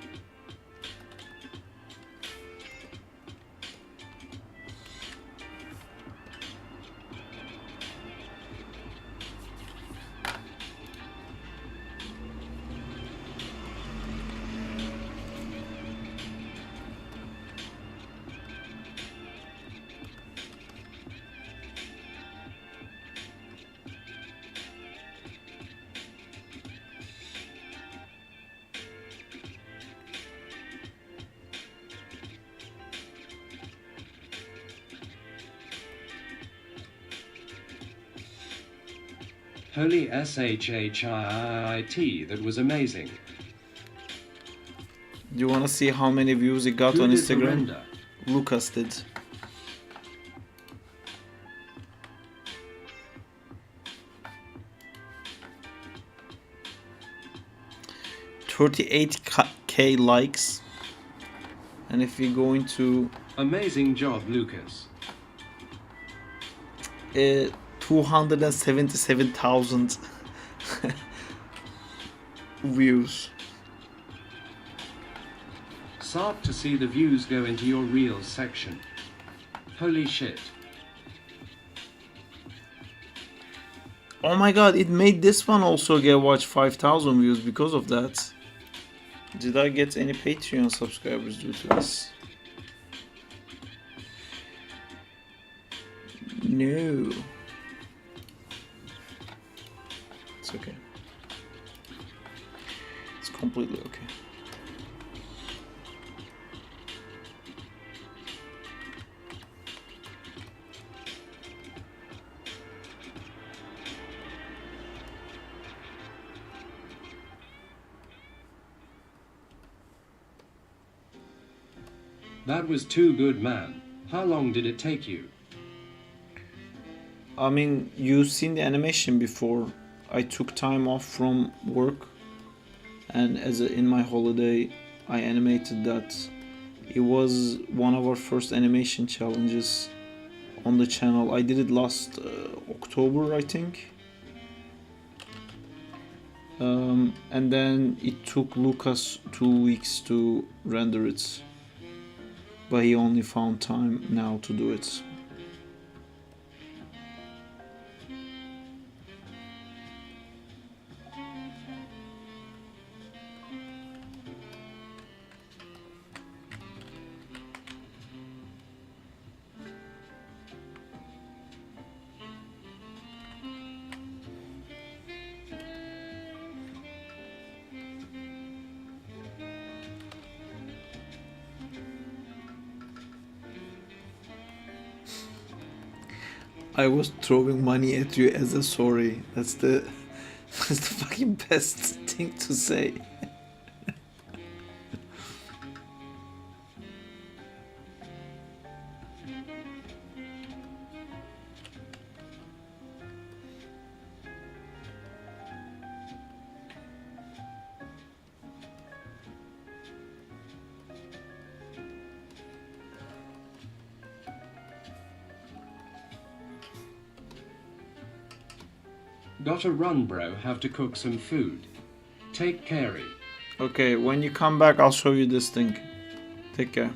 Holy shit, that was amazing. Do you want to see how many views it got Who on did Instagram? Render? Lucas did. $38K likes, and if we go into Amazing job, Lucas. 277,000 views. Sad to see the views go into your Reels section. Holy shit. Oh my god, it made this one also get watched 5,000 views because of that. Did I get any Patreon subscribers due to this? No. It's okay. It's completely okay. That was too good, man. How long did it take you? I mean, you've seen the animation before. I took time off from work, and in my holiday, I animated that. It was one of our first animation challenges on the channel. I did it last October, I think. And then it took Lucas 2 weeks to render it, but he only found time now to do it. I was throwing money at you as a sorry. That's the fucking best thing to say. Gotta run, bro. Have to cook some food. Take care. Okay, when you come back, I'll show you this thing. Take care.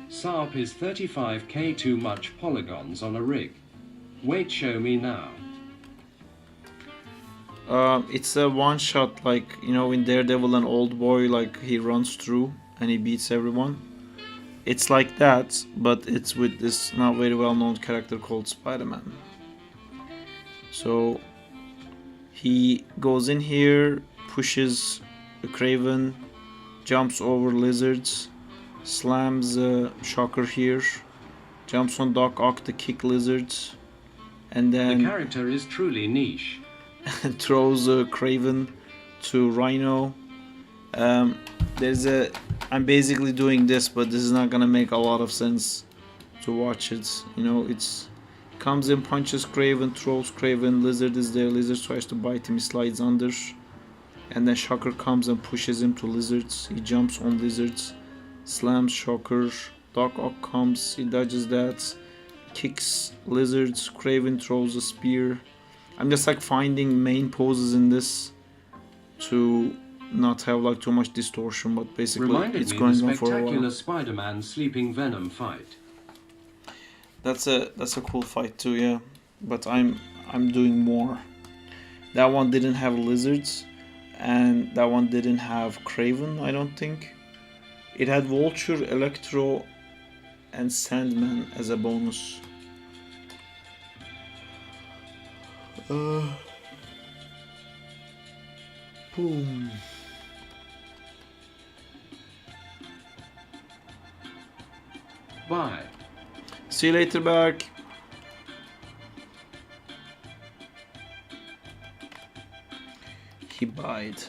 Sarp is 35k too much polygons on a rig. Wait, show me now. It's a one shot, like, you know, in Daredevil and Old Boy, like he runs through and he beats everyone. It's like that, but it's with this not very well known character called Spider-Man. So he goes in here, pushes a Craven, jumps over lizards, slams a Shocker here, jumps on Doc Ock to kick lizards, and then The character is truly niche. throws a Craven to Rhino. I'm basically doing this, but this is not gonna make a lot of sense to watch it. You know, it's comes in, punches Craven, throws Craven, Lizard is there, Lizard tries to bite him, he slides under, and then Shocker comes and pushes him to Lizards. He jumps on Lizards, slams shocker. Doc Ock comes, he dodges that, kicks lizards, Craven throws a spear. I'm just like finding main poses in this to not have like too much distortion, but basically Reminded it's me going of the on for a spectacular while. Spider-Man Sleeping Venom fight. That's a cool fight too, yeah. But I'm doing more. That one didn't have lizards, and that one didn't have Craven, I don't think. It had Vulture, Electro, and Sandman as a bonus. Boom. Bye. See you later, back. He died.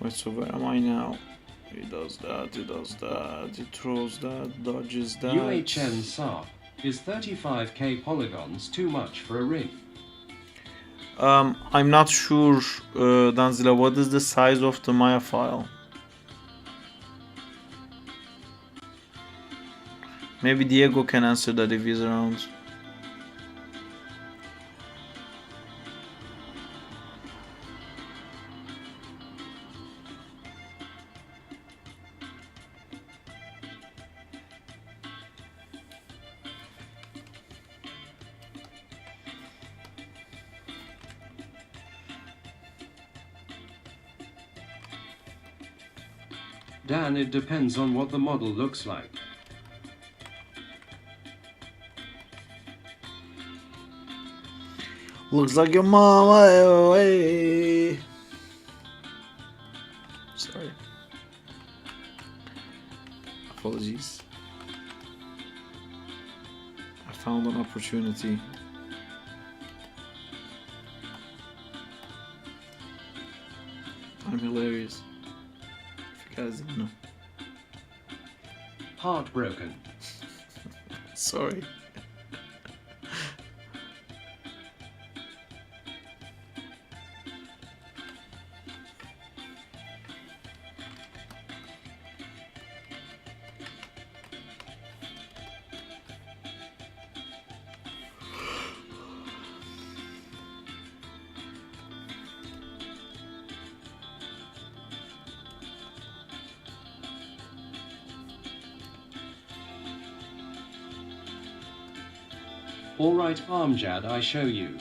Wait, so where am I now? He does that, he does that, he throws that, dodges that. UHN SAR. Is 35k polygons too much for a rig? I'm not sure, Danzila, what is the size of the Maya file? Maybe Diego can answer that if he's around. Dan, it depends on what the model looks like. Looks like your mama, hey. Sorry. Apologies. I found an opportunity. I'm hilarious. If you guys didn't know. Heartbroken. Sorry. Alright, Amjad, I show you.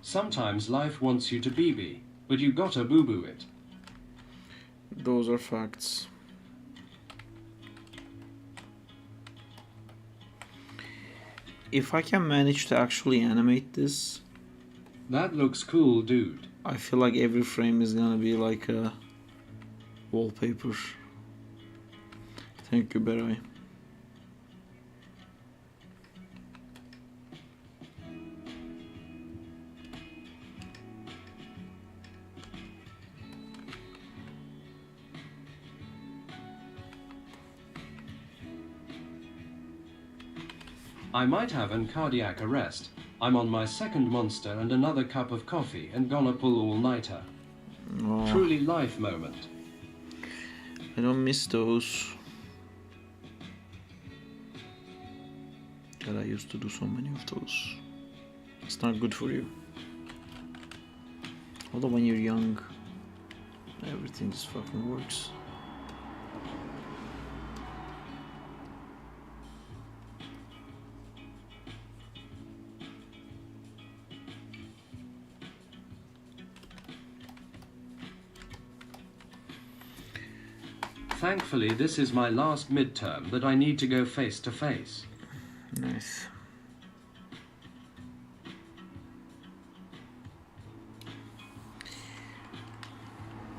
Sometimes life wants you to BB, but you gotta boo-boo it. Those are facts. If I can manage to actually animate this, That looks cool, dude. I feel like every frame is gonna be like a wallpaper. Thank you, Beray. I might have an cardiac arrest. I'm on my second monster and another cup of coffee and gonna pull all-nighter. Oh, Truly life moment. I don't miss those. God, I used to do so many of those. It's not good for you. Although when you're young, everything just fucking works. Thankfully, this is my last midterm that I need to go face to face. Nice.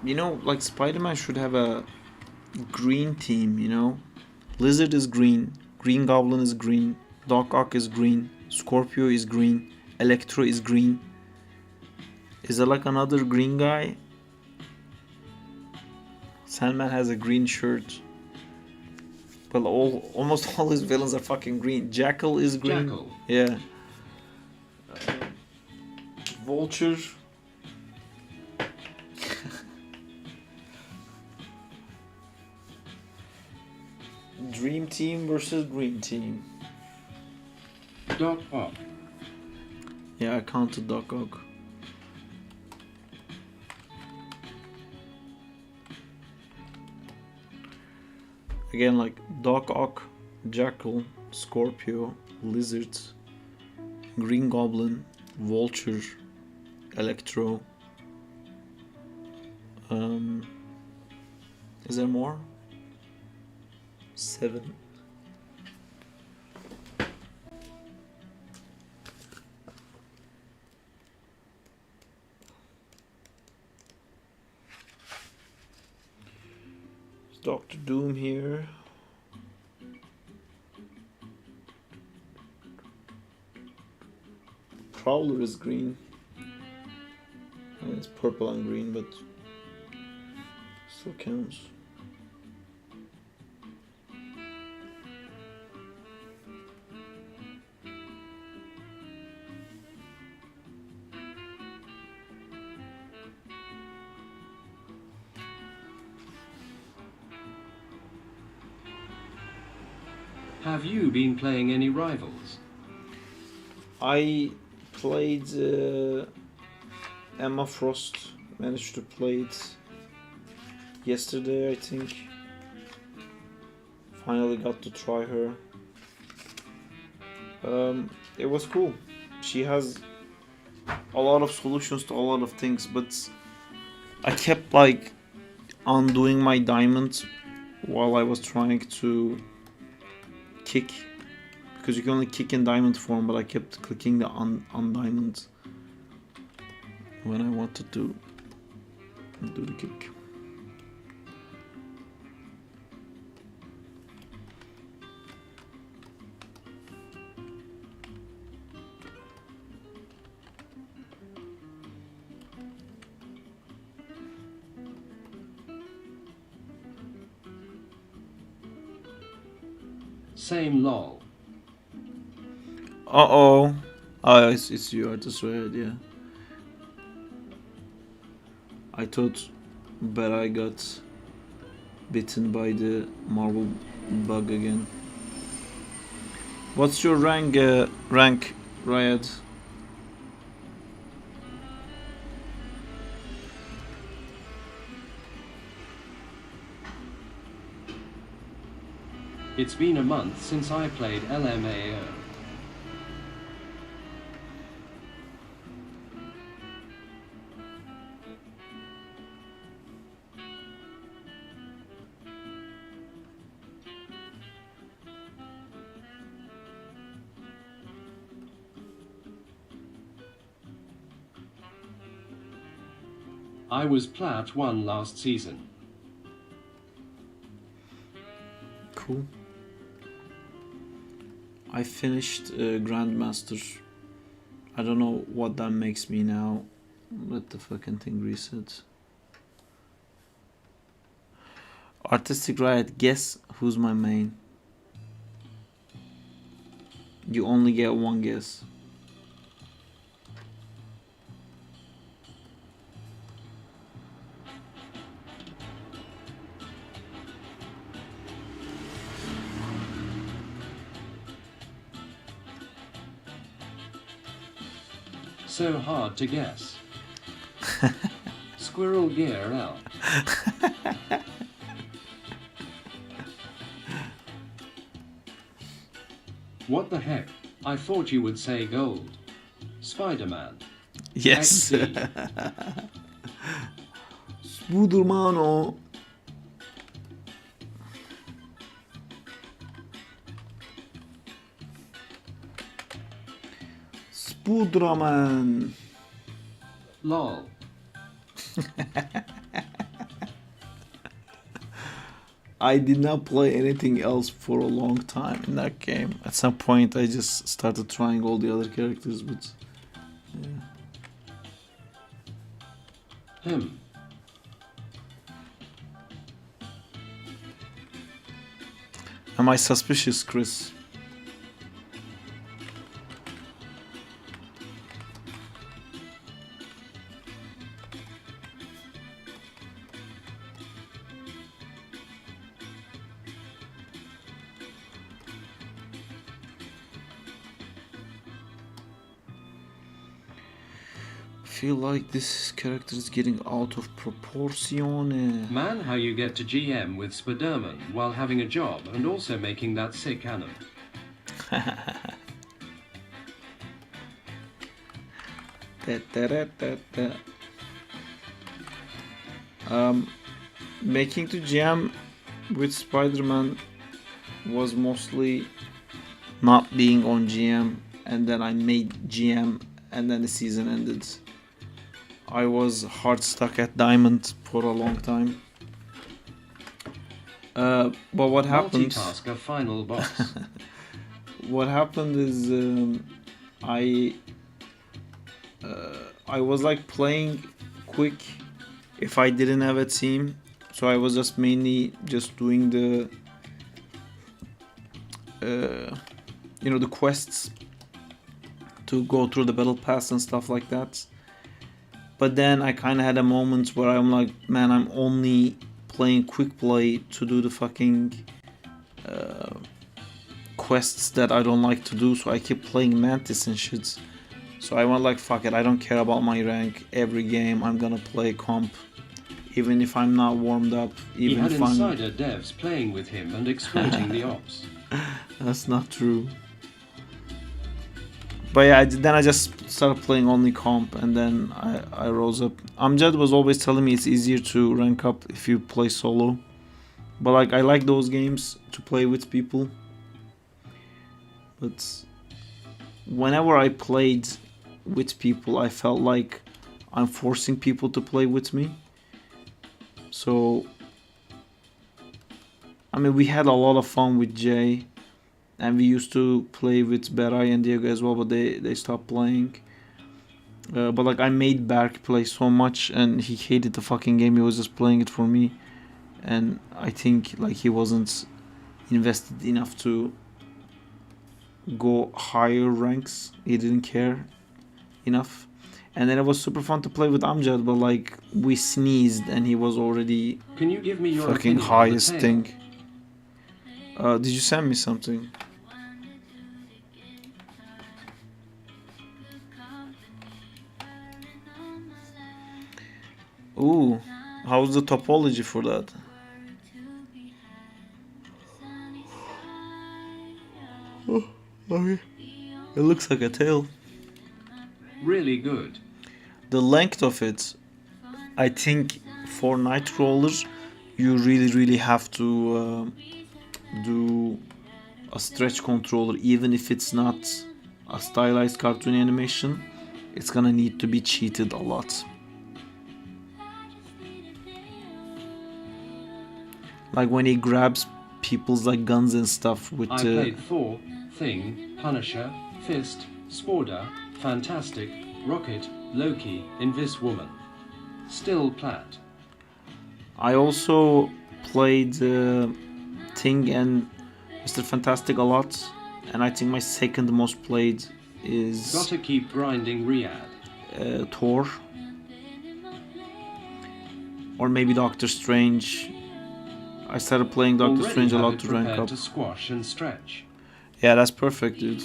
You know, like Spider-Man should have a green team, you know? Lizard is green, Green Goblin is green, Doc Ock is green, Scorpio is green, Electro is green. Is there like another green guy? Sandman has a green shirt. Well, almost all his villains are fucking green. Jackal is green. Jackal. Yeah. Vulture. Dream Team versus Green Team. Doc Ock. Yeah, I counted Doc Ock. Again, like Doc Ock, Jackal, Scorpio, Lizard, Green Goblin, Vulture, Electro. Is there more? 7. Is Doctor Doom here? Prowler is green. I mean, it's purple and green, but still counts. Have you been playing any rivals? I played Emma Frost. Managed to play it yesterday, I think. Finally got to try her. It was cool. She has a lot of solutions to a lot of things, but I kept like undoing my diamond while I was trying to kick, because you can only kick in diamond form, but I kept clicking the undiamond when I wanted to do the kick. Same lol. Uh-oh. Oh, it's you, I just read, yeah. I thought but I got bitten by the marble bug again. What's your rank, Riot? It's been a month since I played LMAO. I was Plat 1 last season. Cool. I finished Grandmaster. I don't know what that makes me now. Let the fucking thing reset. Artistic Riot, guess who's my main? You only get one guess. So hard to guess. Squirrel Gear L. What the heck? I thought you would say gold. Spider-Man. Yes. XD. Spider-Man. Spider-Man. LOL. I did not play anything else for a long time in that game. At some point I just started trying all the other characters, but yeah. Him. Am I suspicious, Chris? Feel like this character is getting out of proportion. Man, how you get to GM with Spiderman while having a job and also making that sick anime. Making to GM with Spider-Man was mostly not being on GM, and then I made GM, and then the season ended. I was hard stuck at Diamond for a long time. But what happened? Multitasker final boss. What happened is I was like playing quick if I didn't have a team, so I was just mainly just doing the the quests to go through the battle pass and stuff like that. But then I kind of had a moment where I'm like, man, I'm only playing quick play to do the fucking quests that I don't like to do, so I keep playing Mantis and shit. So I went like, fuck it, I don't care about my rank. Every game I'm gonna play comp, even if I'm not warmed up, He even had if I'm... insider devs playing with him and exploiting the ops. That's not true. But yeah, then I just started playing only comp, and then I rose up. Amjad was always telling me it's easier to rank up if you play solo. But like, I like those games to play with people. But whenever I played with people, I felt like I'm forcing people to play with me. So, I mean, we had a lot of fun with Jay. And we used to play with Beray and Diego as well, but they stopped playing. But like, I made Berk play so much, and he hated the fucking game. He was just playing it for me, and I think like he wasn't invested enough to go higher ranks. He didn't care enough. And then it was super fun to play with Amjad, but like, we sneezed and he was already Can you give me your fucking opinion on the highest tale? thing. Did you send me something? Ooh, how's the topology for that? Oh, okay. It looks like a tail. Really good. The length of it, I think for Nightcrawler, you really have to do a stretch controller, even if it's not a stylized cartoon animation. It's gonna need to be cheated a lot. Like when he grabs people's like guns and stuff with I played Thor, Thing, Punisher, Fist, Sporder, Fantastic, Rocket, Loki, Invis-Woman. Still plat. I also played Thing and Mr. Fantastic a lot, and I think my second most played is Gotta keep grinding Riyadh. Thor, or maybe Doctor Strange. I started playing Doctor Already Strange a have lot it to rank prepared up. to squash and stretch. Yeah, that's perfect, dude.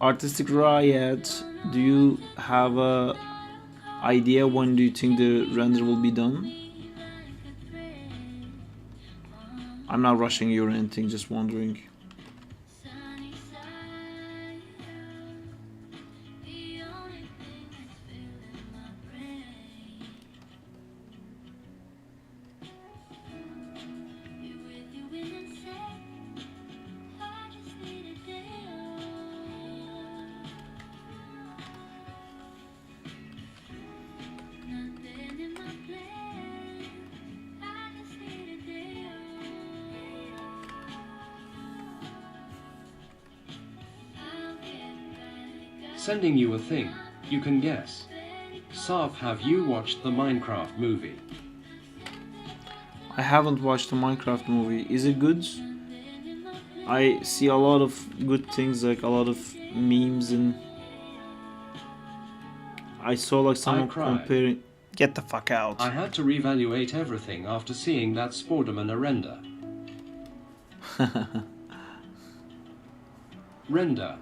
Artistic Riot, do you have a idea when do you think the render will be done? I'm not rushing you or anything, just wondering. Sending you a thing, you can guess. Sarp, have you watched the Minecraft movie? I haven't watched the Minecraft movie. Is it good? I see a lot of good things, like a lot of memes, and I saw like someone cried. comparing. Get the fuck out. I had to reevaluate everything after seeing that Sporderman render. Render.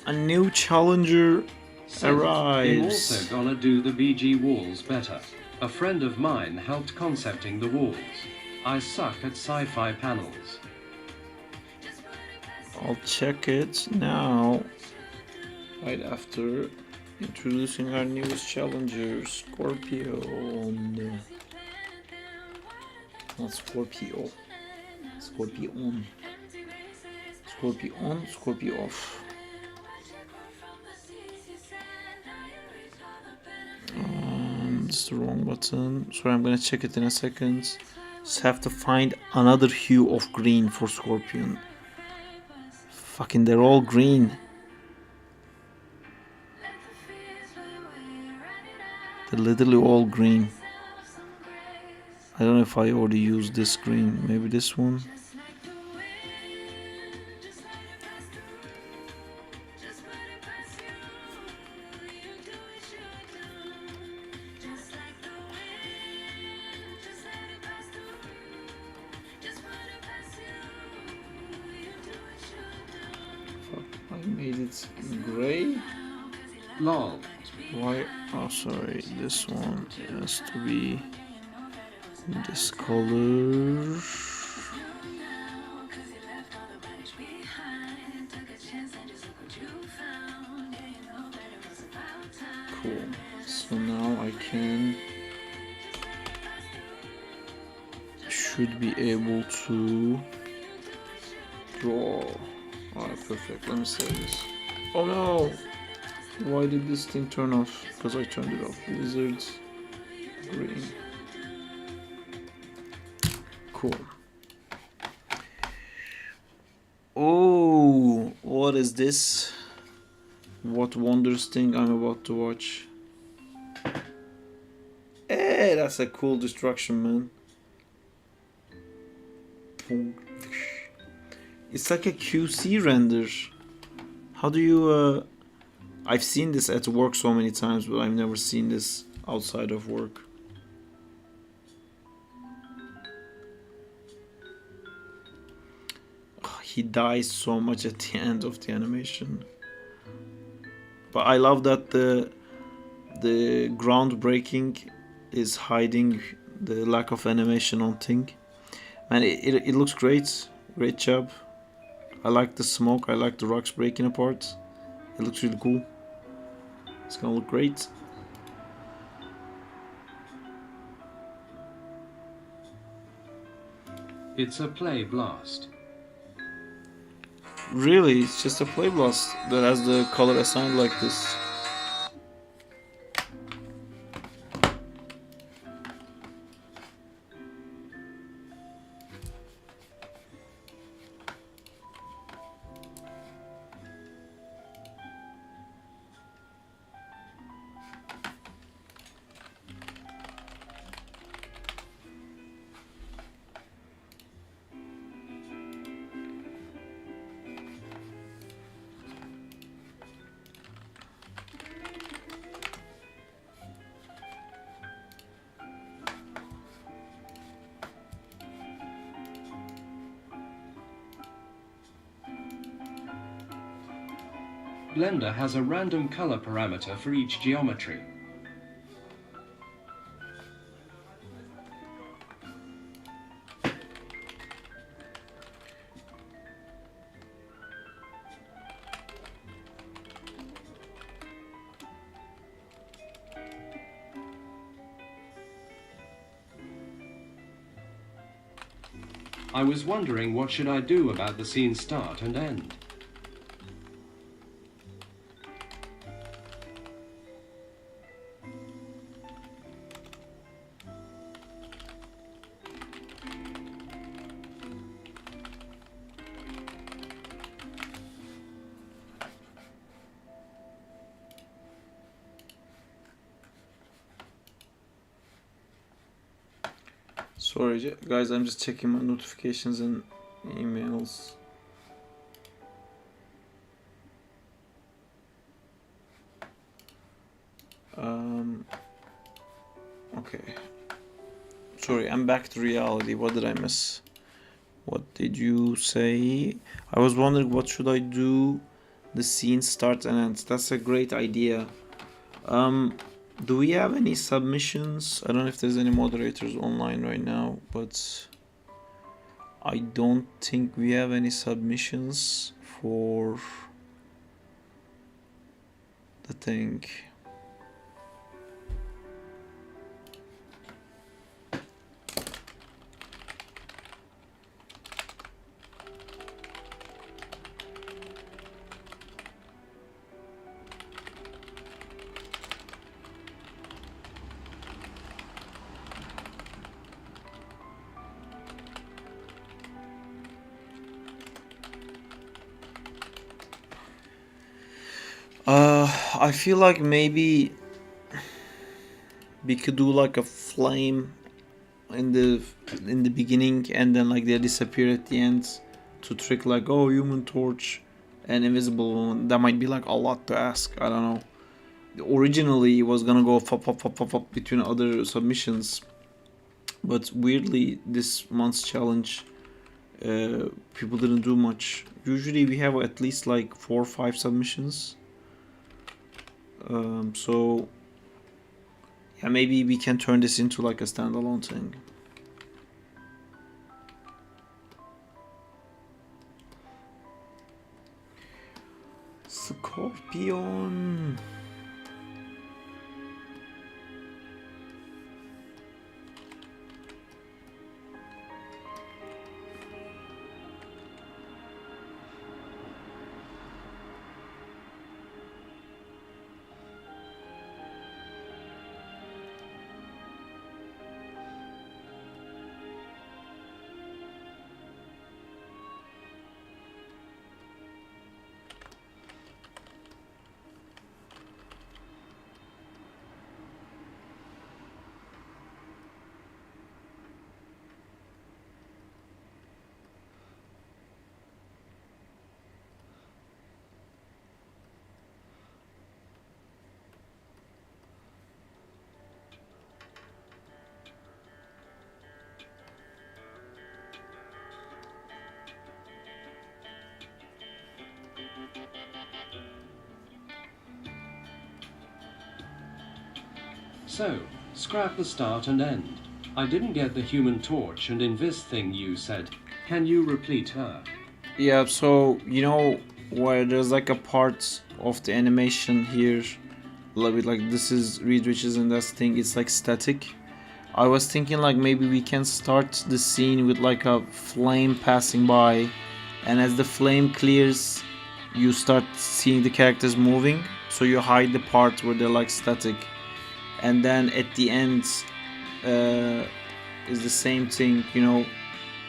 A new challenger Seth, I'm arrives. also gonna do the BG walls better. A friend of mine helped concepting the walls. I suck at sci-fi panels. I'll check it now. Right after introducing our newest challenger, Scorpion. Not Scorpio. Scorpion. Scorpion, Scorpio off. It's the wrong button. Sorry, I'm gonna check it in a second. Just have to find another hue of green for Scorpion. Fucking, they're all green. They're literally all green. I don't know if I already used this green. Maybe this one. I made it gray. Lol. Why? Oh, sorry. This one has to be this color. Cool. So now I should be able to draw. Alright, perfect. Let me save this. Oh no! Why did this thing turn off? Because I turned it off. Lizards. Green. Cool. Oh, what is this? What wondrous thing I'm about to watch. Hey, that's a cool destruction, man. It's like a QC render. How do you, I've seen this at work so many times, but I've never seen this outside of work. Oh, he dies so much at the end of the animation. But I love that the groundbreaking is hiding the lack of animation on thing. Man, it looks great. Great job. I like the smoke. I like the rocks breaking apart. It looks really cool. It's gonna look great. It's a play blast. Really, it's just a play blast that has the color assigned like this. Blender has a random color parameter for each geometry. I was wondering what should I do about the scene start and end. Sorry guys, I'm just checking my notifications and emails. Okay. Sorry, I'm back to reality. What did I miss? What did you say? I was wondering what should I do? The scene starts and ends. That's a great idea. Do we have any submissions? I don't know if there's any moderators online right now, but I don't think we have any submissions for the thing. I feel like maybe we could do like a flame in the beginning and then like they disappear at the end to trick like, oh, Human Torch and Invisible Woman. That might be like a lot to ask. I don't know. Originally it was gonna go pop between other submissions, but weirdly this month's challenge people didn't do much. Usually we have at least like 4 or 5 submissions. So yeah, maybe we can turn this into like a standalone thing. Scorpion. So, scrap the start and end. I didn't get the Human Torch and Invis thing you said. Can you repeat her? Yeah, so you know where there's like a part of the animation here, like this is read riches and that thing, it's like static. I was thinking like maybe we can start the scene with like a flame passing by, and as the flame clears, you start seeing the characters moving. So you hide the part where they're like static, and then at the end is the same thing. You know,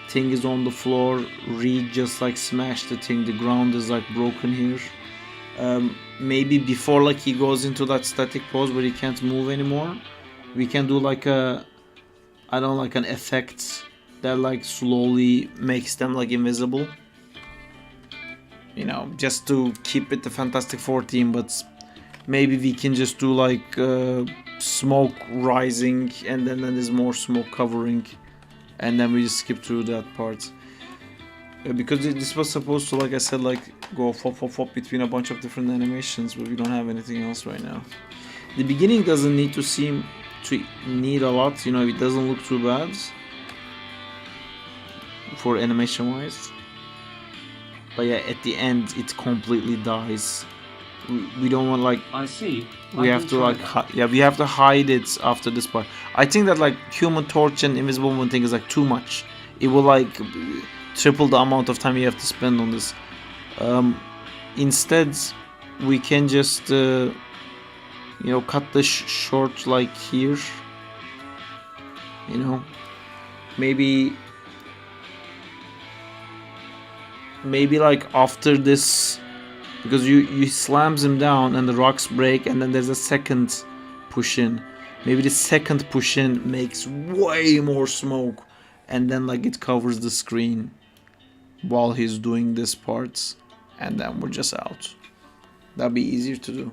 thing is on the floor. Reed just like smashed the thing. The ground is like broken here. Maybe before like he goes into that static pose where he can't move anymore, we can do like a, I don't know, like an effect that like slowly makes them like invisible. You know, just to keep it the Fantastic Four theme, but maybe we can just do like smoke rising and then there's more smoke covering, and then we just skip through that part. Because this was supposed to, like I said, like go flop between a bunch of different animations, but we don't have anything else right now. The beginning doesn't need to seem to need a lot, you know, it doesn't look too bad for animation wise. But yeah, at the end it completely dies. We don't want like, I see. we have to like yeah, we have to hide it after this part. I think that like Human Torch and Invisible Woman thing is like too much. It will like triple the amount of time you have to spend on this. Instead, we can just you know, cut the short like here. You know, maybe like after this, because you slams him down and the rocks break, and then there's a second push in. Maybe the second push in makes way more smoke, and then like it covers the screen while he's doing this part, and then we're just out. That'd be easier to do.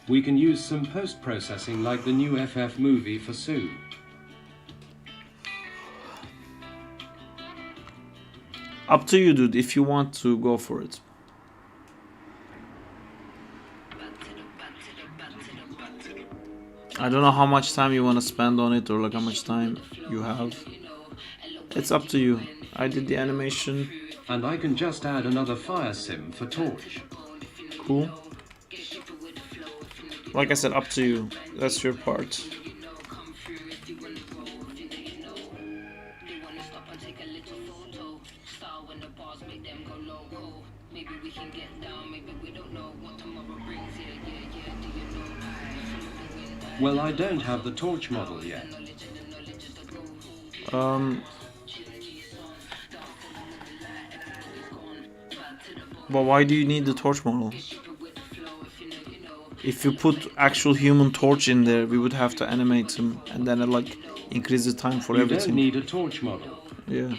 We can use some post-processing like the new FF movie for Sue. Up to you, dude, if you want to go for it. I don't know how much time you want to spend on it, or like how much time you have. It's up to you. I did the animation. And I can just add another fire sim for Torch. Cool. Like I said, up to you. That's your part. Well, I don't have the Torch model yet. But why do you need the Torch model? If you put actual Human Torch in there, we would have to animate him, and then it like increase the time for everything. You don't need a Torch model. Yeah.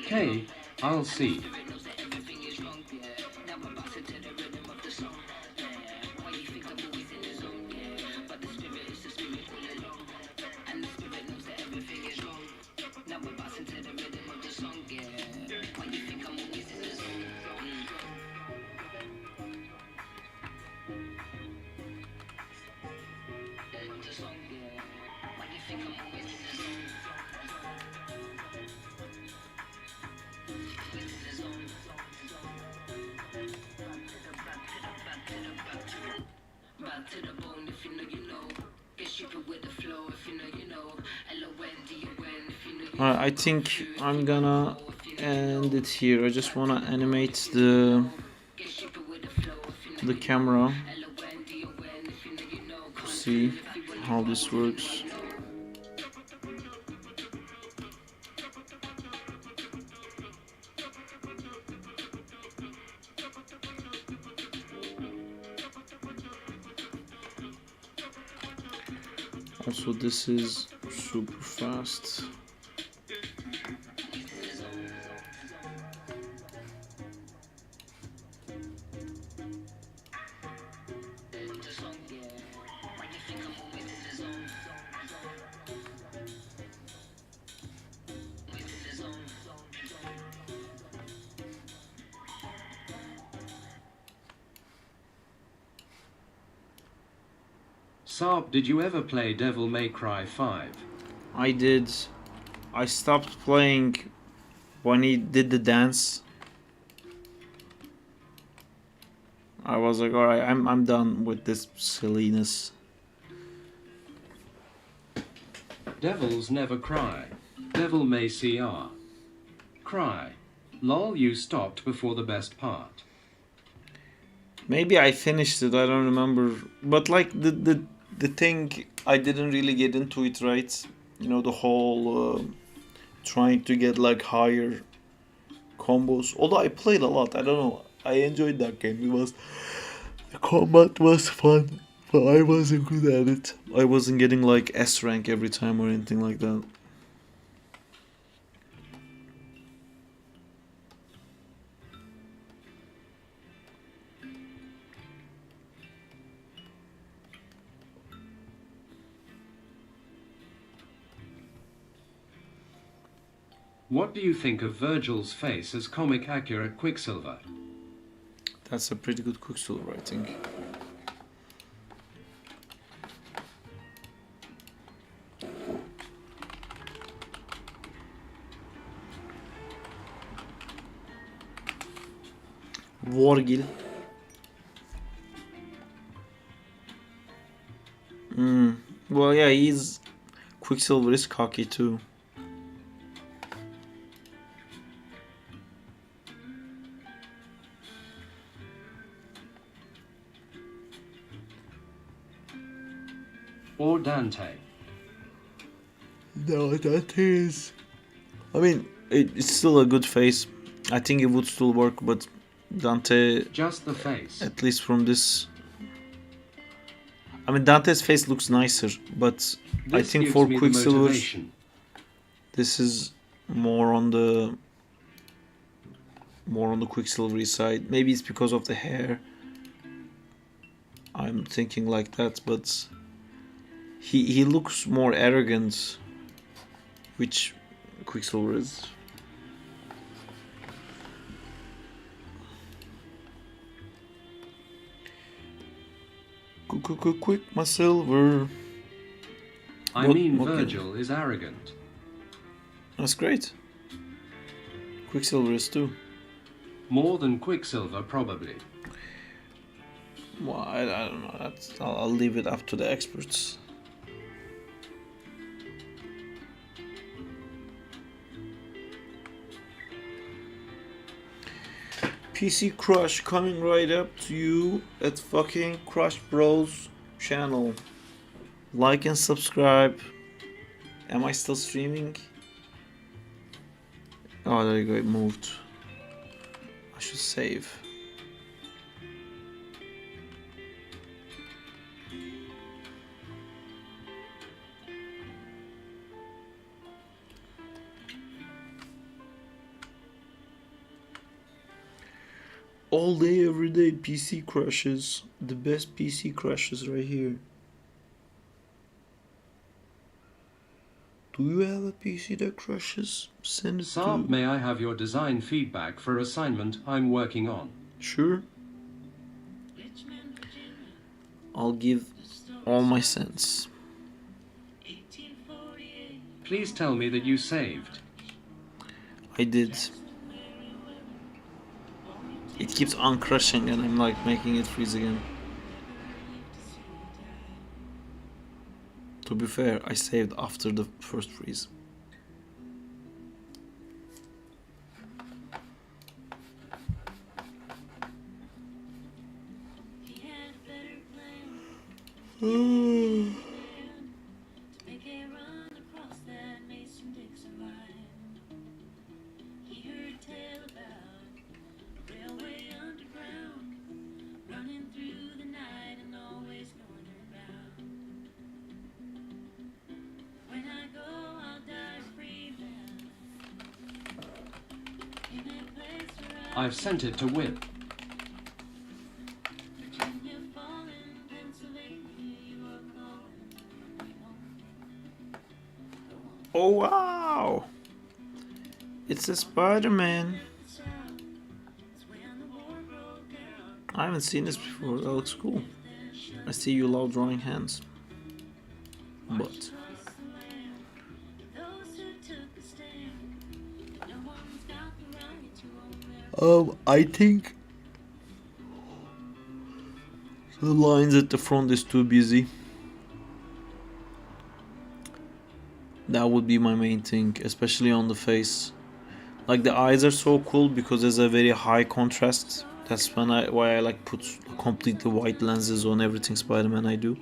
Okay, I'll see. Alright, I think I'm gonna end it here. I just wanna animate the camera to see how this works. Also, this is super fast. Saab, did you ever play Devil May Cry 5? I did. I stopped playing when he did the dance. I was like, alright, I'm done with this silliness. Devils never cry. Devil May CR. Cry. Lol, you stopped before the best part. Maybe I finished it, I don't remember. But like the thing, I didn't really get into it, right? You know, the whole trying to get like higher combos. Although I played a lot, I don't know. I enjoyed that game. The combat was fun, but I wasn't good at it. I wasn't getting like S rank every time or anything like that. What do you think of Virgil's face as comic accurate Quicksilver? That's a pretty good Quicksilver, I think. Wargil. Well, yeah, Quicksilver is cocky too. Or Dante? No, that is. I mean, it's still a good face. I think it would still work, but Dante, Just the face. at least from this. I mean, Dante's face looks nicer, but I This think gives for me the Quicksilver, motivation. this is more on the Quicksilvery side. Maybe it's because of the hair. I'm thinking like that, but he looks more arrogant, which Quicksilver is. Quick, my silver. I What- mean, okay. Virgil is arrogant. That's great. Quicksilver is too. More than Quicksilver, probably. Well, I don't know. I'll leave it up to the experts. PC Crush coming right up to you at fucking Crush Bros channel. Like and subscribe. Am I still streaming? Oh, there you go. It moved. I should save. All day, every day, PC crashes. The best PC crashes right here. Do you have a PC that crashes? Send it Saab, to... may I have your design feedback for assignment I'm working on? Sure. I'll give all my cents. Please tell me that you saved. I did. It keeps uncrushing and I'm like making it freeze again. To be fair, I saved after the first freeze. I've sent it to Whip. Oh wow! It's a Spider-Man. I haven't seen this before. That looks cool. I see you love drawing hands. But I think the lines at the front is too busy. That would be my main thing, especially on the face. Like the eyes are so cool because there's a very high contrast. That's why I like put completely white lenses on everything Spider-Man I do.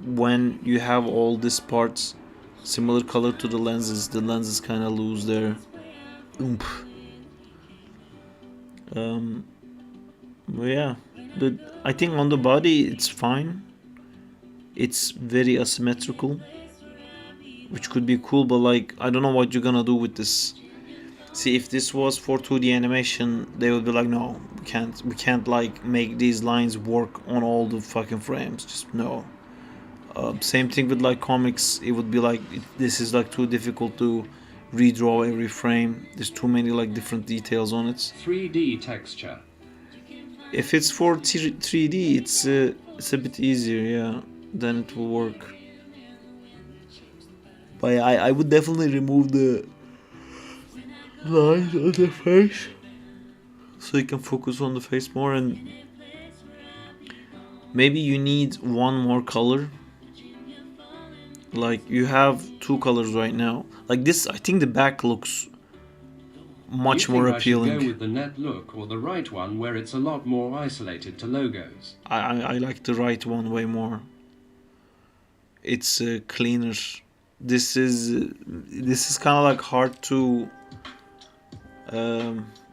When you have all these parts similar color to the lenses kind of lose their oomph. But yeah, I think on the body it's fine. It's very asymmetrical, which could be cool, but like I don't know what you're gonna do with this. See, if this was for 2D animation, they would be like, no, we can't like make these lines work on all the fucking frames. Just no. Same thing with like comics. It would be like this is like too difficult to redraw every frame. There's too many like different details on it. 3D texture. If it's for 3D, it's a bit easier, yeah. Then it will work. But yeah, I would definitely remove the lines on the face so you can focus on the face more, and maybe you need one more color. Like you have two colors right now. Like this, I think the back looks much more appealing. I should go with the net look or the right one where it's a lot more isolated to logos? I like the right one way more. It's cleaner. This is kind of like hard to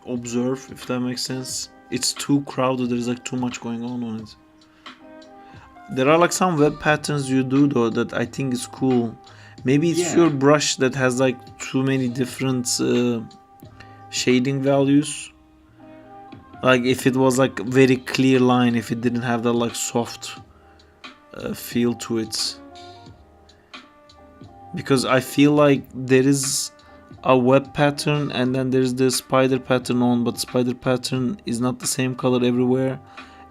observe, if that makes sense. It's too crowded. There's like too much going on it. There are like some web patterns you do though that I think is cool. Maybe it's your brush that has like too many different shading values. Like if it was like a very clear line, if it didn't have that like soft feel to it. Because I feel like there is a web pattern and then there's the spider pattern on, but spider pattern is not the same color everywhere.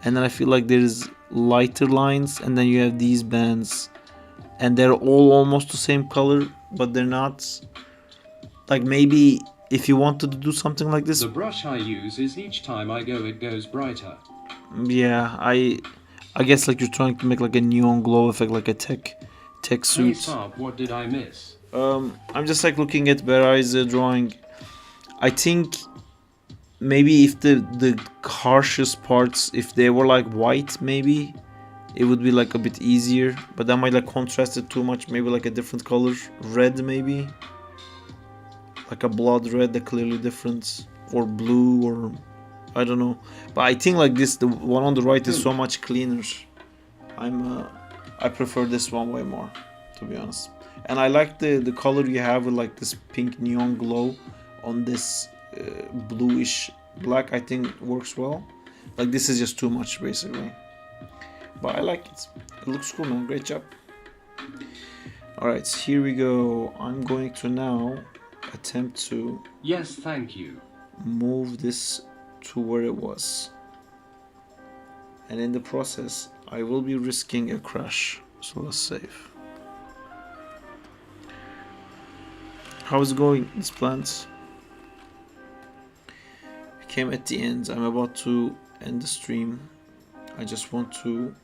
And then I feel like there is lighter lines and then you have these bands and they're all almost the same color, but they're not. Like maybe if you wanted to do something like this, the brush I use is each time I go it goes brighter. Yeah, I guess like you're trying to make like a neon glow effect, like a tech suit. Hey Saab, what did I miss? I'm just like looking at Berai's drawing. I think maybe if the harshest parts, if they were like white, maybe it would be like a bit easier, but that might like contrast it too much. Maybe like a different color, red maybe, like a blood red, that clearly different, or blue, or I don't know. But I think like this, the one on the right is so much cleaner. I prefer this one way more, to be honest. And I like the color you have with like this pink neon glow on this bluish black. I think it works well. Like this is just too much basically. But I like it. It looks cool, man. Great job. Alright, here we go. I'm going to now attempt to... Yes, thank you. Move this to where it was. And in the process, I will be risking a crash. So let's save. How's it going, this plant? We came at the end. I'm about to end the stream. I just want to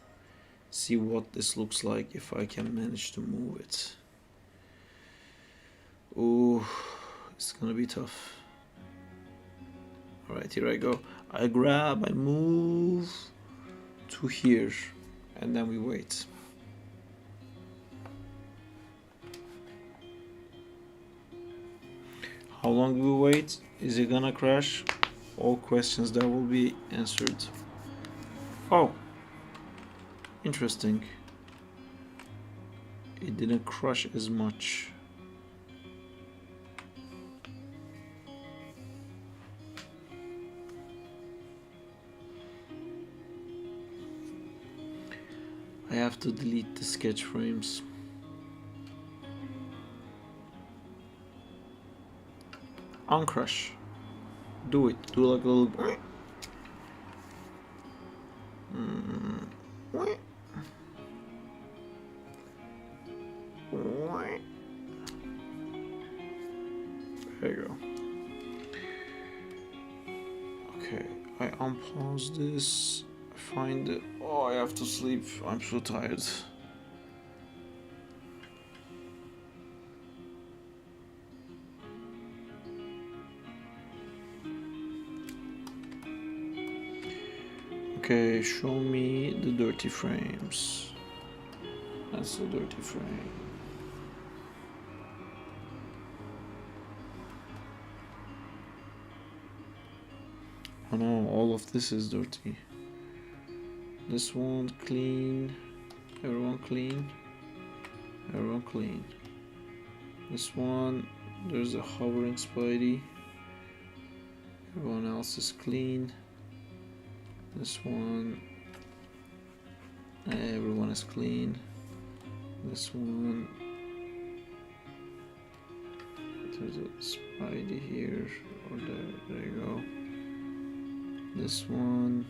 see what this looks like if I can manage to move it. Ooh, it's gonna be tough. Alright, here I go. I grab, I move to here, and then we wait. How long do we wait? Is it gonna crash? All questions that will be answered. Oh, interesting. It didn't crush as much. I have to delete the sketch frames. Uncrush. Do it. Do like a little. There you go. Okay, I unpause this. Find it. Oh, I have to sleep. I'm so tired. Okay, show me the dirty frames. That's the dirty frame. Oh no, all of this is dirty. This one clean. Everyone clean. Everyone clean. This one, there's a hovering Spidey. Everyone else is clean. This one, everyone is clean. This one, there's a Spidey here or there. There you go. This one.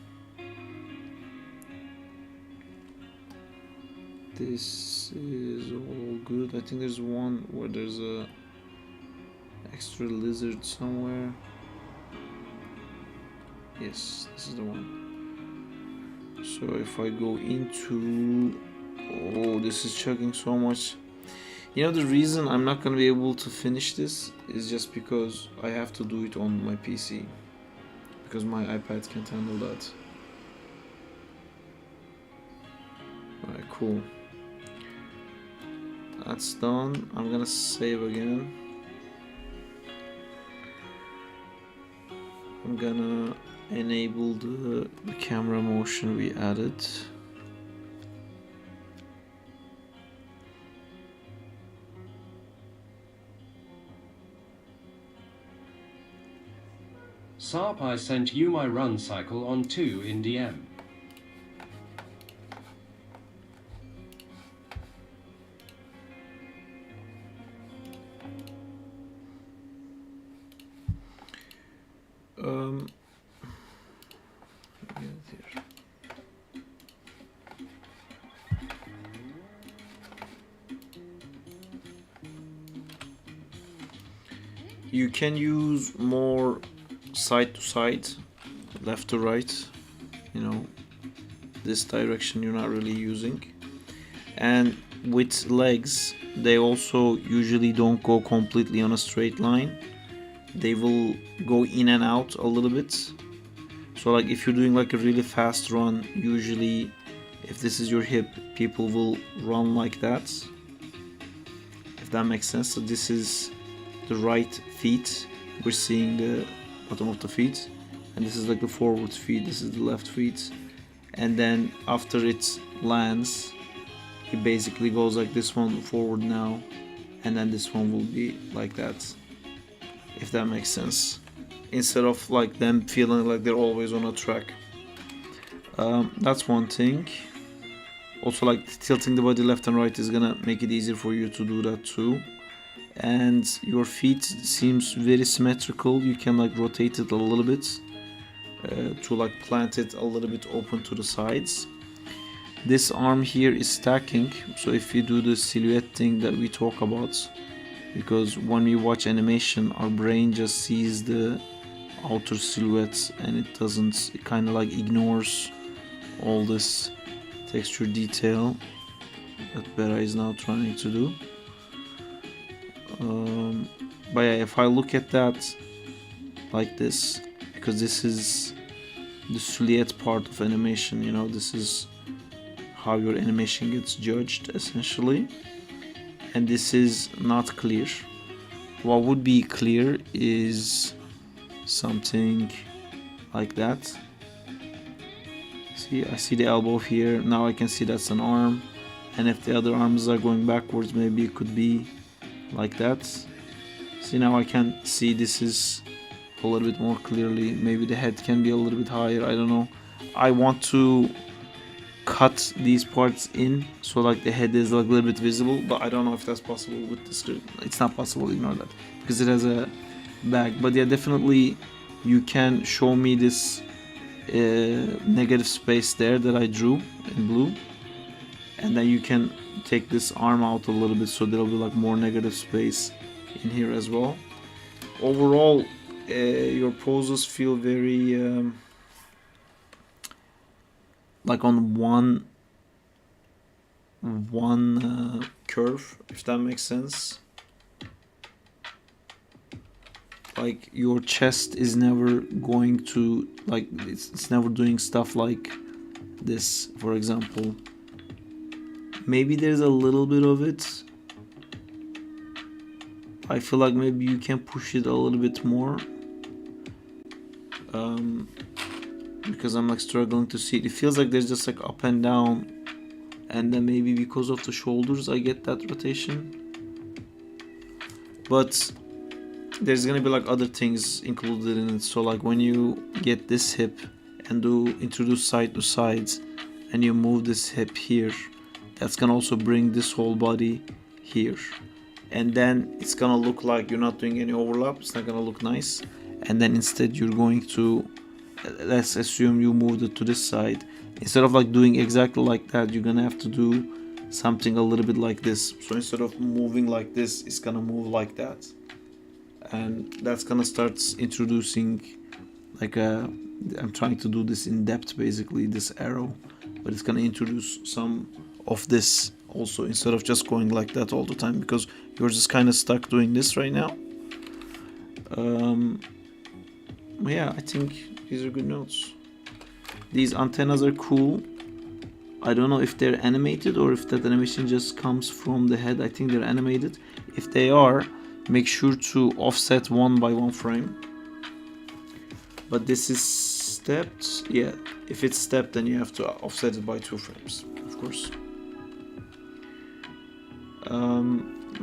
This is all good. I think there's one where there's a extra lizard somewhere. Yes, this is the one. So if I go into, oh, this is chugging so much. You know, the reason I'm not gonna be able to finish this is just because I have to do it on my PC, because my iPad can't handle that. Alright, cool. That's done. I'm gonna save again. I'm gonna enable the camera motion we added. Sarp, I sent you my run cycle on 2 in DM. You can use more side to side, left to right, you know, this direction you're not really using. And with legs, they also usually don't go completely on a straight line. They will go in and out a little bit. So like if you're doing like a really fast run, usually if this is your hip, people will run like that, if that makes sense. So this is the right feet, we're seeing the bottom of the feet, and this is like the forward feet, this is the left feet, and then after it lands, it basically goes like this one forward now, and then this one will be like that, if that makes sense, instead of like them feeling like they're always on a track. That's one thing. Also, like tilting the body left and right is gonna make it easier for you to do that too. And your feet seems very symmetrical. You can like rotate it a little bit to like plant it a little bit open to the sides. This arm here is stacking, so if you do the silhouette thing that we talk about, because when we watch animation our brain just sees the outer silhouettes and it doesn't, it kind of like ignores all this texture detail that Bera is now trying to do. But yeah, if I look at that like this, because this is the silhouette part of animation, you know, this is how your animation gets judged essentially, and this is not clear. What would be clear is something like that. See, I see the elbow here, now I can see that's an arm, and if the other arms are going backwards, maybe it could be like that. See, now I can see this is a little bit more clearly. Maybe the head can be a little bit higher, I don't know. I want to cut these parts in so like the head is like a little bit visible, but I don't know if that's possible with this. It's not possible, ignore that, because it has a bag. But yeah, definitely you can show me this negative space there that I drew in blue, and then you can take this arm out a little bit so there'll be like more negative space in here as well. Overall, your poses feel very like on one curve, if that makes sense. Like your chest is never going to, like, it's never doing stuff like this, for example. Maybe there's a little bit of it. I feel like maybe you can push it a little bit more, because I'm like struggling to see it. It feels like there's just like up and down, and then maybe because of the shoulders I get that rotation. But there's gonna be like other things included in it. So like when you get this hip and introduce side to sides, and you move this hip here, that's gonna also bring this whole body here, and then it's gonna look like you're not doing any overlap. It's not gonna look nice. And then instead you're going to, let's assume you moved it to this side, instead of like doing exactly like that, you're gonna have to do something a little bit like this. So instead of moving like this, it's gonna move like that, and that's gonna start introducing like I'm trying to do this in depth, basically this arrow, but it's gonna introduce some of this also, instead of just going like that all the time, because you're just kind of stuck doing this right now. Yeah, I think these are good notes. These antennas are cool. I don't know if they're animated or if that animation just comes from the head. I think they're animated. If they are, make sure to offset 1 by 1 frame. But this is stepped. Yeah, if it's stepped, then you have to offset it by 2 frames, of course.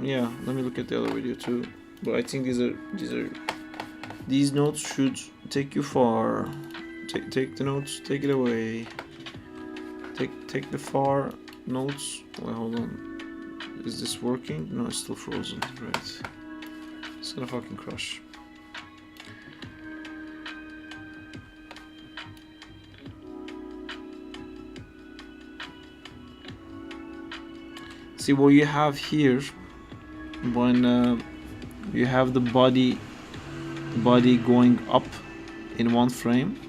Yeah, let me look at the other video too. But I think these notes should take you far. Take the notes, take it away. Take the far notes. Wait, hold on. Is this working? No, it's still frozen. Right. It's gonna fucking crush. See what you have here when you have the body going up in 1 frame,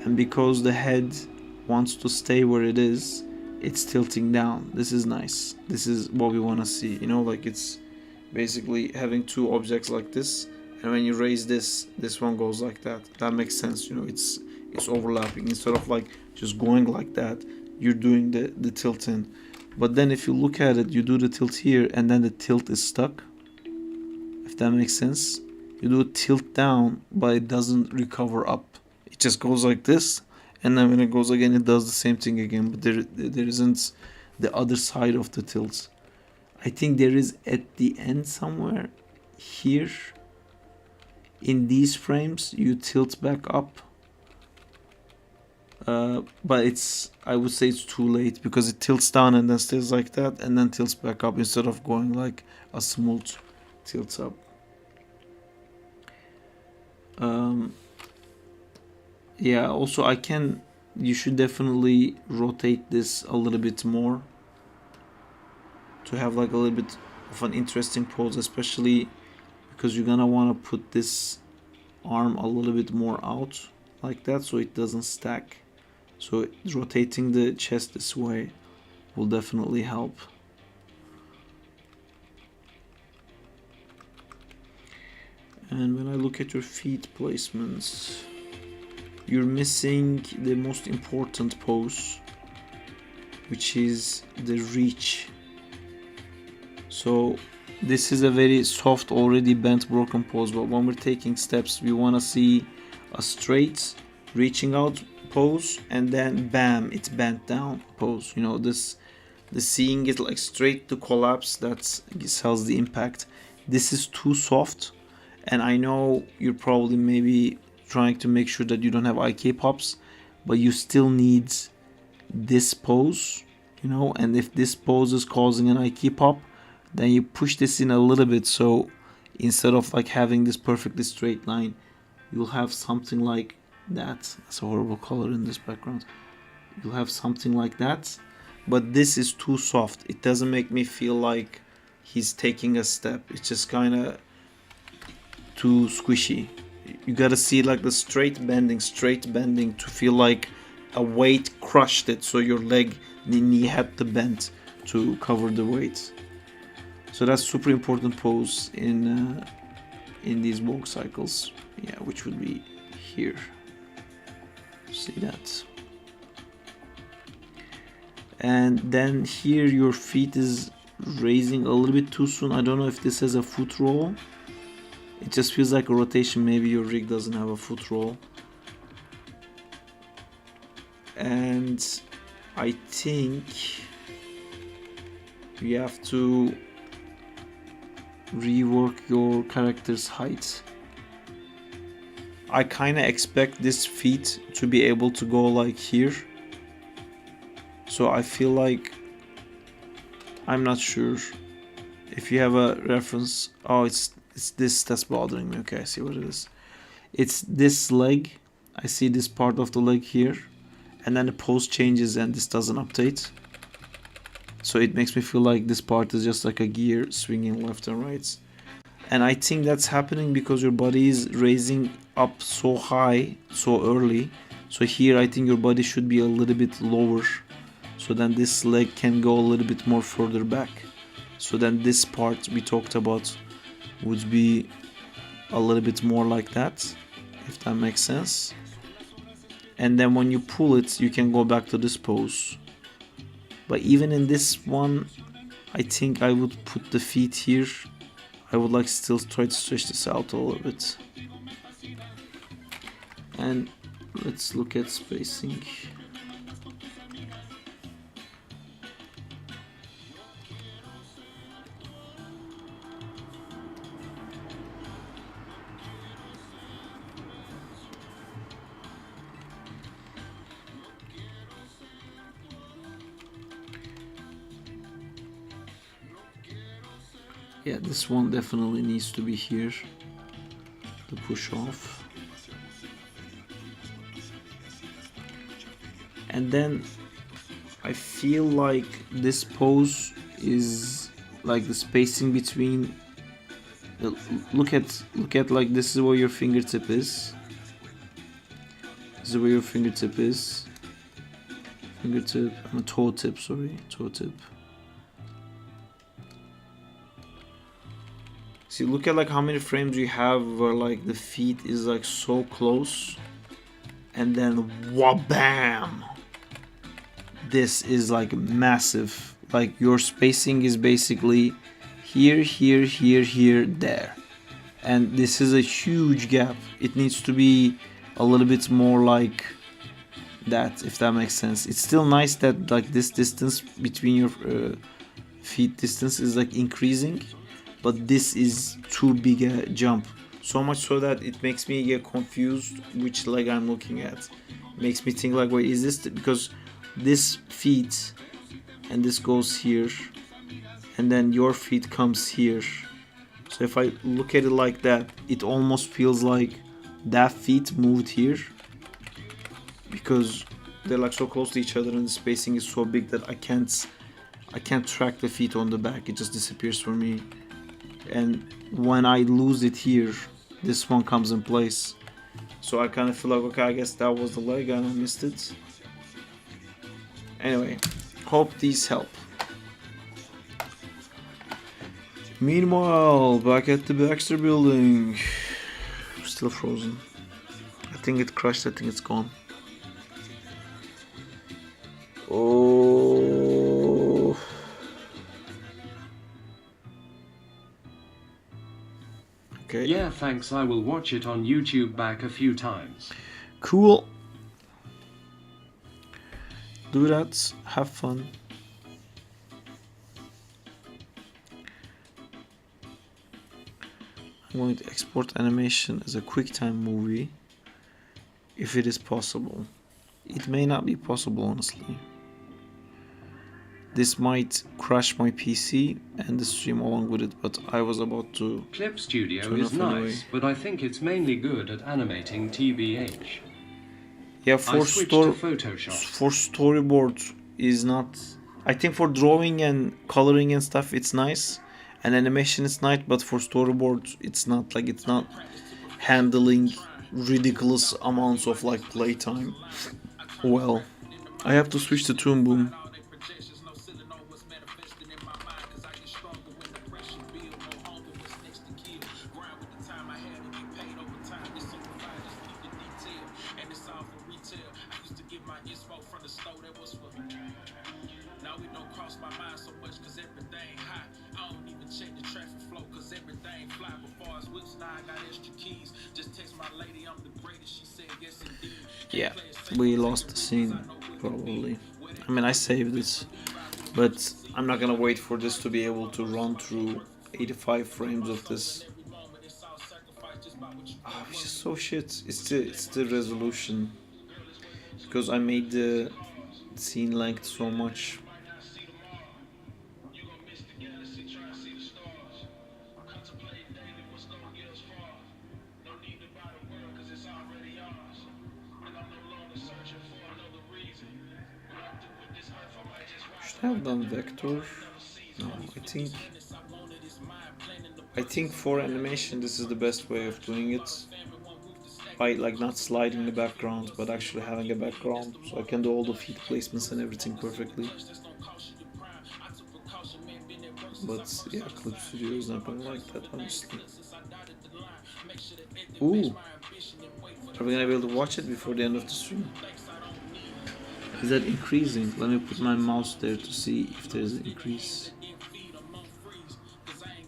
and because the head wants to stay where it is, it's tilting down. This is nice. This is what we want to see, you know, like it's basically having 2 objects like this, and when you raise this one goes like that. That makes sense, you know, it's overlapping. Instead of like just going like that, you're doing the tilt in. But then if you look at it, you do the tilt here and then the tilt is stuck, if that makes sense. You do a tilt down, but it doesn't recover up. It just goes like this, and then when it goes again, it does the same thing again. But there isn't the other side of the tilt. I think there is at the end somewhere here. In these frames, you tilt back up. But I would say it's too late, because it tilts down and then stays like that, and then tilts back up instead of going like a smooth tilt up. Yeah, also you should definitely rotate this a little bit more to have like a little bit of an interesting pose, especially because you're gonna want to put this arm a little bit more out like that so it doesn't stack. So rotating the chest this way will definitely help. And when I look at your feet placements, you're missing the most important pose, which is the reach. So this is a very soft, already bent, broken pose, but when we're taking steps, we want to see a straight reaching out pose, and then bam, it's bent down pose. You know, the seeing it like straight to collapse, that sells the impact. This is too soft, and I know you're probably maybe trying to make sure that you don't have IK pops, but you still need this pose, you know, and if this pose is causing an IK pop, then you push this in a little bit, so instead of like having this perfectly straight line, you'll have something like that. That's a horrible color in this background. You'll have something like that, but this is too soft. It doesn't make me feel like he's taking a step. It's just kind of too squishy. You gotta see like the straight bending to feel like a weight crushed it, so your leg, the knee had to bend to cover the weight. So that's super important pose in these walk cycles. Yeah, which would be here. See that? And then here your feet is raising a little bit too soon. I don't know if this has a foot roll. It just feels like a rotation. Maybe your rig doesn't have a foot roll. And I think you have to rework your character's height. I kind of expect this feet to be able to go like here. So I feel like, I'm not sure if you have a reference. Oh, it's this that's bothering me. Okay, I see what it is. It's this leg. I see this part of the leg here, and then the pose changes and this doesn't update. So it makes me feel like this part is just like a gear swinging left and right. And I think that's happening because your body is raising up so high so early. So here I think your body should be a little bit lower, so then this leg can go a little bit more further back. So then this part we talked about would be a little bit more like that, if that makes sense. And then when you pull it, you can go back to this pose. But even in this one, I think I would put the feet here. I would like still try to stretch this out a little bit. And let's look at spacing. Yeah, this one definitely needs to be here, the push off. And then I feel like this pose is like the spacing between, look at like this is where your fingertip is. This is where your fingertip is. Fingertip, toe tip, sorry, toe tip. See, look at like how many frames you have where like the feet is like so close, and then wabam, this is like massive. Like your spacing is basically here, here, here, here, there, and this is a huge gap. It needs to be a little bit more like that, if that makes sense. It's still nice that like this distance between your feet distance is like increasing, but this is too big a jump, so much so that it makes me get confused which leg I'm looking at. It makes me think like, wait, is this because this feet and this goes here, and then your feet comes here. So if I look at it like that, it almost feels like that feet moved here, because they're like so close to each other and the spacing is so big that I can't track the feet on the back. It just disappears for me. And when I lose it here, this one comes in place. So I kind of feel like, okay, I guess that was the leg and I missed it. Anyway, hope these help. Meanwhile, back at the Baxter building. Still frozen. I think it crushed, I think it's gone. Oh. Okay. Yeah, thanks. I will watch it on YouTube back a few times. Cool. Do that. Have fun. I'm going to export animation as a QuickTime movie if it is possible. It may not be possible, honestly. this might crash my PC and the stream along with it, but I was about to Clip Studio turn is off anyway. nice, but I think it's mainly good at animating TBH. Yeah, I for switched to Photoshop. storyboard is not. I think for drawing and coloring and stuff, it's nice, and animation is nice. But for storyboard, it's not like it's not handling ridiculous amounts of like playtime. Well, I have to switch to Toon Boom. Yeah, we lost the scene, probably. I mean, I saved it, but I'm not gonna wait for this to be able to run through 85 frames of this. Oh, it's just so shit. It's the resolution, because I made the scene length so much. Should I have done vector? No, I think for animation this is the best way of doing it. By like not sliding the background, but actually having a background, so I can do all the feet placements and everything perfectly. But yeah, Clip Studio is not gonna like that, honestly. Ooh, are we gonna be able to watch it before the end of the stream? Is that increasing? Let me put my mouse there to see if there's an increase.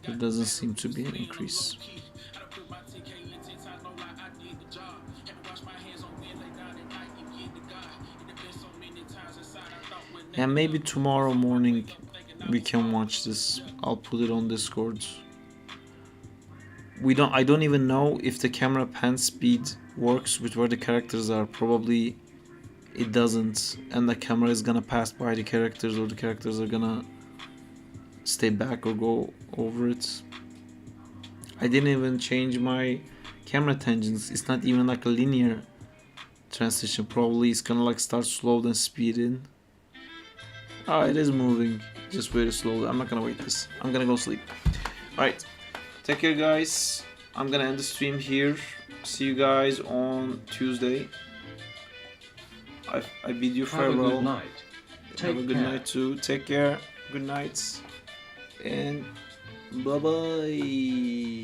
There doesn't seem to be an increase. Yeah, maybe tomorrow morning we can watch this. I'll put it on Discord. I don't even know if the camera pan speed works with where the characters are. Probably it doesn't, and the camera is gonna pass by the characters, or the characters are gonna stay back or go over it. I didn't even change my camera tangents. It's not even like a linear transition. Probably it's gonna like start slow then speed in. Oh, it is moving, just very slowly. I'm not gonna wait this. I'm gonna go sleep. Alright, take care guys. I'm gonna end the stream here. See you guys on Tuesday. I bid you farewell. Have a good night. Have a good night too. Take care. Good night. And bye bye.